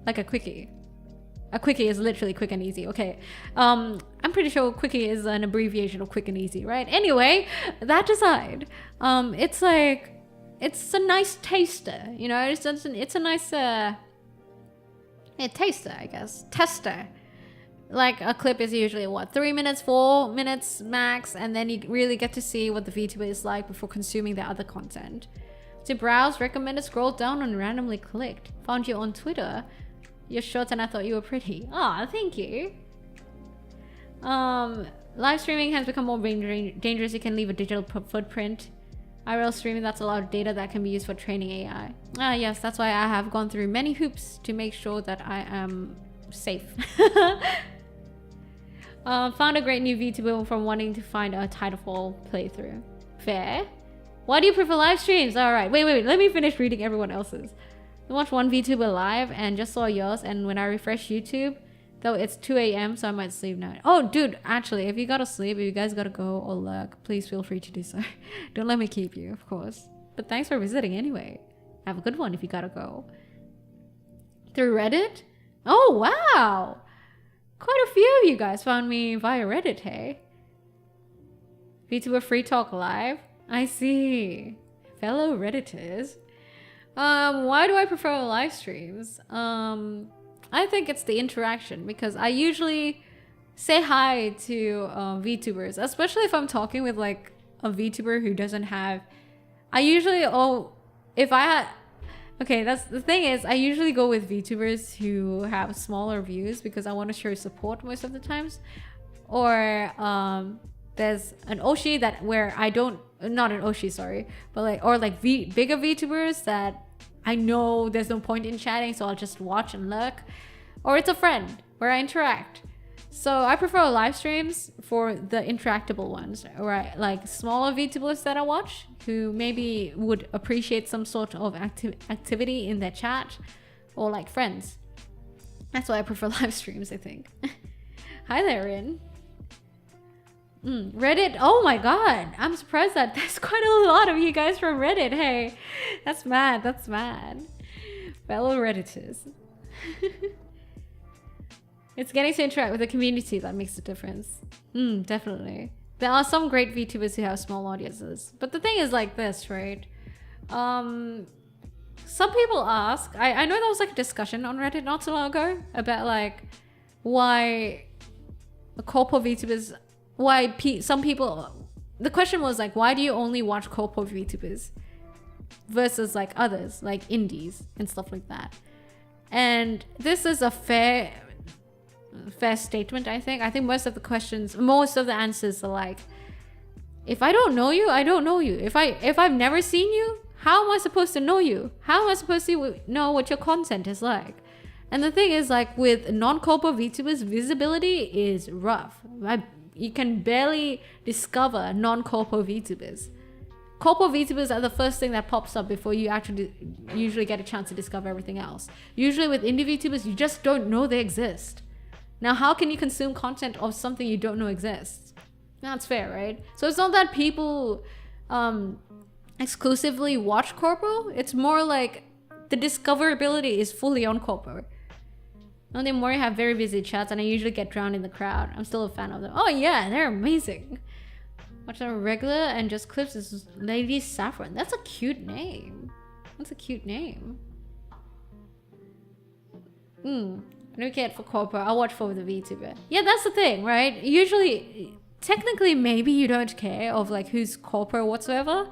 Like a quickie. A quickie is literally quick and easy. Okay. I'm pretty sure quickie is an abbreviation of quick and easy, right? Anyway, that aside, it's like it's a nice taster, you know. It's a nice taster, I guess. Tester. Like a clip is usually what, 3 minutes, 4 minutes max, and then you really get to see what the VTuber is like before consuming the other content. To browse, recommended, scroll down and randomly clicked. Found you on Twitter. You're short and I thought you were pretty. Ah, thank you. Live streaming has become more dangerous. You can leave a digital footprint. IRL streaming, that's a lot of data that can be used for training AI. Ah, yes, that's why I have gone through many hoops to make sure that I am safe. Found a great new VTuber from wanting to find a Titanfall playthrough. Fair. Why do you prefer live streams? Alright, wait, let me finish reading everyone else's. I watched one VTuber live and just saw yours, and when I refresh YouTube, though it's 2 AM, so I might sleep now. Oh, dude, actually, if you gotta sleep, if you guys gotta go or lurk, please feel free to do so. Don't let me keep you, of course. But thanks for visiting anyway. Have a good one if you gotta go. Through Reddit? Oh, wow! Quite a few of you guys found me via Reddit, hey? VTuber Free Talk Live? I see. Fellow Redditors. Why do I prefer live streams? I think it's the interaction because I usually say hi to VTubers, especially if I'm talking with like a VTuber who doesn't have. I usually okay, that's the thing is I usually go with VTubers who have smaller views because I want to show support most of the times, or there's an Oshi that where I don't, not an Oshi, sorry, but like, or like bigger VTubers that I know there's no point in chatting, so I'll just watch and lurk. Or it's a friend where I interact. So I prefer live streams for the interactable ones, right? Like smaller VTubers that I watch who maybe would appreciate some sort of activity in their chat, or like friends. That's why I prefer live streams, I think. Hi there, Rin. Reddit, oh my god, I'm surprised that there's quite a lot of you guys from Reddit. Hey, that's mad, that's mad. Fellow Redditors. It's getting to interact with the community that makes a difference. Definitely. There are some great VTubers who have small audiences, but the thing is like this, right? Some people ask, I know there was like a discussion on Reddit not so long ago about like why corpo VTubers, some people, the question was like, why do you only watch corpo VTubers versus like others, like indies and stuff like that? And this is a fair statement, I think. I think most of the answers are like, if I don't know you, I don't know you. If I've never seen you, how am I supposed to know you? How am I supposed to know what your content is like? And the thing is, like with non-corpo VTubers, visibility is rough. You can barely discover non-corpo VTubers. Corpo VTubers are the first thing that pops up before you actually usually get a chance to discover everything else. Usually with indie VTubers, you just don't know they exist. Now, how can you consume content of something you don't know exists? That's fair, right? So it's not that people exclusively watch corpo. It's more like the discoverability is fully on corpo. And they more have very busy chats, and I usually get drowned in the crowd. I'm still a fan of them. Oh yeah, they're amazing. Watch them regular and just clips is Lady Saffron. That's a cute name. That's a cute name. I don't care for corpo. I'll watch for the VTuber. Yeah, that's the thing, right? Usually, technically, maybe you don't care of like who's corpo or whatsoever.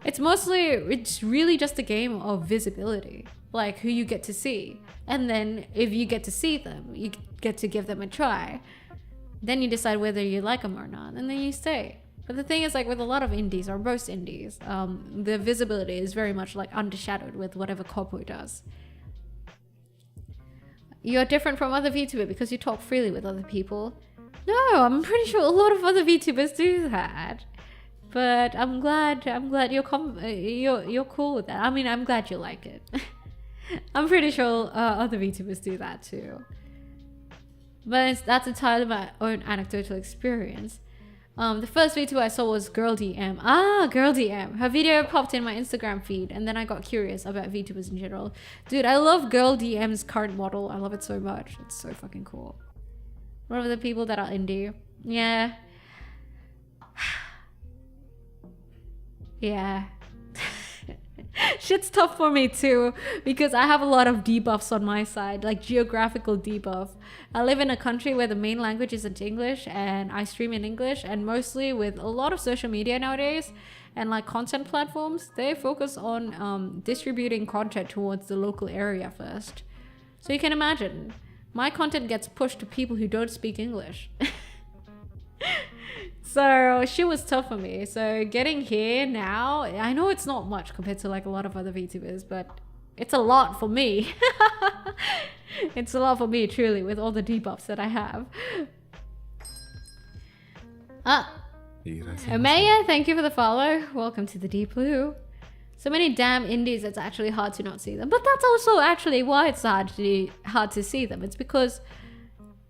It's really just a game of visibility. like who you get to see. And then if you get to see them, you get to give them a try. Then you decide whether you like them or not, and then you stay. But the thing is, like with a lot of indies, or most indies, the visibility is very much like undershadowed with whatever corpo does. You're different from other VTubers because you talk freely with other people. No, I'm pretty sure a lot of other VTubers do that. But I'm glad you're cool with that. I mean, I'm glad you like it. I'm pretty sure other VTubers do that too. But that's entirely my own anecdotal experience. The first VTuber I saw was Girl DM. Girl DM. Her video popped in my Instagram feed, and then I got curious about VTubers in general. Dude, I love Girl DM's current model. I love it so much. It's so fucking cool. One of the people that are indie. Yeah. Yeah. Shit's tough for me too, because I have a lot of debuffs on my side, like geographical debuff. I live in a country where the main language isn't English, and I stream in English, and mostly with a lot of social media nowadays and like content platforms, they focus on distributing content towards the local area first. So you can imagine, my content gets pushed to people who don't speak English. So she was tough for me. So getting here now, I know it's not much compared to like a lot of other VTubers, but it's a lot for me. It's a lot for me, truly, with all the debuffs that I have. Maya, thank you for the follow. Welcome to the Deep Blue. So many damn indies, it's actually hard to not see them. But that's also actually why it's hard to see them. It's because,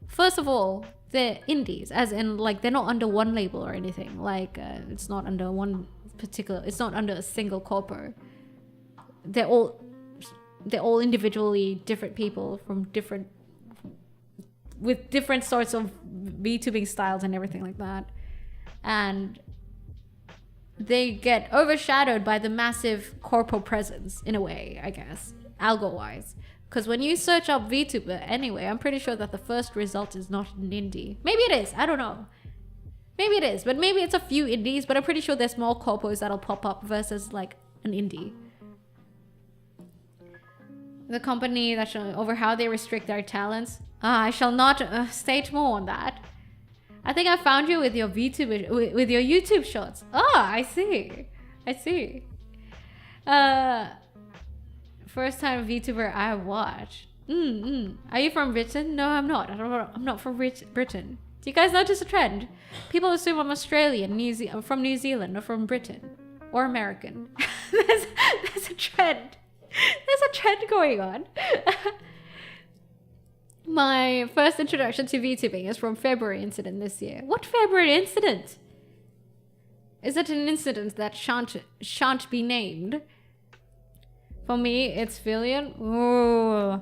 first of all, they're indies, as in like they're not under one label or anything. Like it's not under one particular, it's not under a single corpo. They're all individually different people with different sorts of VTubing styles and everything like that. And they get overshadowed by the massive corpo presence in a way, I guess, algo-wise. Because when you search up VTuber anyway, I'm pretty sure that the first result is not an indie. Maybe it is, I don't know. Maybe it is, but maybe it's a few indies, but I'm pretty sure there's more corpos that'll pop up versus like an indie. The company that shall over how they restrict their talents. I shall not state more on that. I think I found you with your VTuber, with your YouTube shorts. I see. First time VTuber I watch. Are you from Britain? No, I'm not. I'm not from Britain. Do you guys notice a trend? People assume I'm Australian, from New Zealand, or from Britain, or American. there's a trend. There's a trend going on. My first introduction to VTubing is from February incident this year. What February incident? Is it an incident that shan't be named? For me, it's Fillion. Ooh,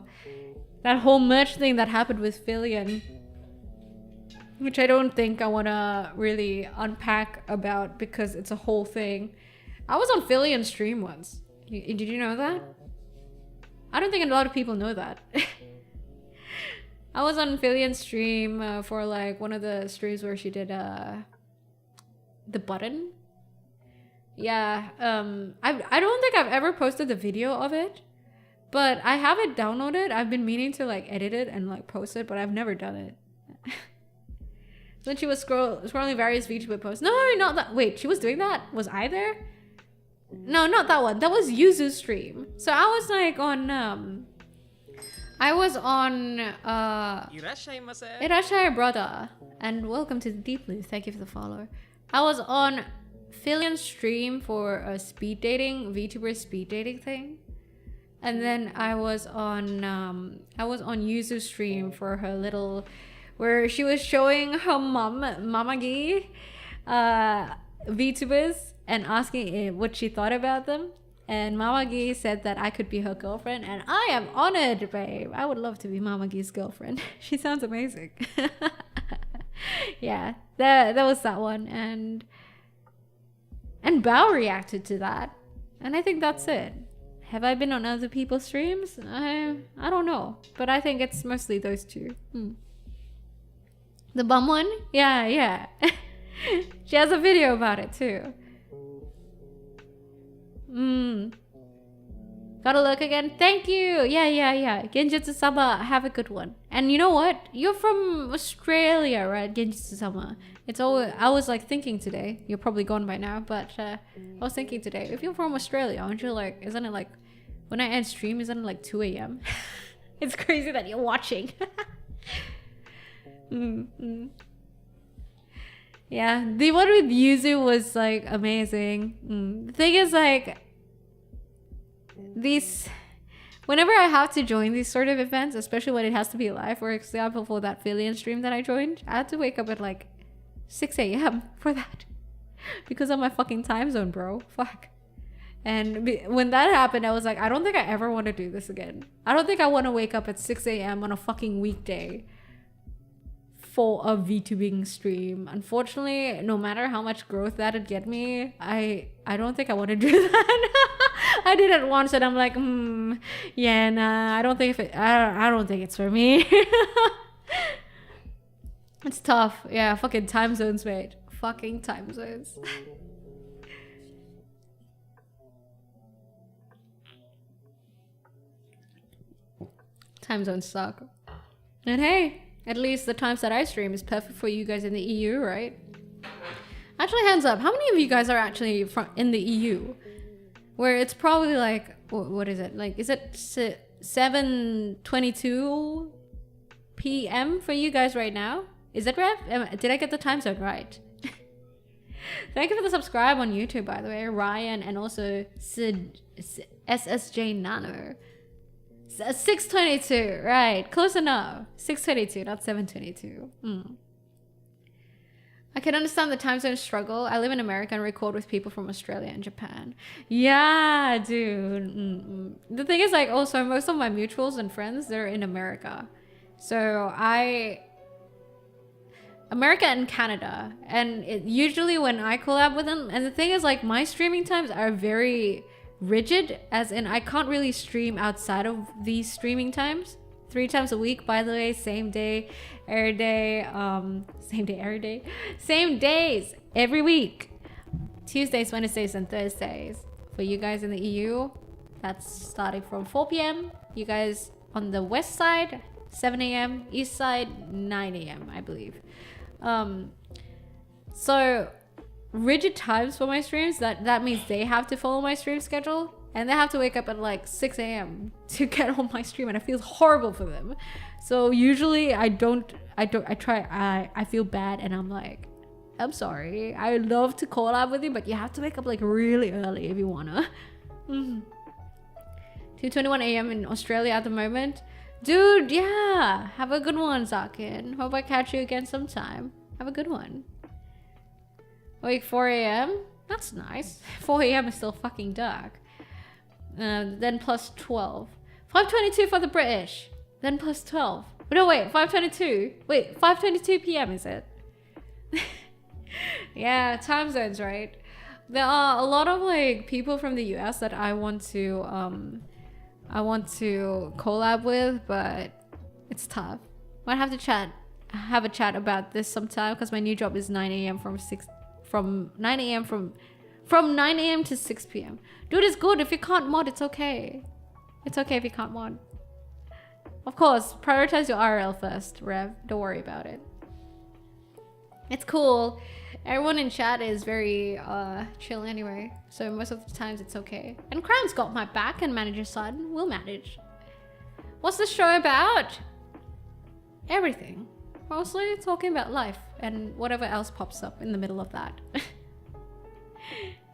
that whole merch thing that happened with Fillion, which I don't think I want to really unpack about because it's a whole thing. I was on Fillion's stream once. Did you know that? I don't think a lot of people know that. I was on Fillion's stream for like one of the streams where she did the button. Yeah, I don't think I've ever posted the video of it, but I have it downloaded. I've been meaning to like edit it and like post it, but I've never done it. Then she was scrolling various VTuber posts. No, not that. Wait, she was doing that? Was I there? No, not that one. That was Yuzu's stream. So I was like on Irashai brother, and welcome to the Deep Blue. Thank you for the follow. I was on Fillion's stream for a speed dating, VTuber speed dating thing. And then I was on Yuzu's stream for her little, where she was showing her Mamagi VTubers and asking what she thought about them. And Mamagi said that I could be her girlfriend, and I am honored, babe. I would love to be Mamagi's girlfriend. She sounds amazing. Yeah, that was that one, and Bao reacted to that, and I think that's it. Have I been on other people's streams? I don't know, but I think it's mostly those two. The bum one? Yeah. She has a video about it too. Gotta look again. Thank you. Yeah. Genjutsu-sama, have a good one. And you know what? You're from Australia, right? Genjutsu-sama. It's always, I was like thinking today, you're probably gone by now, but I was thinking today, if you're from Australia, aren't you like, isn't it like, when I end stream, isn't it like 2 a.m.? It's crazy that you're watching. Yeah, the one with Yuzu was like amazing. The thing is like, these, whenever I have to join these sort of events, especially when it has to be live, for example, for that Phillian stream that I joined, I had to wake up at like 6 a.m. for that because of my fucking time zone, bro. Fuck. And when that happened, I was like, I don't think I ever want to do this again. I don't think I want to wake up at 6 a.m. on a fucking weekday for a VTubing stream. Unfortunately, no matter how much growth that'd get me, I don't think I want to do that. I did it once and I'm like, yeah, nah, I don't think I don't think it's for me. It's tough. Yeah, fucking time zones, mate. Fucking time zones. Time zones suck. And hey, at least the times that I stream is perfect for you guys in the EU, right? Actually, hands up, how many of you guys are actually in the EU? Where it's probably like, what is it? Like, is it 7:22 p.m. for you guys right now? Is it, Rev? Did I get the time zone right? Thank you for the subscribe on YouTube, by the way. Ryan and also Sid, SSJ Nano. 6:22, right? Close enough. 6:22, not 7:22. I can understand the time zone struggle. I live in America and record with people from Australia and Japan. Yeah, dude. The thing is, like, also most of my mutuals and friends, they're in America. So America and Canada. And usually when I collab with them, and the thing is, like, my streaming times are very rigid, as in I can't really stream outside of these streaming times. 3 times a week, by the way, same day, every day, same days every week, Tuesdays, Wednesdays, and Thursdays. For you guys in the EU, that's starting from 4 p.m. You guys on the west side, 7 a.m. East side, 9 a.m. I believe. So rigid times for my streams, that means they have to follow my stream schedule, and they have to wake up at like 6 a.m. to get on my stream, and it feels horrible for them. So usually I feel bad, and I'm like, I'm sorry, I love to collab with you, but you have to wake up like really early if you wanna. 2:21 a.m. in Australia at the moment. Dude, yeah, have a good one, Zakin. Hope I catch you again sometime. Have a good one. Wait, 4 a.m? That's nice. 4 a.m. is still fucking dark. Then plus 12. 5:22 for the British. Then plus 12. No, wait, 5:22. Wait, 5:22 p.m. is it? Yeah, time zones, right? There are a lot of like people from the US that I want to collab with, but it's tough. Might have to have a chat about this sometime, because my new job is 9 a.m. from 9 a.m. to 6 p.m. Dude, it's good. If you can't mod, it's okay. It's okay if you can't mod. Of course, prioritize your IRL first, Rev. Don't worry about it. It's cool. Everyone in chat is very chill anyway, so most of the times it's okay. And Crown's got my back, and Manager's son will manage. What's the show about? Everything. Mostly talking about life and whatever else pops up in the middle of that.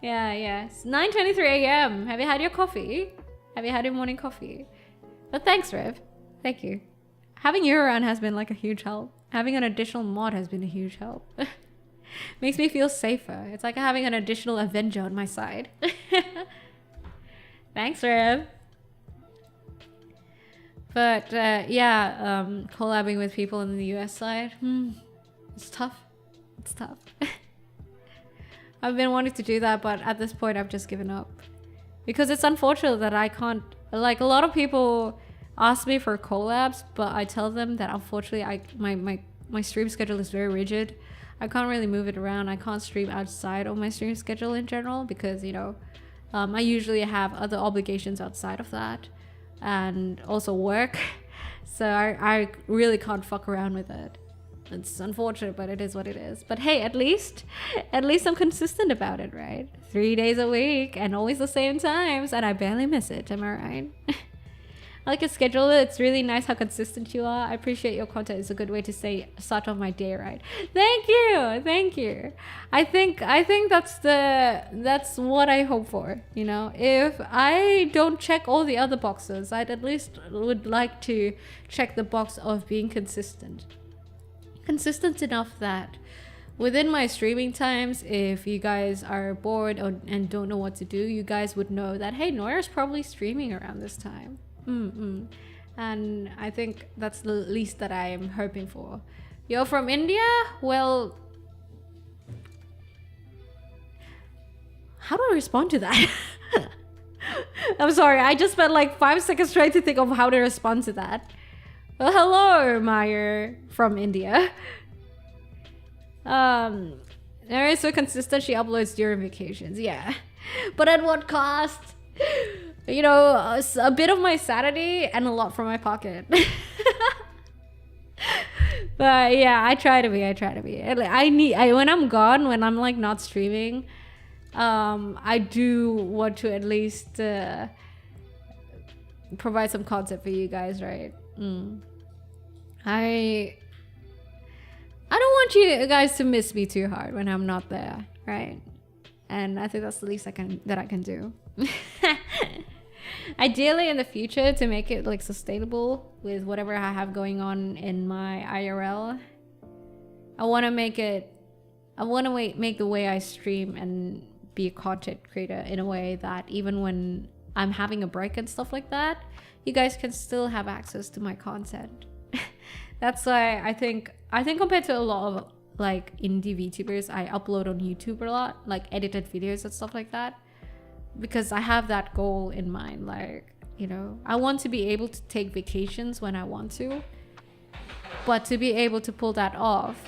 Yeah. It's 9:23 a.m. Have you had your coffee? Have you had your morning coffee? But thanks, Rev. Thank you. Having you around has been like a huge help. Having an additional mod has been a huge help. Makes me feel safer. It's like having an additional Avenger on my side. Thanks, Rev. But yeah, collabing with people in the US side, it's tough. It's tough. I've been wanting to do that, but at this point I've just given up. Because it's unfortunate that I can't, like, a lot of people ask me for collabs, but I tell them that unfortunately my stream schedule is very rigid. I can't really move it around. I can't stream outside of my stream schedule in general because, you know, I usually have other obligations outside of that, and also work. So I really can't fuck around with it. It's unfortunate, but it is what it is. But hey, at least I'm consistent about it, right? 3 days a week and always the same times, and I barely miss it. Am I right? I like your schedule. It's really nice how consistent you are. I appreciate your content. It's a good way to start off my day right. Thank you. I think that's what I hope for. You know, if I don't check all the other boxes, I'd at least would like to check the box of being consistent enough that within my streaming times, if you guys are bored and don't know what to do, you guys would know that, hey, Noira's probably streaming around this time. And I think that's the least that I am hoping for. You're from India? Well, how do I respond to that? I'm sorry, I just spent like 5 seconds trying to think of how to respond to that. Well, hello, Meyer from India. Noira is so consistent, she uploads during vacations. Yeah, but at what cost? You know, a bit of my sanity and a lot from my pocket. But yeah, I try to be. When I'm gone, when I'm like not streaming, I do want to at least provide some content for you guys, right? I don't want you guys to miss me too hard when I'm not there, right? And I think that's the least I can do. Ideally in the future, to make it like sustainable with whatever I have going on in my IRL, I want to make the way I stream and be a content creator in a way that even when I'm having a break and stuff like that, you guys can still have access to my content. That's why I think compared to a lot of like indie VTubers, I upload on YouTube a lot, like edited videos and stuff like that, because I have that goal in mind. Like, you know, I want to be able to take vacations when I want to, but to be able to pull that off,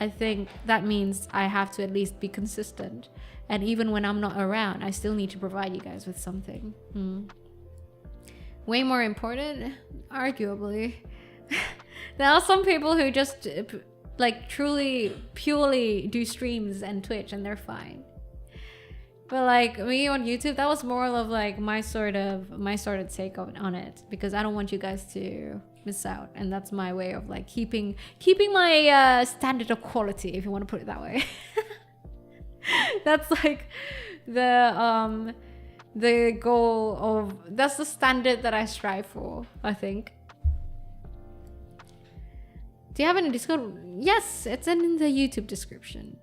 I think that means I have to at least be consistent. And even when I'm not around, I still need to provide you guys with something. Way more important, arguably. There are some people who just like purely do streams and Twitch and they're fine. But like me on YouTube, that was more of like my sort of take on it, because I don't want you guys to miss out, and that's my way of like keeping my standard of quality, if you want to put it that way. That's like the goal of, that's the standard that I strive for, I think. Do you have any Discord? Yes, it's in the YouTube description.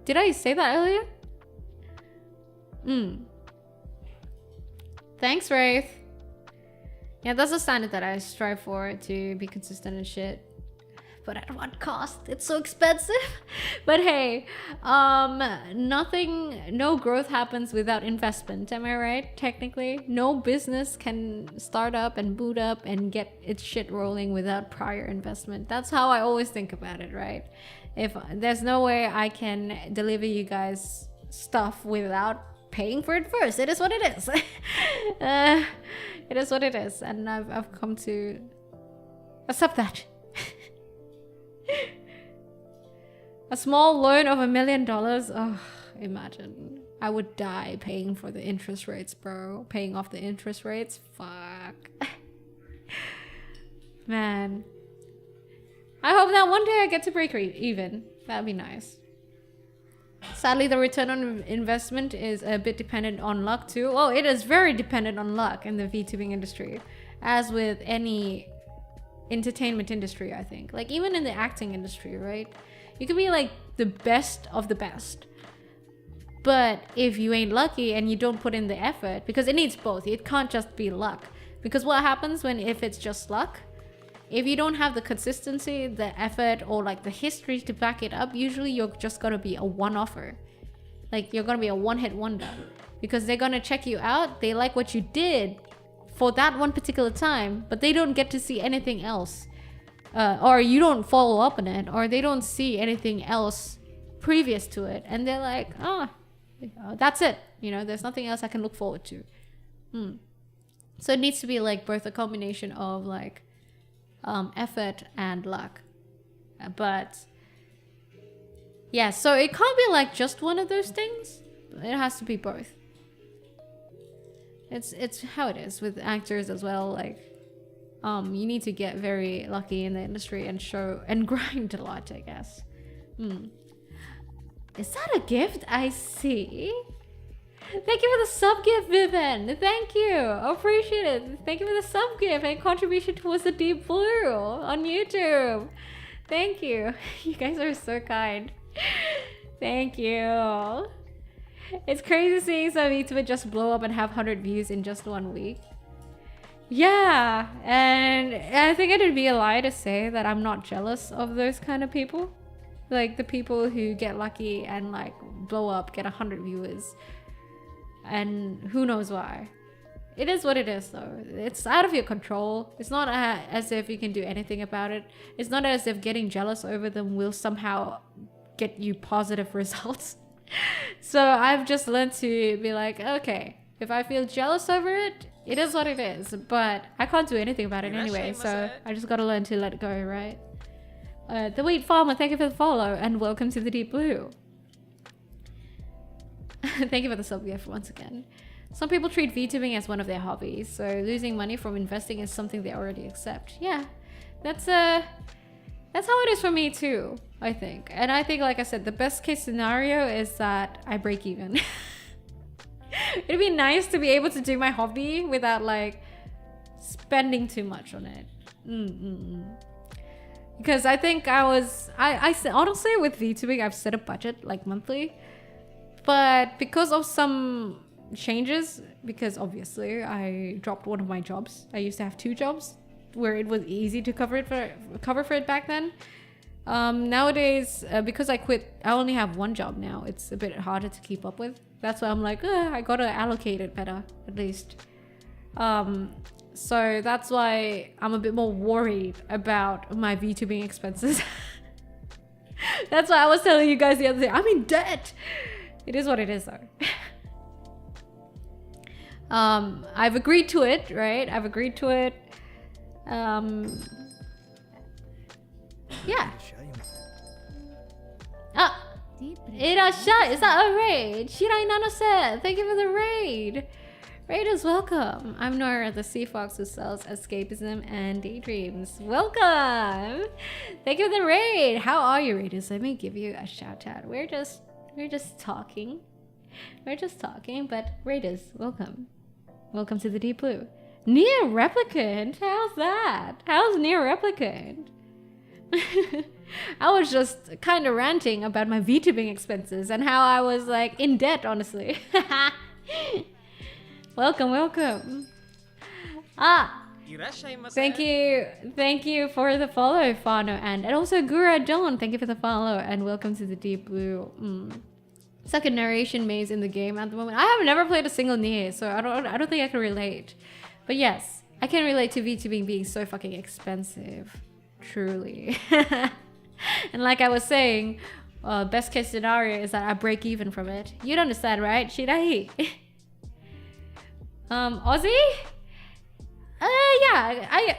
Did I say that earlier? Thanks, Wraith. Yeah, that's a standard that I strive for, to be consistent and shit. But at what cost? It's so expensive. But hey, no growth happens without investment. Am I right? Technically, no business can start up and boot up and get its shit rolling without prior investment. That's how I always think about it, right? If there's no way I can deliver you guys stuff without paying for it first, it is what it is. It is what it is, and I've come to accept that. A small loan of $1 million. Oh, imagine. I would die paying for the interest rates, bro. Paying off the interest rates. Fuck. Man. I hope that one day I get to break even. That'd be nice. Sadly, the return on investment is a bit dependent on luck too. Oh, it is very dependent on luck in the VTubing industry. As with any entertainment industry, I think. Like even in the acting industry, right? You can be like the best of the best, but if you ain't lucky and you don't put in the effort, because it needs both, it can't just be luck. Because what happens if it's just luck, if you don't have the consistency, the effort, or like the history to back it up, usually you're just gonna be a one-offer. Like you're gonna be a one-hit wonder, because they're gonna check you out, they like what you did for that one particular time, but they don't get to see anything else. Or you don't follow up on it, or they don't see anything else previous to it, and they're like, oh, That's it. You know, there's nothing else I can look forward to. So it needs to be like both a combination of like effort and luck. But yeah, so it can't be like just one of those things. It has to be both. It's how it is with actors as well. Like, you need to get very lucky in the industry and show and grind a lot, I guess. Is that a gift? I see. Thank you for the sub gift, Vivian. Thank you. Appreciate it. Thank you for the sub gift and contribution towards the Deep Blue on YouTube. Thank you. You guys are so kind. Thank you. It's crazy seeing some YouTuber just blow up and have 100 views in just 1 week. Yeah, and I think it'd be a lie to say that I'm not jealous of those kind of people. Like the people who get lucky and like blow up, get 100 viewers. And who knows why. It is what it is though. It's out of your control. It's not as if you can do anything about it. It's not as if getting jealous over them will somehow get you positive results. So I've just learned to be like, okay, if I feel jealous over it, it is what it is. But I can't do anything about it anyway. So I just gotta learn to let it go, right? The Wheat Farmer, thank you for the follow and welcome to the Deep Blue. Thank you for the sub gift once again. Some people treat VTubing as one of their hobbies, so losing money from investing is something they already accept. Yeah, that's how it is for me too, I think. And I think, like I said, the best case scenario is that I break even. It'd be nice to be able to do my hobby without like spending too much on it. Because I think I honestly with VTubing, I've set a budget like monthly. But because of some changes, because obviously I dropped one of my jobs. I used to have 2 jobs where it was easy to cover for it back then. Nowadays, because I quit, I only have 1 job now. It's a bit harder to keep up with. That's why I'm like, I gotta allocate it better, at least. So that's why I'm a bit more worried about my VTubing expenses. That's why I was telling you guys the other day, I'm in debt. It is what it is though. I've agreed to it, right? I've agreed to it. Yeah. Ah, Irasha, is that a raid? Shirai Nano-san, thank you for the raid. Raiders, welcome. I'm Noira, the sea fox who sells escapism and daydreams. Welcome. Thank you for the raid. How are you, Raiders? Let me give you a shout out. We're just talking. We're just talking, but Raiders, welcome. Welcome to the Deep Blue. Near Replicant? How's that? How's Near Replicant? I was just kind of ranting about my VTubing expenses and how I was like in debt, honestly. Welcome, welcome. Thank you for the follow, Fano, and also Gura John, thank you for the follow and welcome to the Deep Blue. Second narration maze in the game at the moment. I have never played a single Nier, so I don't think I can relate. But yes, I can relate to VTubing being so fucking expensive. Truly. And like I was saying, best case scenario is that I break even from it. You'd understand, right? Shirai? Aussie? Yeah,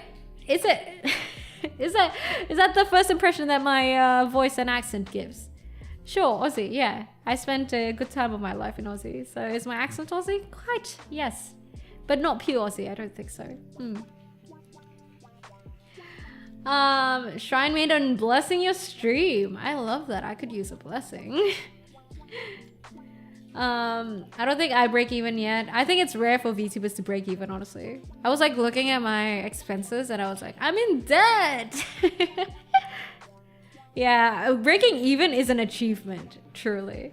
is that the first impression that my voice and accent gives? Sure, Aussie, yeah. I spent a good time of my life in Aussie. So is my accent Aussie? Quite, yes. But not pure Aussie, I don't think so. Shrine Maiden blessing your stream. I love that. I could use a blessing. I don't think I break even yet. I think it's rare for VTubers to break even, honestly. I was like looking at my expenses and I was like, I'm in debt. Yeah, breaking even is an achievement, truly.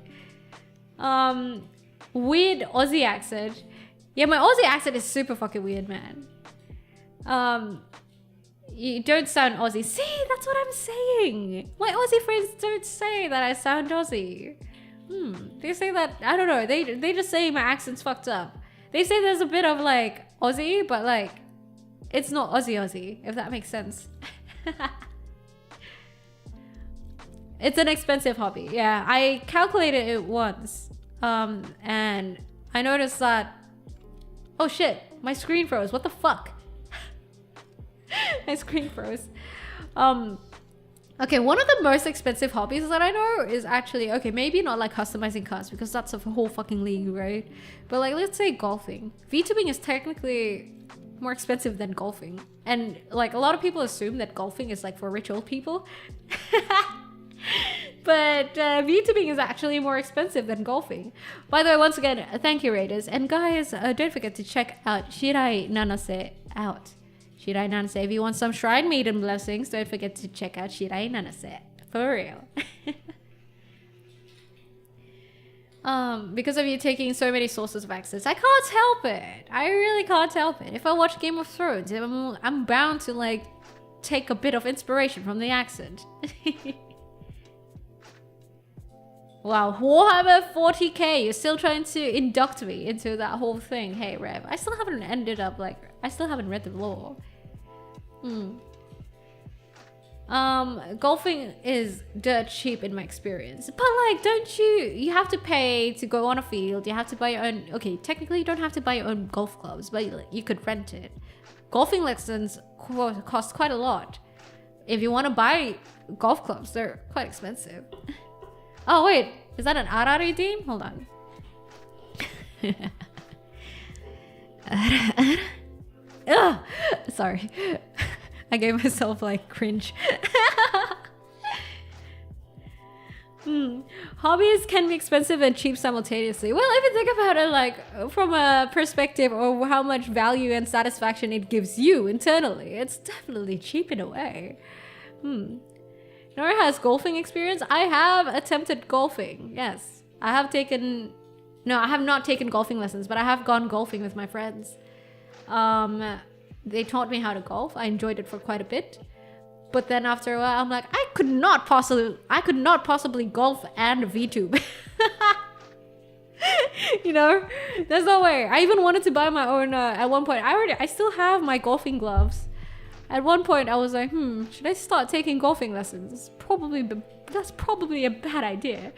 Weird Aussie accent. Yeah, my Aussie accent is super fucking weird, man. You don't sound Aussie. See, that's what I'm saying. My Aussie friends don't say that I sound Aussie. They say that, I don't know, they just say my accent's fucked up. They say there's a bit of like Aussie, but like, it's not Aussie, if that makes sense. It's an expensive hobby. Yeah, I calculated it once. And I noticed that, oh shit, my screen froze. What the fuck? My screen froze. Okay, one of the most expensive hobbies that I know is actually, okay, maybe not like customizing cars because that's a whole fucking league, right? But like, let's say golfing. VTubing is technically more expensive than golfing. And like a lot of people assume that golfing is like for rich old people. But VTubing is actually more expensive than golfing. By the way, once again, thank you, Raiders. And guys, don't forget to check out Shirai Nanase out. Shirai Nanase. If you want some Shrine Maiden blessings, don't forget to check out Shirai Nanase. For real. Because of you taking so many sources of access, I can't help it. I really can't help it. If I watch Game of Thrones, I'm bound to like take a bit of inspiration from the accent. Wow, Warhammer 40k, you're still trying to induct me into that whole thing. Hey, Rev, I still haven't ended up like, I still haven't read the lore. Golfing is dirt cheap in my experience. But like, you have to pay to go on a field, you have to buy your own, okay, technically you don't have to buy your own golf clubs, but you could rent it. Golfing lessons cost quite a lot. If you want to buy golf clubs, they're quite expensive. Oh wait, is that an Arari theme? Hold on. Ugh, sorry. I gave myself like cringe. Hobbies can be expensive and cheap simultaneously. Well, if you think about it like from a perspective of how much value and satisfaction it gives you internally, it's definitely cheap in a way. Noira has golfing experience. I have attempted golfing. Yes. I have not taken golfing lessons, but I have gone golfing with my friends. They taught me how to golf. I enjoyed it for quite a bit. But then after a while, I'm like, I could not possibly golf and VTube. You know, there's no way. I even wanted to buy my own, at one point, I still have my golfing gloves. At one point, I was like, should I start taking golfing lessons? That's probably a bad idea.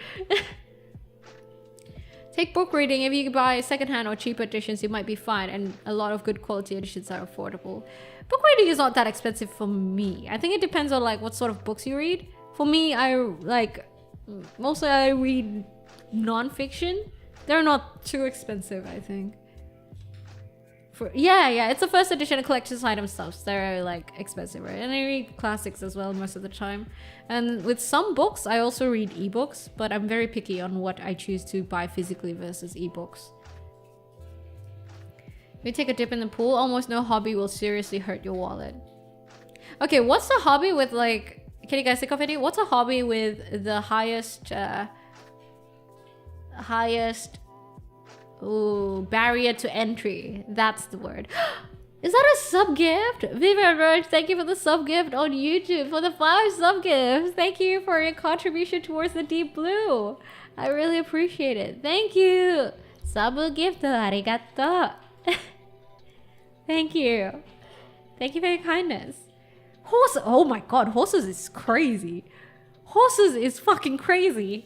Take book reading. If you buy secondhand or cheap editions, you might be fine, and a lot of good quality editions are affordable. Book reading is not that expensive for me. I think it depends on like what sort of books you read. For me, mostly I read non-fiction. They're not too expensive, I think. Yeah, it's a first edition of collector's item stuff. So they're like expensive, right? And I read classics as well most of the time. And with some books, I also read ebooks, but I'm very picky on what I choose to buy physically versus ebooks. We take a dip in the pool. Almost no hobby will seriously hurt your wallet. Okay, what's the hobby with like? Can you guys think of any? What's a hobby with the highest? Ooh, barrier to entry. That's the word. Is that a sub gift? Vivian Roach, thank you for the sub gift on YouTube, for the 5 sub gifts. Thank you for your contribution towards the deep blue. I really appreciate it. Thank you. Sub gift, arigato. Thank you. Thank you for your kindness. Horses. Oh my god, horses is crazy. Horses is fucking crazy.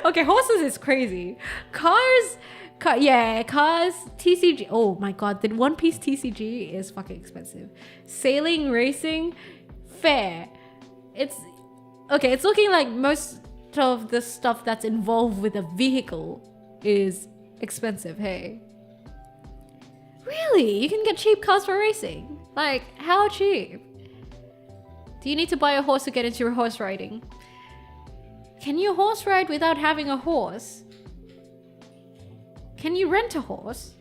Okay, horses is crazy. Cars, TCG. Oh my god, the One Piece TCG is fucking expensive. Sailing, racing, fair. It's looking like most of the stuff that's involved with a vehicle is expensive, hey. Really? You can get cheap cars for racing? Like, how cheap? Do you need to buy a horse to get into your horse riding? Can you horse ride without having a horse? Can you rent a horse?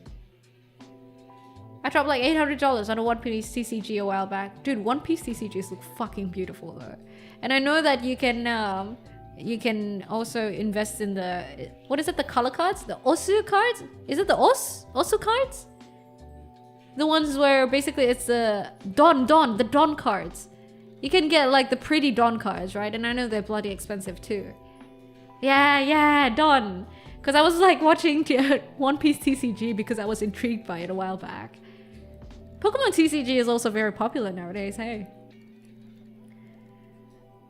I dropped like $800 on a One Piece TCG a while back. Dude, One Piece TCGs look fucking beautiful though. And I know that you can also invest in the, what is it, the color cards? The Osu cards? Is it the Osu cards? The ones where basically it's the Don cards. You can get like the pretty Dawn cards, right? And I know they're bloody expensive too. Yeah, Dawn. Because I was like watching One Piece TCG because I was intrigued by it a while back. Pokemon TCG is also very popular nowadays, hey.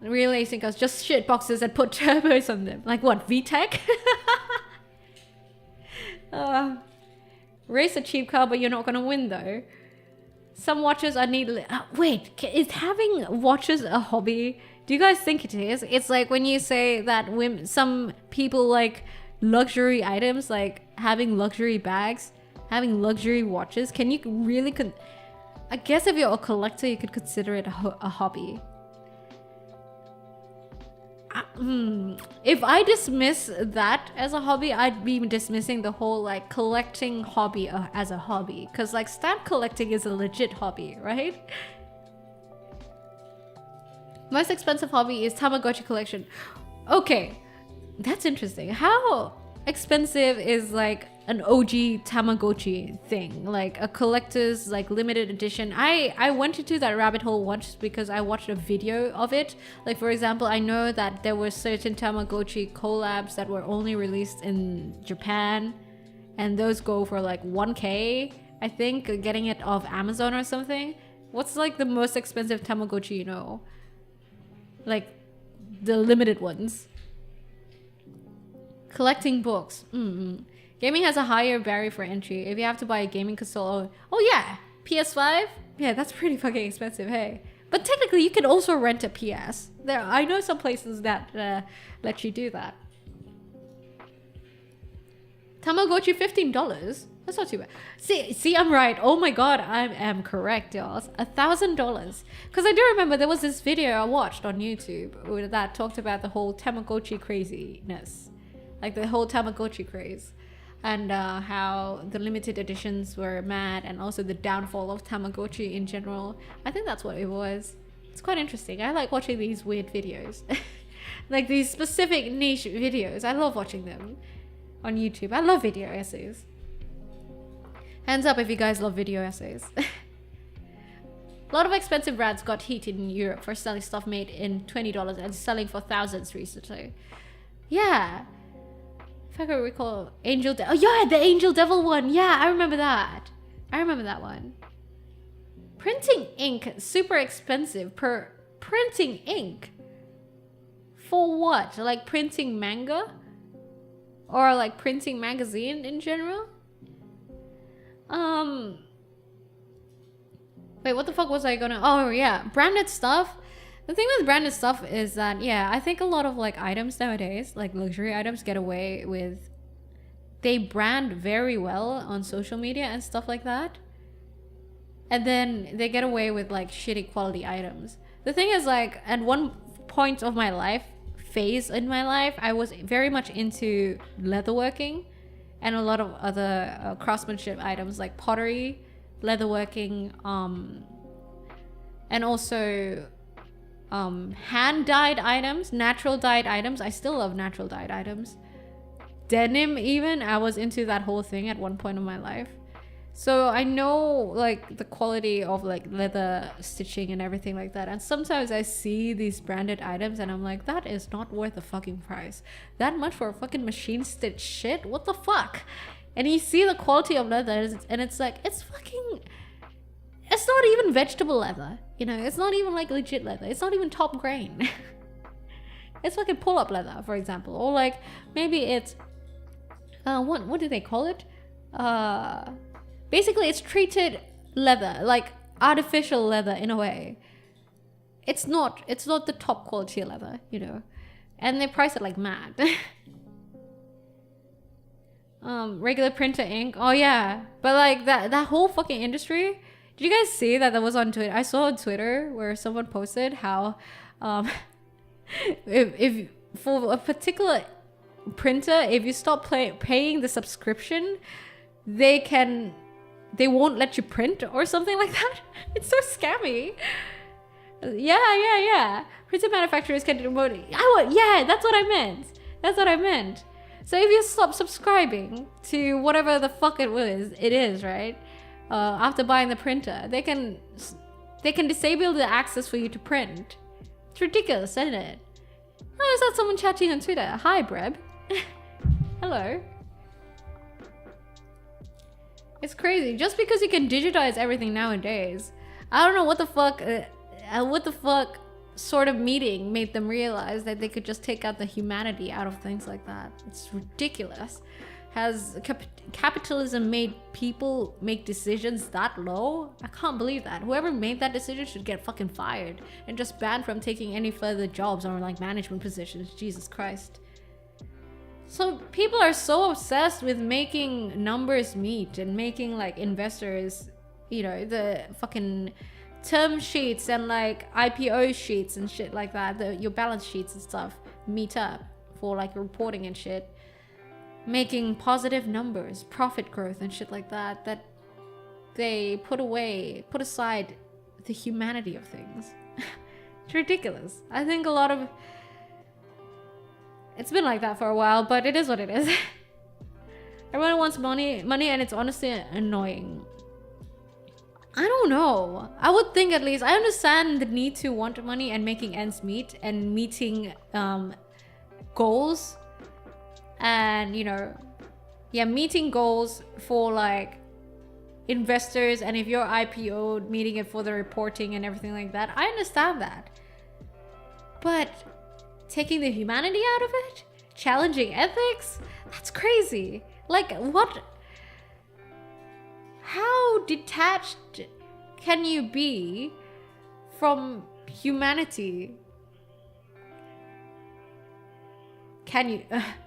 Real async cars, just shit boxes and put turbos on them. Like what, VTEC? Race a cheap car, but you're not gonna win though. Some watches are needed. Wait, is having watches a hobby? Do you guys think it is? It's like when you say that some people like luxury items, like having luxury bags, having luxury watches. Can you really I guess if you're a collector, you could consider it a hobby. If I dismiss that as a hobby, I'd be dismissing the whole like collecting hobby as a hobby, because like stamp collecting is a legit hobby, right? Most expensive hobby is Tamagotchi collection. Okay, that's interesting. How expensive is like an OG Tamagotchi thing, like a collector's like limited edition? I went into that rabbit hole once because I watched a video of it. Like for example, I know that there were certain Tamagotchi collabs that were only released in Japan, and those go for like 1K, I think, getting it off Amazon or something. What's like the most expensive Tamagotchi you know? Like the limited ones. Collecting books. Gaming has a higher barrier for entry. If you have to buy a gaming console, oh yeah, PS5. Yeah, that's pretty fucking expensive. Hey, but technically you can also rent a PS. I know some places that let you do that. Tamagotchi $15. That's not too bad. See, I'm right. Oh my god, I am correct, y'all. $1,000. Because I do remember there was this video I watched on YouTube that talked about the whole Tamagotchi craziness, like the whole Tamagotchi craze, and how the limited editions were mad, and also the downfall of Tamagotchi in general. I think that's what it was. It's quite interesting. I like watching these weird videos, like these specific niche videos. I love watching them on YouTube. I love video essays. Hands up if you guys love video essays. A lot of expensive brands got heat in Europe for selling stuff made in $20 and selling for thousands recently. Yeah. If I can recall, oh yeah, the Angel Devil one. Yeah, I remember that. I remember that one. Printing ink, super expensive per printing ink. For what? Like printing manga? Or like printing magazine in general? Wait, what the fuck was I gonna... Oh yeah, branded stuff. The thing with branded stuff is that, yeah, I think a lot of like items nowadays, like luxury items, get away with... They brand very well on social media and stuff like that. And then they get away with like shitty quality items. The thing is, like, at one point of my life, phase in my life, I was very much into leatherworking and a lot of other craftsmanship items like pottery, leatherworking, and also hand dyed items, natural dyed items. I still love natural dyed items. Denim even, I was into that whole thing at one point of my life. So I know like the quality of like leather stitching and everything like that. And sometimes I see these branded items and I'm like, that is not worth the fucking price. That much for a fucking machine stitch shit? What the fuck? And you see the quality of leather and it's like, it's fucking... It's not even vegetable leather. You know, it's not even like legit leather. It's not even top grain. It's fucking pull-up leather, for example. Or like, maybe it's... what do they call it? Basically, it's treated leather, like artificial leather in a way. It's not the top quality leather, you know. And they price it like mad. Regular printer ink. Oh yeah. But like that whole fucking industry. Did you guys see that was on Twitter? I saw on Twitter where someone posted how if for a particular printer, if you stop paying the subscription, they won't let you print or something like that. It's so scammy. Yeah. Printer manufacturers can remote. Yeah, that's what I meant. So if you stop subscribing to whatever the fuck it is, right? After buying the printer, they can disable the access for you to print. It's ridiculous, isn't it? Oh, is that someone chatting on Twitter? Hi, Breb. Hello. It's crazy. Just because you can digitize everything nowadays, I don't know what the fuck sort of meeting made them realize that they could just take out the humanity out of things like that. It's ridiculous. Has capitalism made people make decisions that low? I can't believe that. Whoever made that decision should get fucking fired and just banned from taking any further jobs or like management positions. Jesus Christ. So people are so obsessed with making numbers meet and making like investors, you know, the fucking term sheets and like IPO sheets and shit like that, your balance sheets and stuff meet up for like reporting and shit. Making positive numbers, profit growth and shit like that, that they put aside the humanity of things. It's ridiculous. I think a lot of it's been like that for a while, but it is what it is. Everyone wants money and it's honestly annoying. I don't know. I would think at least I understand the need to want money and making ends meet and meeting goals. And you know, yeah, meeting goals for like investors, and if you're IPO'd, meeting it for the reporting and everything like that. I understand that. But taking the humanity out of it, challenging ethics, that's crazy. Like what? How detached can you be from humanity? Can you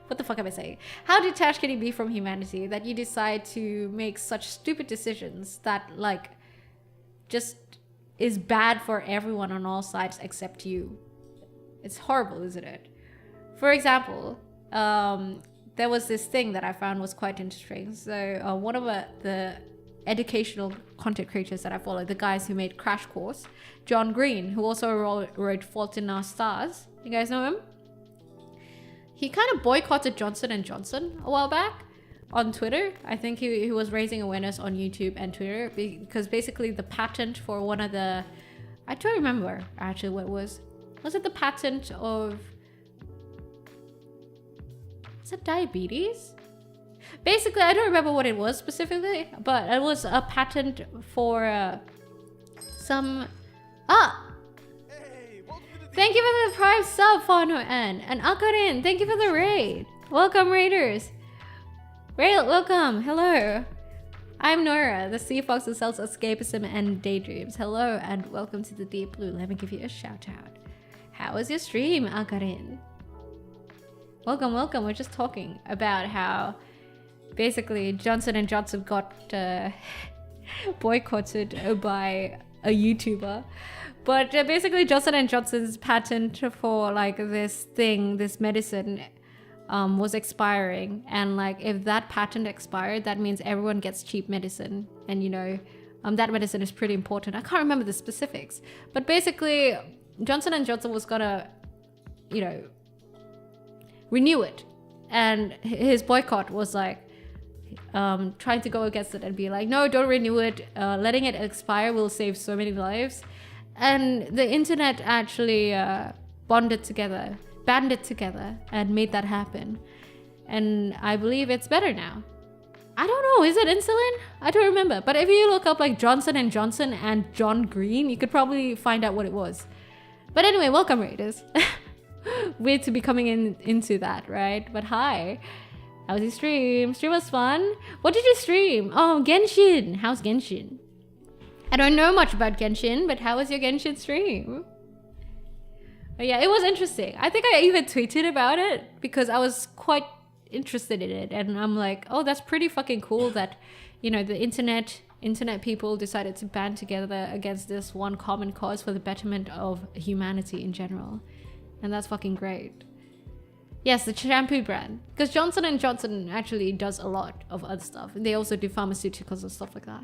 what the fuck am I saying? How detached can you be from humanity that you decide to make such stupid decisions that like just is bad for everyone on all sides except you? It's horrible, isn't it? For example, there was this thing that I found was quite interesting. So one of the educational content creators that I follow, the guys who made Crash Course, John Green, who also wrote Fault in Our Stars. You guys know him? He kind of boycotted Johnson & Johnson a while back on Twitter. I think he was raising awareness on YouTube and Twitter because basically the patent for one of the... I don't remember actually what it was. Was it the patent of... Is it diabetes? Basically, I don't remember what it was specifically, but it was a patent for some... Thank you for the Prime sub, Fano N. And Akarin, thank you for the raid. Welcome, Raiders. Welcome. Hello. I'm Noira, the sea fox who sells escapism and daydreams. Hello, and welcome to the Deep Blue. Let me give you a shout out. How was your stream, Akarin? Welcome, welcome. We're just talking about how basically Johnson & Johnson got boycotted by a YouTuber. But basically Johnson & Johnson's patent for like this medicine was expiring. And like if that patent expired, that means everyone gets cheap medicine. And you know, that medicine is pretty important. I can't remember the specifics. But basically Johnson & Johnson was gonna, you know, renew it. And his boycott was like trying to go against it and be like, no, don't renew it. Letting it expire will save so many lives. And the internet actually banded together and made that happen. And I believe it's better now. I don't know, is it insulin? I don't remember. But if you look up like Johnson & Johnson and John Green, you could probably find out what it was. But anyway, welcome, Raiders. Weird to be coming into that, right? But hi. How was your stream? Stream was fun. What did you stream? Oh, Genshin. How's Genshin? I don't know much about Genshin, but how was your Genshin stream? But yeah, it was interesting. I think I even tweeted about it because I was quite interested in it. And I'm like, oh, that's pretty fucking cool that, you know, the internet people decided to band together against this one common cause for the betterment of humanity in general. And that's fucking great. Yes, the shampoo brand. Because Johnson & Johnson actually does a lot of other stuff. And they also do pharmaceuticals and stuff like that.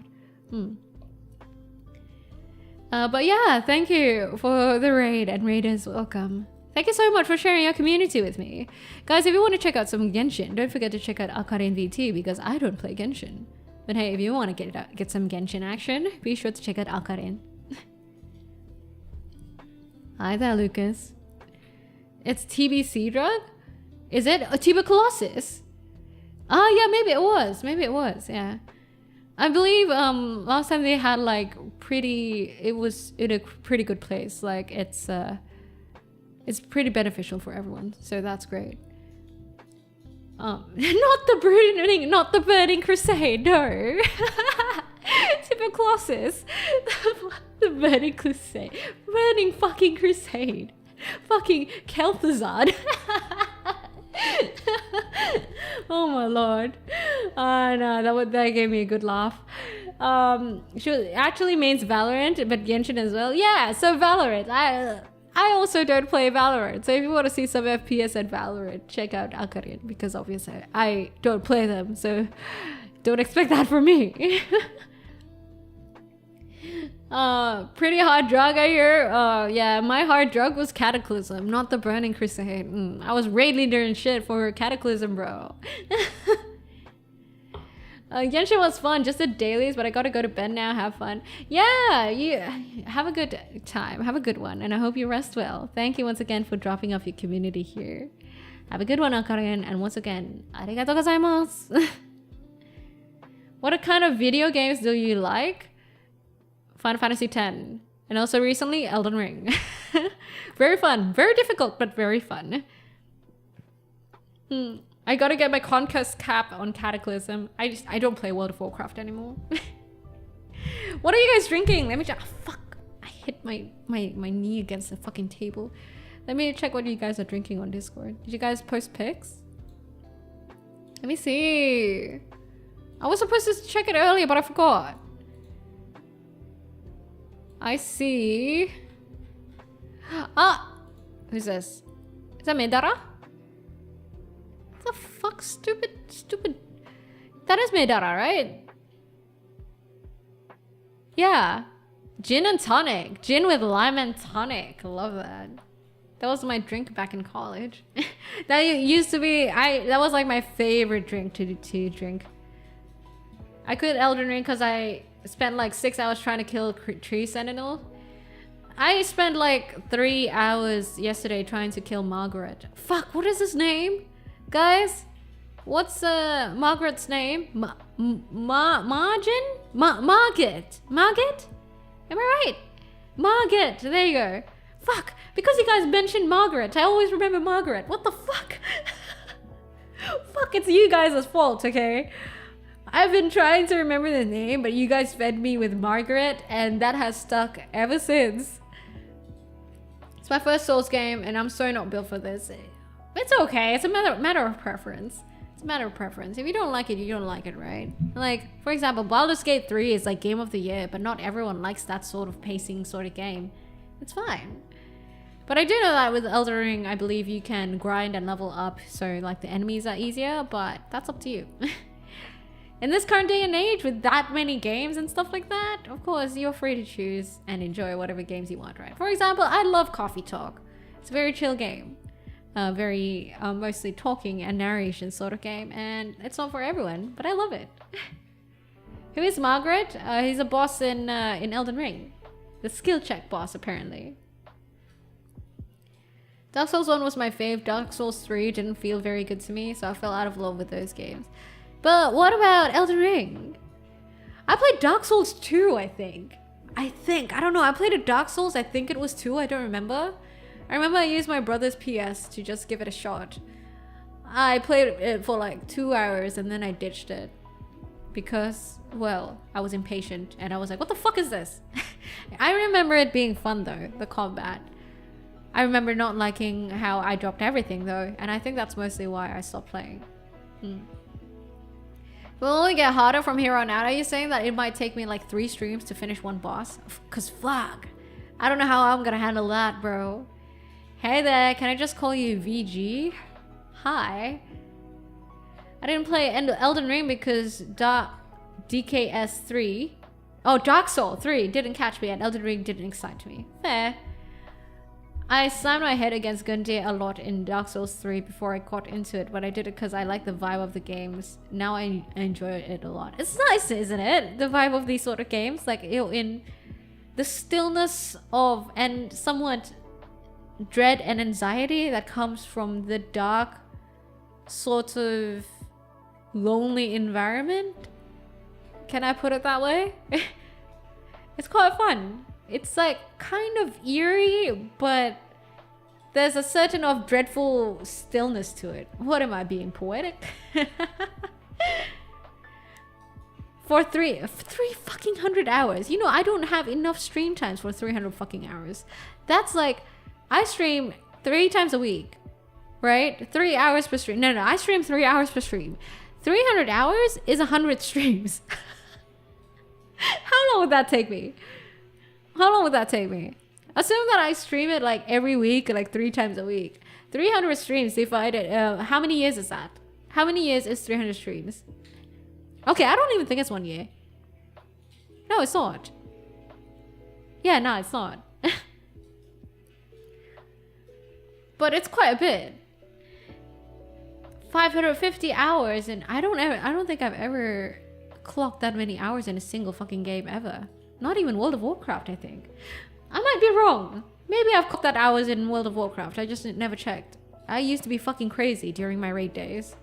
But yeah, thank you for the raid, and Raiders, welcome. Thank you so much for sharing your community with me. Guys, if you want to check out some Genshin, don't forget to check out Akarin VT because I don't play Genshin. But hey, if you want to get some Genshin action, be sure to check out Akarin. Hi there, Lucas. It's TBC drug? Is it a tuberculosis? Ah, yeah, maybe it was, yeah. I believe last time they had like it was in a pretty good place. Like it's It's pretty beneficial for everyone, so that's great. Not the burning crusade, no. Tuberculosis. The burning crusade. Burning fucking crusade. Fucking Kel'Thuzad. Oh my lord. No, that gave me a good laugh. She actually means Valorant, but Genshin as well. Yeah, so Valorant. I also don't play Valorant, so if you want to see some FPS at Valorant, check out Akarin, because obviously I don't play them, so don't expect that from me. Pretty hard drug, I hear. Yeah, my hard drug was Cataclysm, not the Burning Crusade. I was raid leader and shit for Cataclysm, bro. Genshin was fun, just the dailies, but I gotta go to bed now. Have fun. Yeah, you have a good time. Have a good one, and I hope you rest well. Thank you once again for dropping off your community here. Have a good one, Akarin, and once again, arigatou gozaimasu. What kind of video games do you like? Final Fantasy X, and also recently Elden Ring. Very fun, very difficult, but very fun. I gotta get my conquest cap on Cataclysm. I don't play World of Warcraft anymore. What are you guys drinking? Let me check. Oh, fuck, I hit my knee against the fucking table. Let me check what you guys are drinking on Discord. Did you guys post pics? Let me see. I was supposed to check it earlier, but I forgot. I see. Who's this? Is that Medara? What the fuck? Stupid. That is Medara, right? Yeah. Gin and tonic. Gin with lime and tonic. Love that. That was my drink back in college. That used to be, that was like my favorite drink to drink. I quit Elden Ring because I spent like 6 hours trying to kill Tree Sentinel. I spent like 3 hours yesterday trying to kill Margaret. Fuck, what is his name? Guys, what's Margaret's name? Margin? Margit? Margit? Am I right? Margit, there you go. Fuck, because you guys mentioned Margaret, I always remember Margaret. What the fuck? Fuck, it's you guys' fault, okay? I've been trying to remember the name, but you guys fed me with Margaret, and that has stuck ever since. It's my first Souls game, and I'm so not built for this. It's okay. It's a matter of preference. It's a matter of preference. If you don't like it, you don't like it, right? Like, for example, Baldur's Gate 3 is like game of the year, but not everyone likes that sort of pacing sort of game. It's fine. But I do know that with Elden Ring, I believe you can grind and level up, so like the enemies are easier, but that's up to you. In this current day and age, with that many games and stuff like that, of course, you're free to choose and enjoy whatever games you want, right? For example, I love Coffee Talk. It's a very chill game. Very mostly talking and narration sort of game, and it's not for everyone, but I love it. Who is Margaret? He's a boss in Elden Ring. The skill check boss, apparently. Dark Souls 1 was my fave. Dark Souls 3 didn't feel very good to me, so I fell out of love with those games. But what about Elden Ring? I played Dark Souls 2, I think. I don't know. I played a Dark Souls, I think it was 2, I don't remember. I remember I used my brother's PS to just give it a shot. I played it for like 2 hours and then I ditched it. Because, well, I was impatient and I was like, what the fuck is this? I remember it being fun though, the combat. I remember not liking how I dropped everything though, and I think that's mostly why I stopped playing. Will only get harder from here on out. Are you saying that it might take me like 3 streams to finish one boss? Cause fuck, I don't know how I'm gonna handle that, bro. Hey there, can I just call you VG? Hi. I didn't play Elden Ring because DKS 3. Oh, Dark Souls 3 didn't catch me and Elden Ring didn't excite me. Fair. I slammed my head against Gundyr a lot in Dark Souls 3 before I got into it, but I did it because I like the vibe of the games. Now I enjoy it a lot. It's nice, isn't it? The vibe of these sort of games, like, you know, in the stillness of and somewhat dread and anxiety that comes from the dark, sort of lonely environment. Can I put it that way? It's quite fun. It's like kind of eerie, but there's a certain of dreadful stillness to it. What am I being poetic? For three fucking 100 hours. You know, I don't have enough stream times for 300 fucking hours. That's like, I stream 3 times a week, right? 3 hours per stream. No, I stream 3 hours per stream. 300 hours is 100 streams. How long would that take me? Assume that I stream it like every week, like 3 times a week. 300 streams divided, how many years is that? How many years is 300 streams? Okay, I don't even think it's 1 year. No, it's not. Yeah, no, it's not. But it's quite a bit. 550 hours, and I don't think I've ever clocked that many hours in a single fucking game ever. Not even World of Warcraft, I think. I might be wrong. Maybe I've clocked that hours in World of Warcraft. I just never checked. I used to be fucking crazy during my raid days.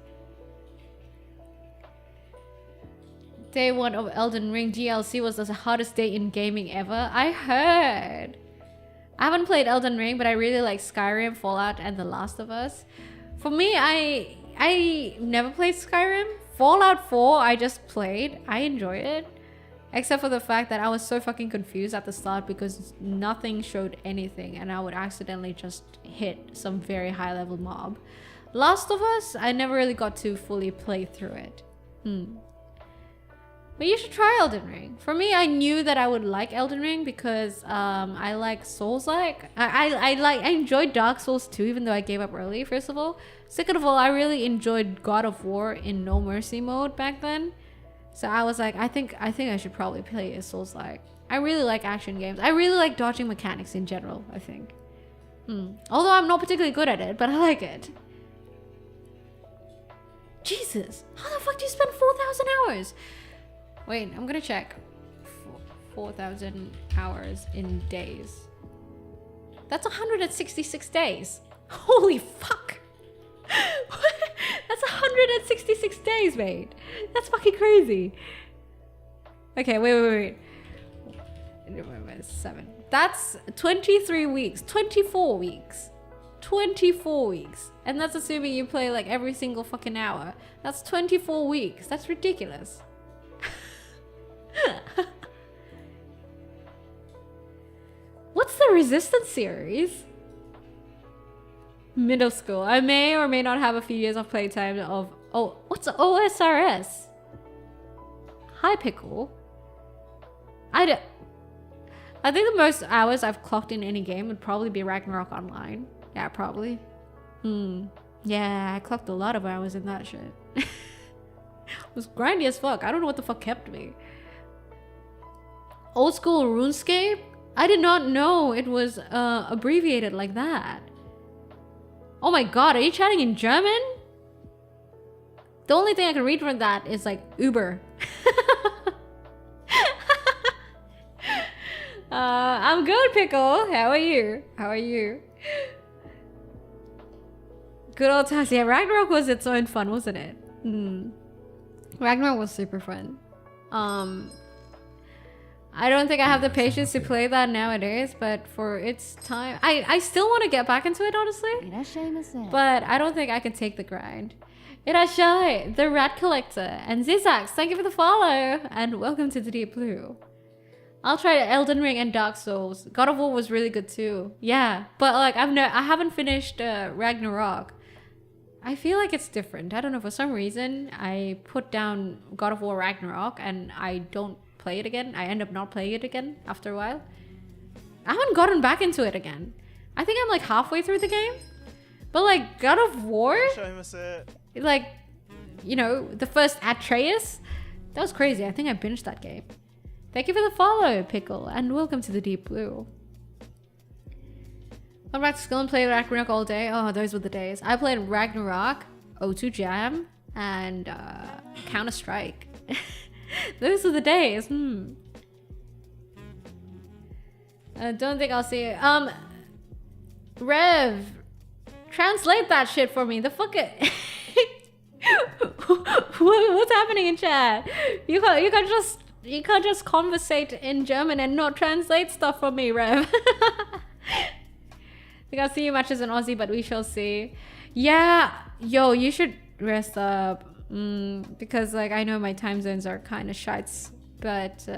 Day 1 of Elden Ring DLC was the hardest day in gaming ever. I heard. I haven't played Elden Ring, but I really like Skyrim, Fallout, and The Last of Us. For me, I never played Skyrim. Fallout 4, I just played. I enjoy it. Except for the fact that I was so fucking confused at the start because nothing showed anything and I would accidentally just hit some very high level mob. Last of Us, I never really got to fully play through it. But you should try Elden Ring. For me, I knew that I would like Elden Ring because I like Souls-like. I enjoyed Dark Souls 2 even though I gave up early, first of all. Second of all, I really enjoyed God of War in No Mercy mode back then. So I was like, I think I should probably play a Souls-like. I really like action games. I really like dodging mechanics in general, I think. Although I'm not particularly good at it, but I like it. Jesus, how the fuck do you spend 4,000 hours? Wait, I'm gonna check. 4,000 hours in days. That's 166 days. Holy fuck. That's 166 days, mate. That's fucking crazy. Okay, wait. 7. That's 23 weeks. 24 weeks. 24 weeks. And that's assuming you play like every single fucking hour. That's 24 weeks. That's ridiculous. What's the Resistance series? Middle school. I may or may not have a few years of playtime of... Oh, what's OSRS? Hi, Pickle. I think the most hours I've clocked in any game would probably be Ragnarok Online. Yeah, probably. Yeah, I clocked a lot of hours in that shit. It was grindy as fuck. I don't know what the fuck kept me. Old school RuneScape? I did not know it was abbreviated like that. Oh my god, are you chatting in German? The only thing I can read from that is like Uber. I'm good, Pickle. How are you? Good old times. Yeah, Ragnarok was its own fun, wasn't it? Ragnarok was super fun. I don't think I have the patience to play that nowadays, but for its time... I still want to get back into it, honestly. But I don't think I can take the grind. Irashai, the Rat Collector, and Zizax, thank you for the follow, and welcome to the Deep Blue. I'll try Elden Ring and Dark Souls. God of War was really good too. Yeah, but like I haven't finished Ragnarok. I feel like it's different. I don't know, for some reason, I put down God of War Ragnarok and I don't play it again. I end up not playing it again after a while. I haven't gotten back into it again. I think I'm like halfway through the game. But like God of War, like, you know, the first Atreus, that was crazy. I think I binged that game. Thank you for the follow, Pickle, and welcome to the Deep Blue. Went back to school and played Ragnarok all day. Oh, those were the days. I played Ragnarok, O2 Jam, and Counter-Strike. Those were the days. Don't think I'll see it. Rev, translate that shit for me. The fuck it. What's happening in chat? You can't just conversate in German and not translate stuff for me, Rev. think I'll see you matches in Aussie, but we shall see. Yeah, yo, you should rest up. Because like I know my time zones are kind of shites, but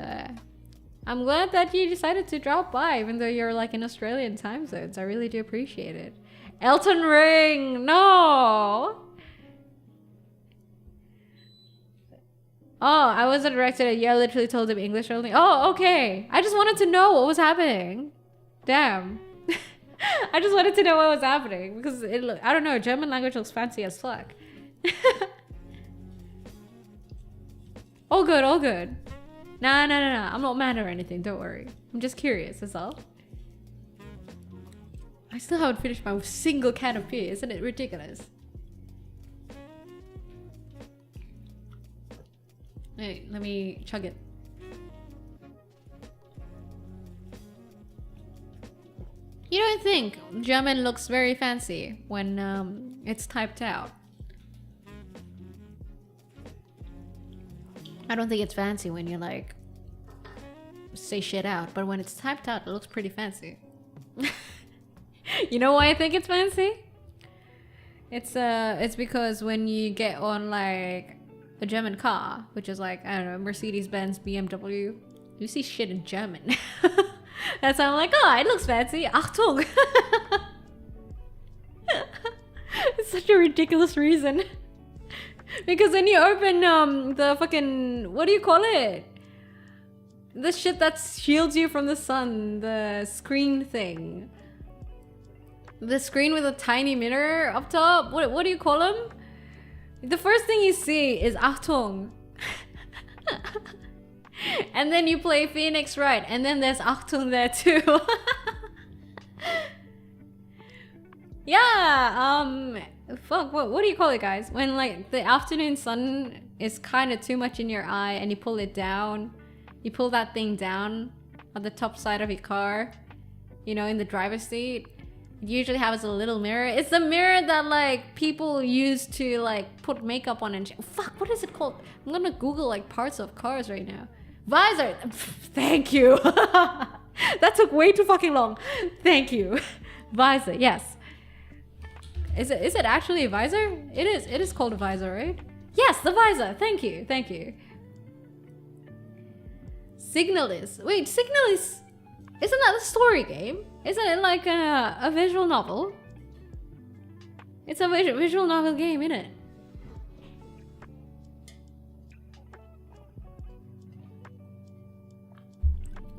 I'm glad that you decided to drop by, even though you're like in Australian time zones. I really do appreciate it. Elton Ring, no. Oh, I wasn't directed. Yeah, I literally told him English only. Oh, okay. I just wanted to know what was happening. Damn. I just wanted to know what was happening because I don't know. German language looks fancy as fuck. All good, all good. Nah. I'm not mad or anything. Don't worry. I'm just curious. That's all. I still haven't finished my single can of beer. Isn't it ridiculous? Wait, let me chug it. You don't think German looks very fancy when it's typed out? I don't think it's fancy when you like say shit out, but when it's typed out, it looks pretty fancy. You know why I think it's fancy? It's because when you get on like a German car, which is like, I don't know, Mercedes-Benz, BMW, you see shit in German. That's how I'm like, oh, it looks fancy. Achtung! It's such a ridiculous reason. Because when you open the fucking, what do you call it? The shit that shields you from the sun, the screen thing. The screen with a tiny mirror up top. What do you call them? The first thing you see is Achtung. And then you play Phoenix Wright, and then there's Achtung there too. Yeah, fuck, what do you call it, guys? When like the afternoon sun is kind of too much in your eye and you pull it down, you pull that thing down on the top side of your car, you know, in the driver's seat. It usually has a little mirror. It's the mirror that like people use to like put makeup on and fuck, what is it called? I'm gonna Google like parts of cars right now. Visor. Thank you. That took way too fucking long. Thank you. Visor, yes. Is it actually a visor? It is called a visor, right? Yes, the visor. Thank you. Signal is. Wait, Signal is. Isn't that a story game? Isn't it like a visual novel? It's a visual novel game, isn't it?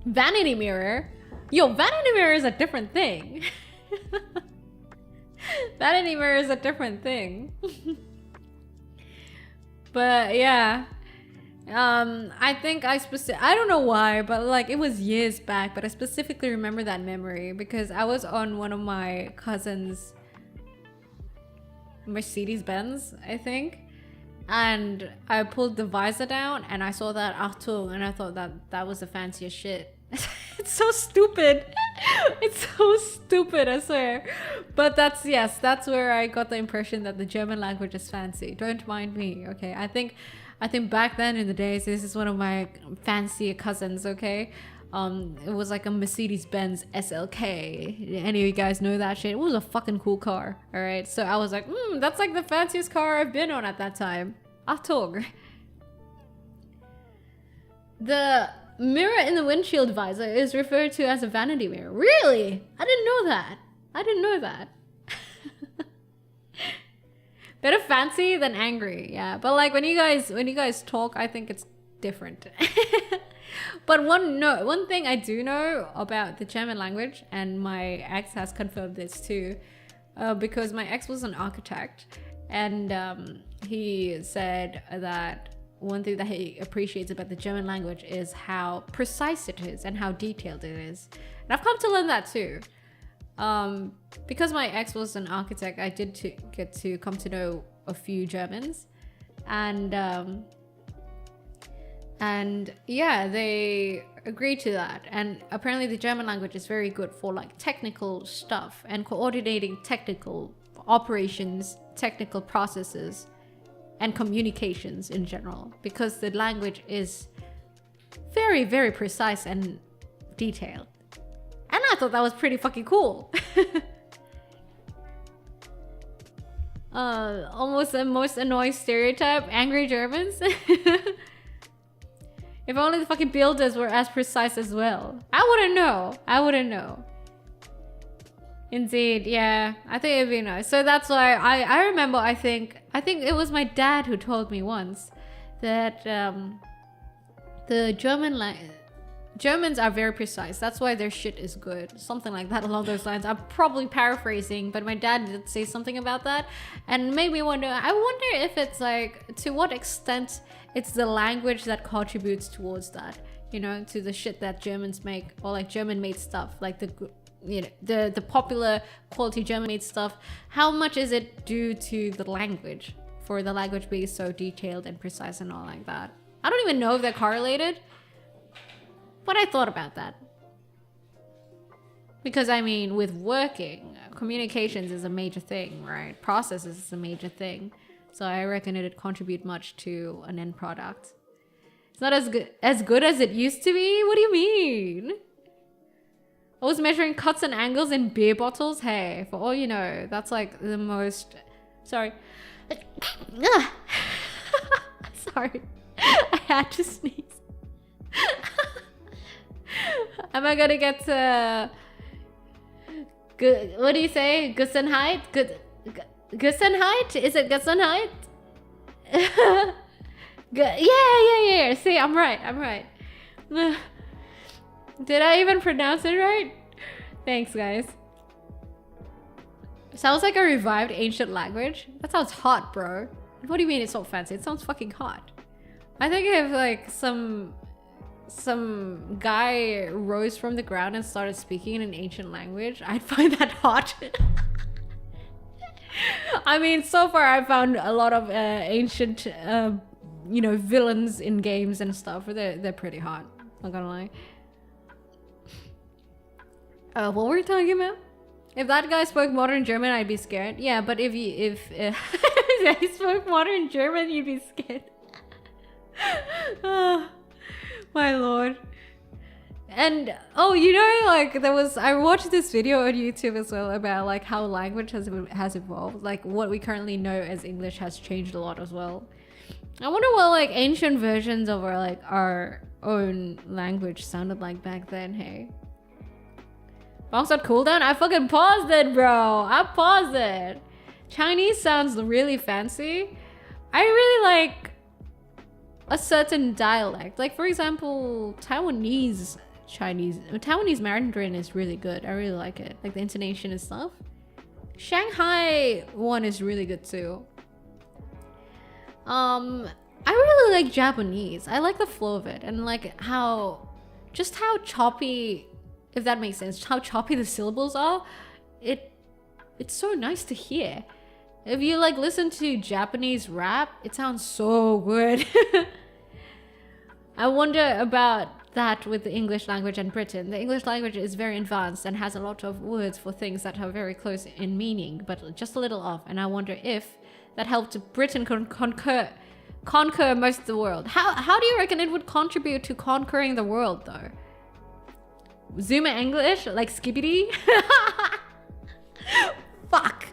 Vanity mirror? Yo, vanity mirror is a different thing. Vanity mirror is a different thing. But yeah. I think I don't know why, but like it was years back, but I specifically remember that memory because I was on one of my cousin's Mercedes-Benz, I think, and I pulled the visor down and I saw that Achtung and I thought that was the fanciest shit. It's so stupid. It's so stupid, I swear. But that's where I got the impression that the German language is fancy. Don't mind me, okay? I think back then in the days, this is one of my fancier cousins, okay? It was like a Mercedes-Benz SLK. Any of you guys know that shit? It was a fucking cool car, all right? So I was like, that's like the fanciest car I've been on at that time. Achtung. The mirror in the windshield visor is referred to as a vanity mirror. Really? I didn't know that. Better fancy than angry, yeah. But like when you guys talk, I think it's different. But one thing I do know about the German language, and my ex has confirmed this too, because my ex was an architect, and he said that one thing that he appreciates about the German language is how precise it is and how detailed it is. And I've come to learn that too. Because my ex was an architect, I did get to come to know a few Germans, and yeah, they agreed to that. And apparently the German language is very good for like technical stuff and coordinating technical operations, technical processes, and communications in general, because the language is very, very precise and detailed. And I thought that was pretty fucking cool. Almost the most annoying stereotype, angry Germans. If only the fucking builders were as precise as well. I wouldn't know. I wouldn't know. Indeed, yeah. I think it'd be nice. So that's why I remember, I think it was my dad who told me once that the Germans are very precise. That's why their shit is good. Something like that along those lines. I'm probably paraphrasing, but my dad did say something about that. And made me wonder, I wonder if it's like, to what extent it's the language that contributes towards that. You know, to the shit that Germans make, or like German made stuff, like the popular quality German made stuff. How much is it due to the language, for the language being so detailed and precise and all like that? I don't even know if they're correlated, but I thought about that. Because I mean, with working, communications is a major thing, right? Processes is a major thing. So I reckon it'd contribute much to an end product. It's not as good as it used to be? What do you mean? I was measuring cuts and angles in beer bottles. Hey, for all you know, that's like the most... Sorry. Sorry. I had to sneeze. Am I gonna get to... Good, what do you say? Gussenheit? Gussenheit? Is it Gussenheit? Yeah. See, I'm right. Did I even pronounce it right? Thanks, guys. Sounds like a revived ancient language. That sounds hot, bro. What do you mean it's so fancy? It sounds fucking hot. I think if like some guy rose from the ground and started speaking in an ancient language, I'd find that hot. I mean, so far I've found a lot of ancient, you know, villains in games and stuff. They're pretty hot. Not gonna lie. What were we talking about? If that guy spoke modern German, I'd be scared. Yeah, but if he spoke modern German, you'd be scared. Oh, my lord. And oh, you know, like I watched this video on YouTube as well about like how language has evolved. Like what we currently know as English has changed a lot as well. I wonder what like ancient versions of our own language sounded like back then. Hey, bounce that cooldown. I fucking paused it, bro. I paused it. Chinese sounds really fancy. I really like a certain dialect. Like for example, Taiwanese Mandarin is really good. I really like it. Like the intonation and stuff. Shanghai one is really good too. I really like Japanese. I like the flow of it and like how choppy, if that makes sense, how choppy the syllables are. It's so nice to hear. If you like listen to Japanese rap, it sounds so good. I wonder about that with the English language and Britain. The English language is very advanced and has a lot of words for things that are very close in meaning, but just a little off. And I wonder if that helped Britain conquer most of the world. How do you reckon it would contribute to conquering the world, though? Zoomer English, like skibbity? Fuck.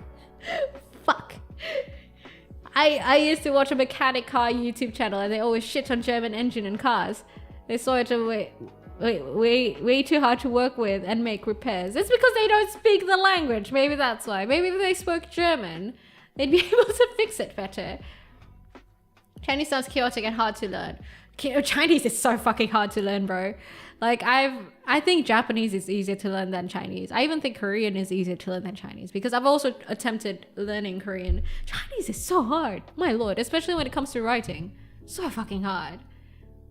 I used to watch a mechanic car YouTube channel and they always shit on German engine and cars. They saw it way too hard to work with and make repairs. It's because they don't speak the language. Maybe that's why. Maybe if they spoke German, they'd be able to fix it better. Chinese sounds chaotic and hard to learn. Chinese is so fucking hard to learn, bro. Like I think Japanese is easier to learn than Chinese. I even think Korean is easier to learn than Chinese because I've also attempted learning Korean. Chinese is so hard, my lord, especially when it comes to writing. So fucking hard.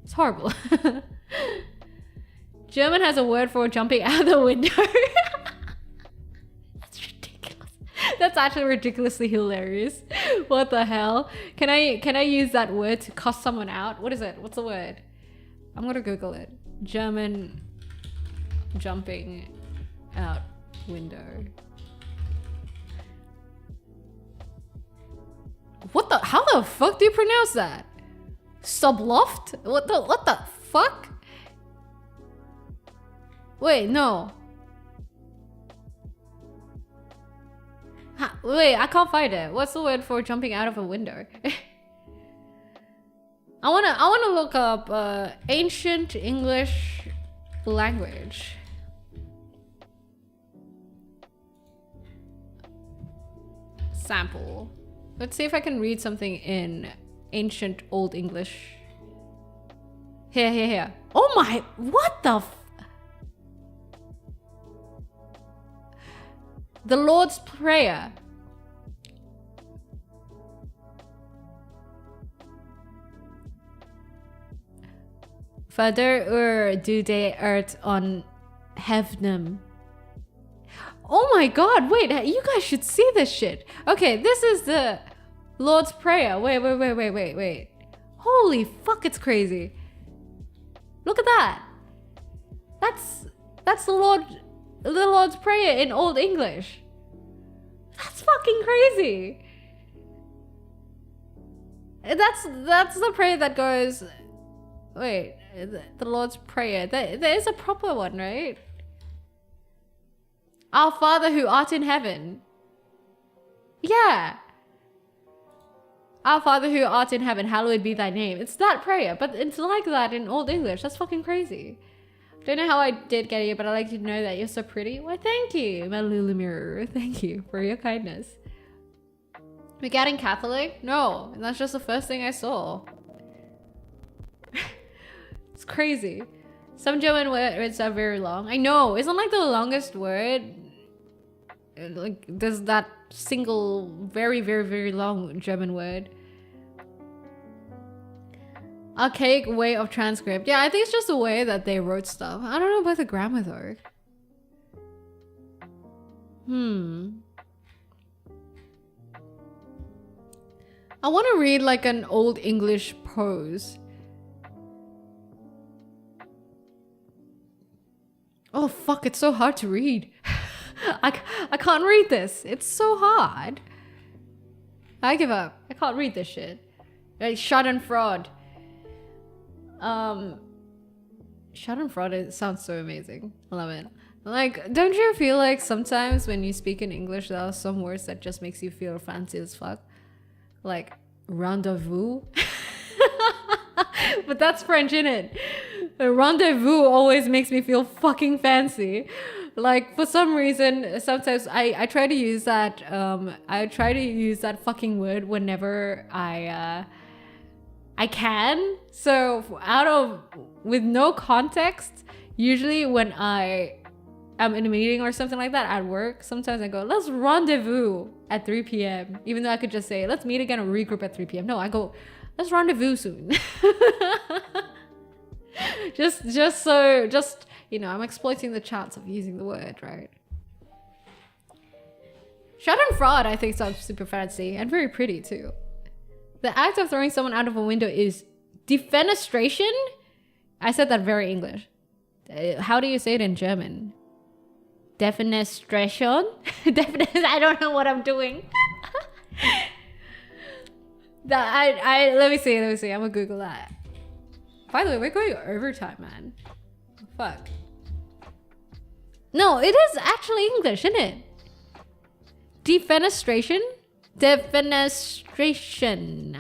It's horrible. German has a word for jumping out the window. That's ridiculous. That's actually ridiculously hilarious. What the hell? Can I use that word to cuss someone out? What is it? What's the word? I'm gonna Google it. German jumping out window. What the? How the fuck do you pronounce that? Subloft? What the fuck? Wait, no. Wait, I can't find it. What's the word for jumping out of a window? I wanna look up ancient English language. Sample. Let's see if I can read something in ancient Old English. Here. Oh my, what the The Lord's Prayer. Father do they earth on heaven. Oh my god, wait, you guys should see this shit. Okay, this is the Lord's Prayer. Wait. Holy fuck, it's crazy. Look at that. That's the Lord's Prayer in Old English. That's fucking crazy. That's the prayer that goes. Wait, the Lord's Prayer. There is a proper one, right? Our Father who art in heaven. Yeah. Our Father who art in heaven, hallowed be thy name. It's that prayer, but it's like that in Old English. That's fucking crazy. Don't know how I did get you, but I'd like you to know that you're so pretty. Why, thank you, my little mirror. Thank you for your kindness. We're getting Catholic? No, that's just the first thing I saw. It's crazy. Some German words are very long. I know, isn't like the longest word? Like, there's that single, very long German word. Archaic way of transcript. Yeah, I think it's just the way that they wrote stuff. I don't know about the grammar though. I want to read like an Old English prose. Oh fuck, it's so hard to read. I can't read this. It's so hard. I give up. I can't read this shit. Like, Schadenfreude. Schadenfreude sounds so amazing. I love it. Like, don't you feel like sometimes when you speak in English there are some words that just makes you feel fancy as fuck? Like rendezvous. But that's French, innit? Rendezvous always makes me feel fucking fancy. Like, for some reason, sometimes I try to use that fucking word whenever I can. So with no context, usually when I am in a meeting or something like that at work, sometimes I go, let's rendezvous at 3 p.m. Even though I could just say, let's meet again or regroup at 3 p.m. No, I go, let's rendezvous soon. just you know, I'm exploiting the chance of using the word, right? Schadenfreude, I think, sounds super fancy and very pretty too. The act of throwing someone out of a window is defenestration. I said that very English. How do you say it in German? Defenestration? I don't know what I'm doing. Let me see. I'm gonna Google that. By the way, we're going overtime, man. Fuck. No, it is actually English, isn't it? Defenestration? Defenestration.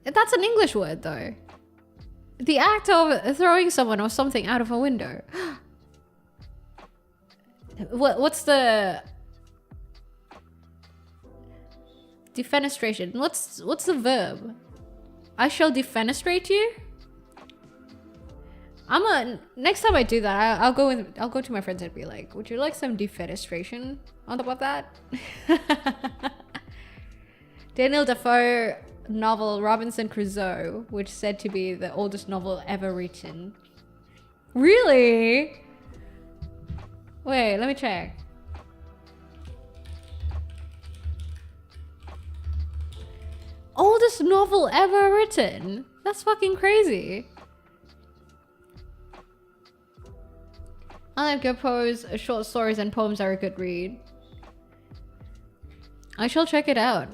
That's an English word, though. The act of throwing someone or something out of a window. What's the... Defenestration. What's the verb? I shall defenestrate you? Next time I do that, I'll go to my friends and be like, would you like some defenestration on top of that? Daniel Defoe novel Robinson Crusoe, which is said to be the oldest novel ever written. Really? Wait, let me check. Oldest novel ever written? That's fucking crazy. Alan Poe's short stories and poems are a good read. I shall check it out.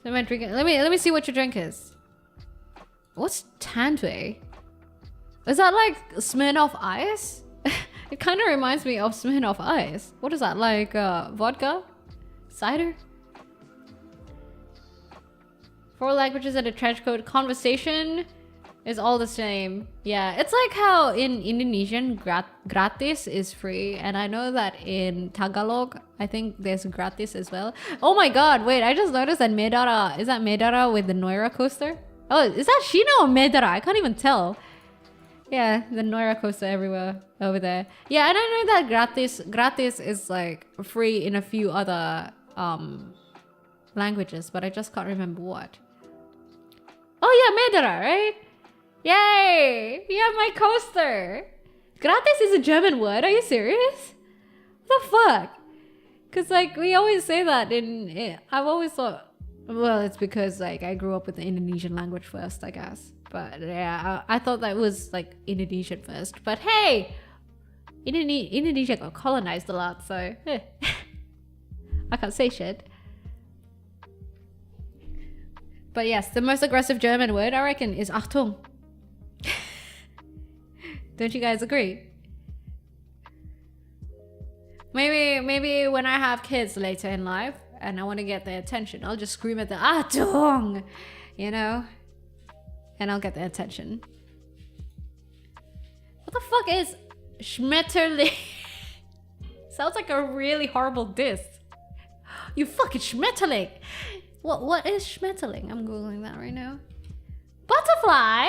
So am I drinking? Let me see what your drink is. What's Tandway? Is that like Smirnoff Ice? It kind of reminds me of Smirnoff Ice. What is that, like vodka? Cider? 4 languages and a trench coat. Conversation is all the same. Yeah, it's like how in Indonesian gratis is free, and I know that in Tagalog I think there's gratis as well. Oh my god, wait, I just noticed that Medara, is that Medara with the Noira coaster? Oh, is that Shino or Medara? I can't even tell. Yeah, the Noira coaster everywhere over there. Yeah, and I know that gratis is like free in a few other languages, but I just can't remember what. Oh yeah, Medara, right? Yay! Yeah, my coaster. Gratis is a German word. Are you serious? What the fuck? Cause like we always say that I've always thought, well, it's because like I grew up with the Indonesian language first, I guess. But yeah, I thought that was like Indonesian first. But hey, Indonesia got colonized a lot, so I can't say shit. But yes, the most aggressive German word I reckon is Achtung. Don't you guys agree? Maybe when I have kids later in life and I want to get their attention, I'll just scream at the Achtung, you know, and I'll get their attention. What the fuck is Schmetterling? Sounds like a really horrible diss. You fucking Schmetterling. What is Schmetterling? I'm googling that right now. Butterfly.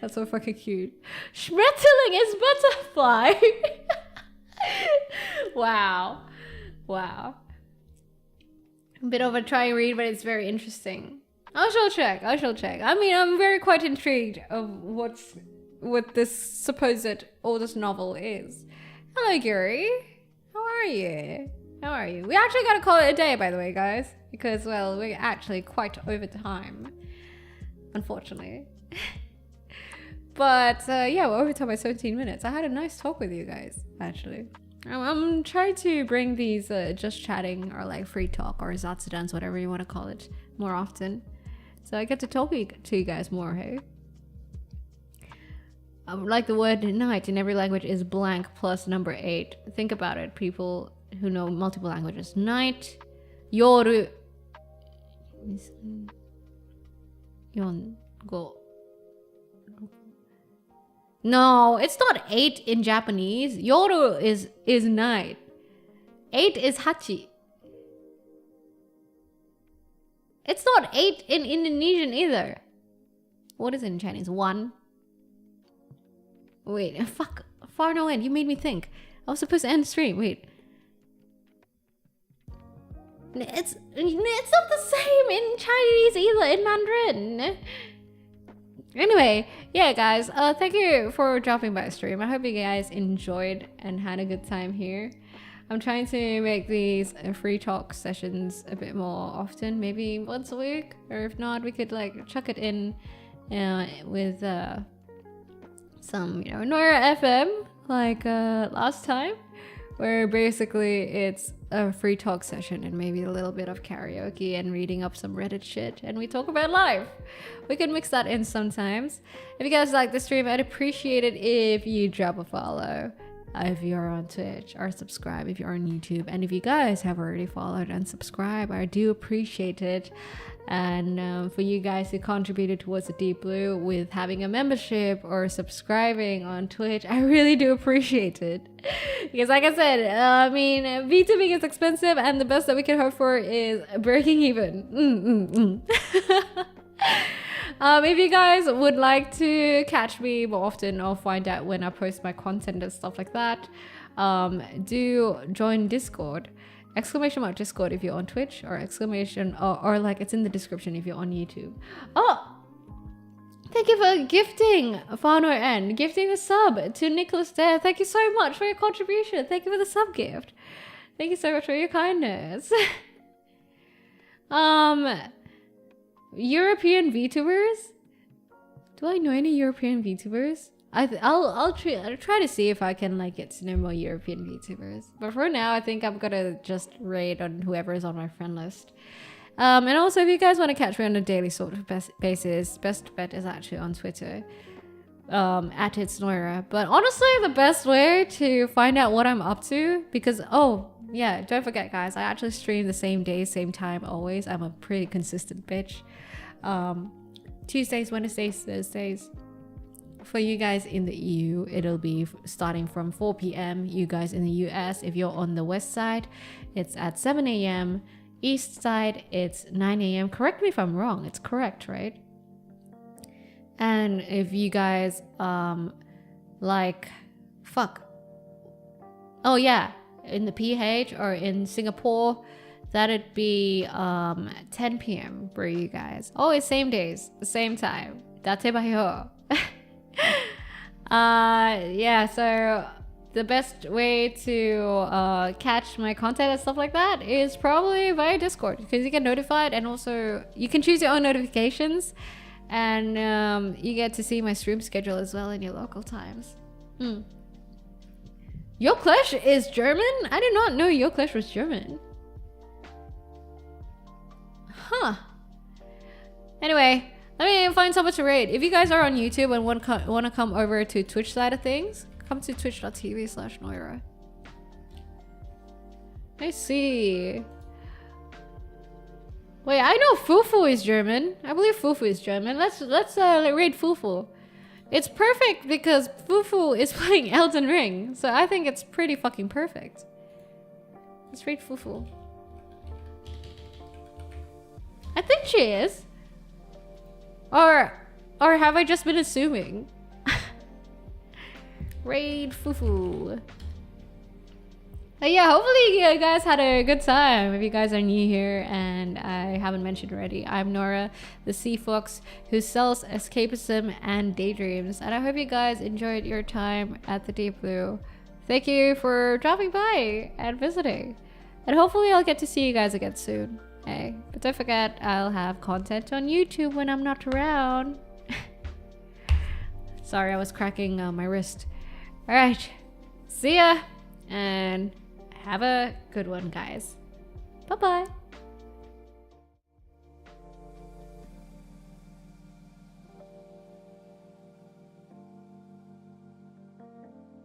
That's so fucking cute. Schmetterling is butterfly. Wow. Wow. A bit of a try read, but it's very interesting. I shall check. I mean, I'm very quite intrigued of what this supposed oldest novel is. Hello, Gary. How are you? We actually gotta call it a day, by the way, guys. Because, well, we're actually quite over time. Unfortunately. But yeah, we're over time by 17 minutes. I had a nice talk with you guys, actually. I'm trying to bring these just chatting or like free talk or zatsudans, whatever you want to call it, more often. So I get to talk to you guys more, hey? Like the word night in every language is blank plus number 8. Think about it, people who know multiple languages. Night, yoru, yon, go. No, it's not 8 in Japanese. Yoru is night. 8 is hachi. It's not 8 in Indonesian either. What is it in Chinese? 1. Wait, fuck. Far no end. You made me think. I was supposed to end stream. Wait. It's not the same in Chinese either, in Mandarin. Anyway, yeah, guys, thank you for dropping by stream. I hope you guys enjoyed and had a good time here. I'm trying to make these free talk sessions a bit more often, maybe once a week, or if not, we could like chuck it in with some, you know, Noira FM like last time, where basically it's a free talk session and maybe a little bit of karaoke and reading up some Reddit shit, and we talk about life. We can mix that in sometimes. If you guys like the stream, I'd appreciate it if you drop a follow if you're on Twitch, or subscribe if you're on YouTube. And if you guys have already followed and subscribed, I do appreciate it. And for you guys who contributed towards the Deep Blue with having a membership or subscribing on Twitch, I really do appreciate it. Because like I said, I mean, VTubing is expensive, and the best that we can hope for is breaking even. If you guys would like to catch me more often or find out when I post my content and stuff like that, do join Discord. Exclamation mark Discord if you're on Twitch, or exclamation or like it's in the description if you're on YouTube. Oh, thank you for gifting Fano and gifting the sub to Nicholas Dare. Thank you so much for your contribution. Thank you for the sub gift. Thank you so much for your kindness. European VTubers? Do I know any European VTubers? I'll try to see if I can like get to know more European VTubers. But for now, I think I'm gonna just raid on whoever is on my friend list. And also, if you guys want to catch me on a daily sort of basis, best bet is actually on Twitter. At it's Noira. But honestly, the best way to find out what I'm up to, because yeah, don't forget guys, I actually stream the same day, same time always. I'm a pretty consistent bitch. Tuesdays, Wednesdays, Thursdays. For you guys in the EU, it'll be starting from 4 p.m. You guys in the US, if you're on the west side, it's at 7 a.m. East side, it's 9 a.m. Correct me if I'm wrong. It's correct, right? And if you guys in the PH or in Singapore, that'd be 10 p.m. for you guys. Always same days, same time. Date bayo. Yeah, so the best way to catch my content and stuff like that is probably via Discord, because you get notified, and also you can choose your own notifications, and you get to see my stream schedule as well in your local times. Your Clash is German? I did not know Your Clash was German. Huh. Anyway, let me find someone to raid. If you guys are on YouTube and want to come over to Twitch side of things, come to twitch.tv/Noira. I see. Wait, I know Fufu is German. I believe Fufu is German. Let's raid Fufu. It's perfect because Fufu is playing Elden Ring, so I think it's pretty fucking perfect. Let's raid Fufu. I think she is. Or have I just been assuming? Raid Fufu. Yeah, hopefully you guys had a good time. If you guys are new here and I haven't mentioned already, I'm Noira, the sea fox who sells escapism and daydreams. And I hope you guys enjoyed your time at the Deep Blue. Thank you for dropping by and visiting. And hopefully I'll get to see you guys again soon. Hey, but don't forget, I'll have content on YouTube when I'm not around. Sorry, I was cracking my wrist. Alright, see ya, and have a good one, guys. Bye-bye.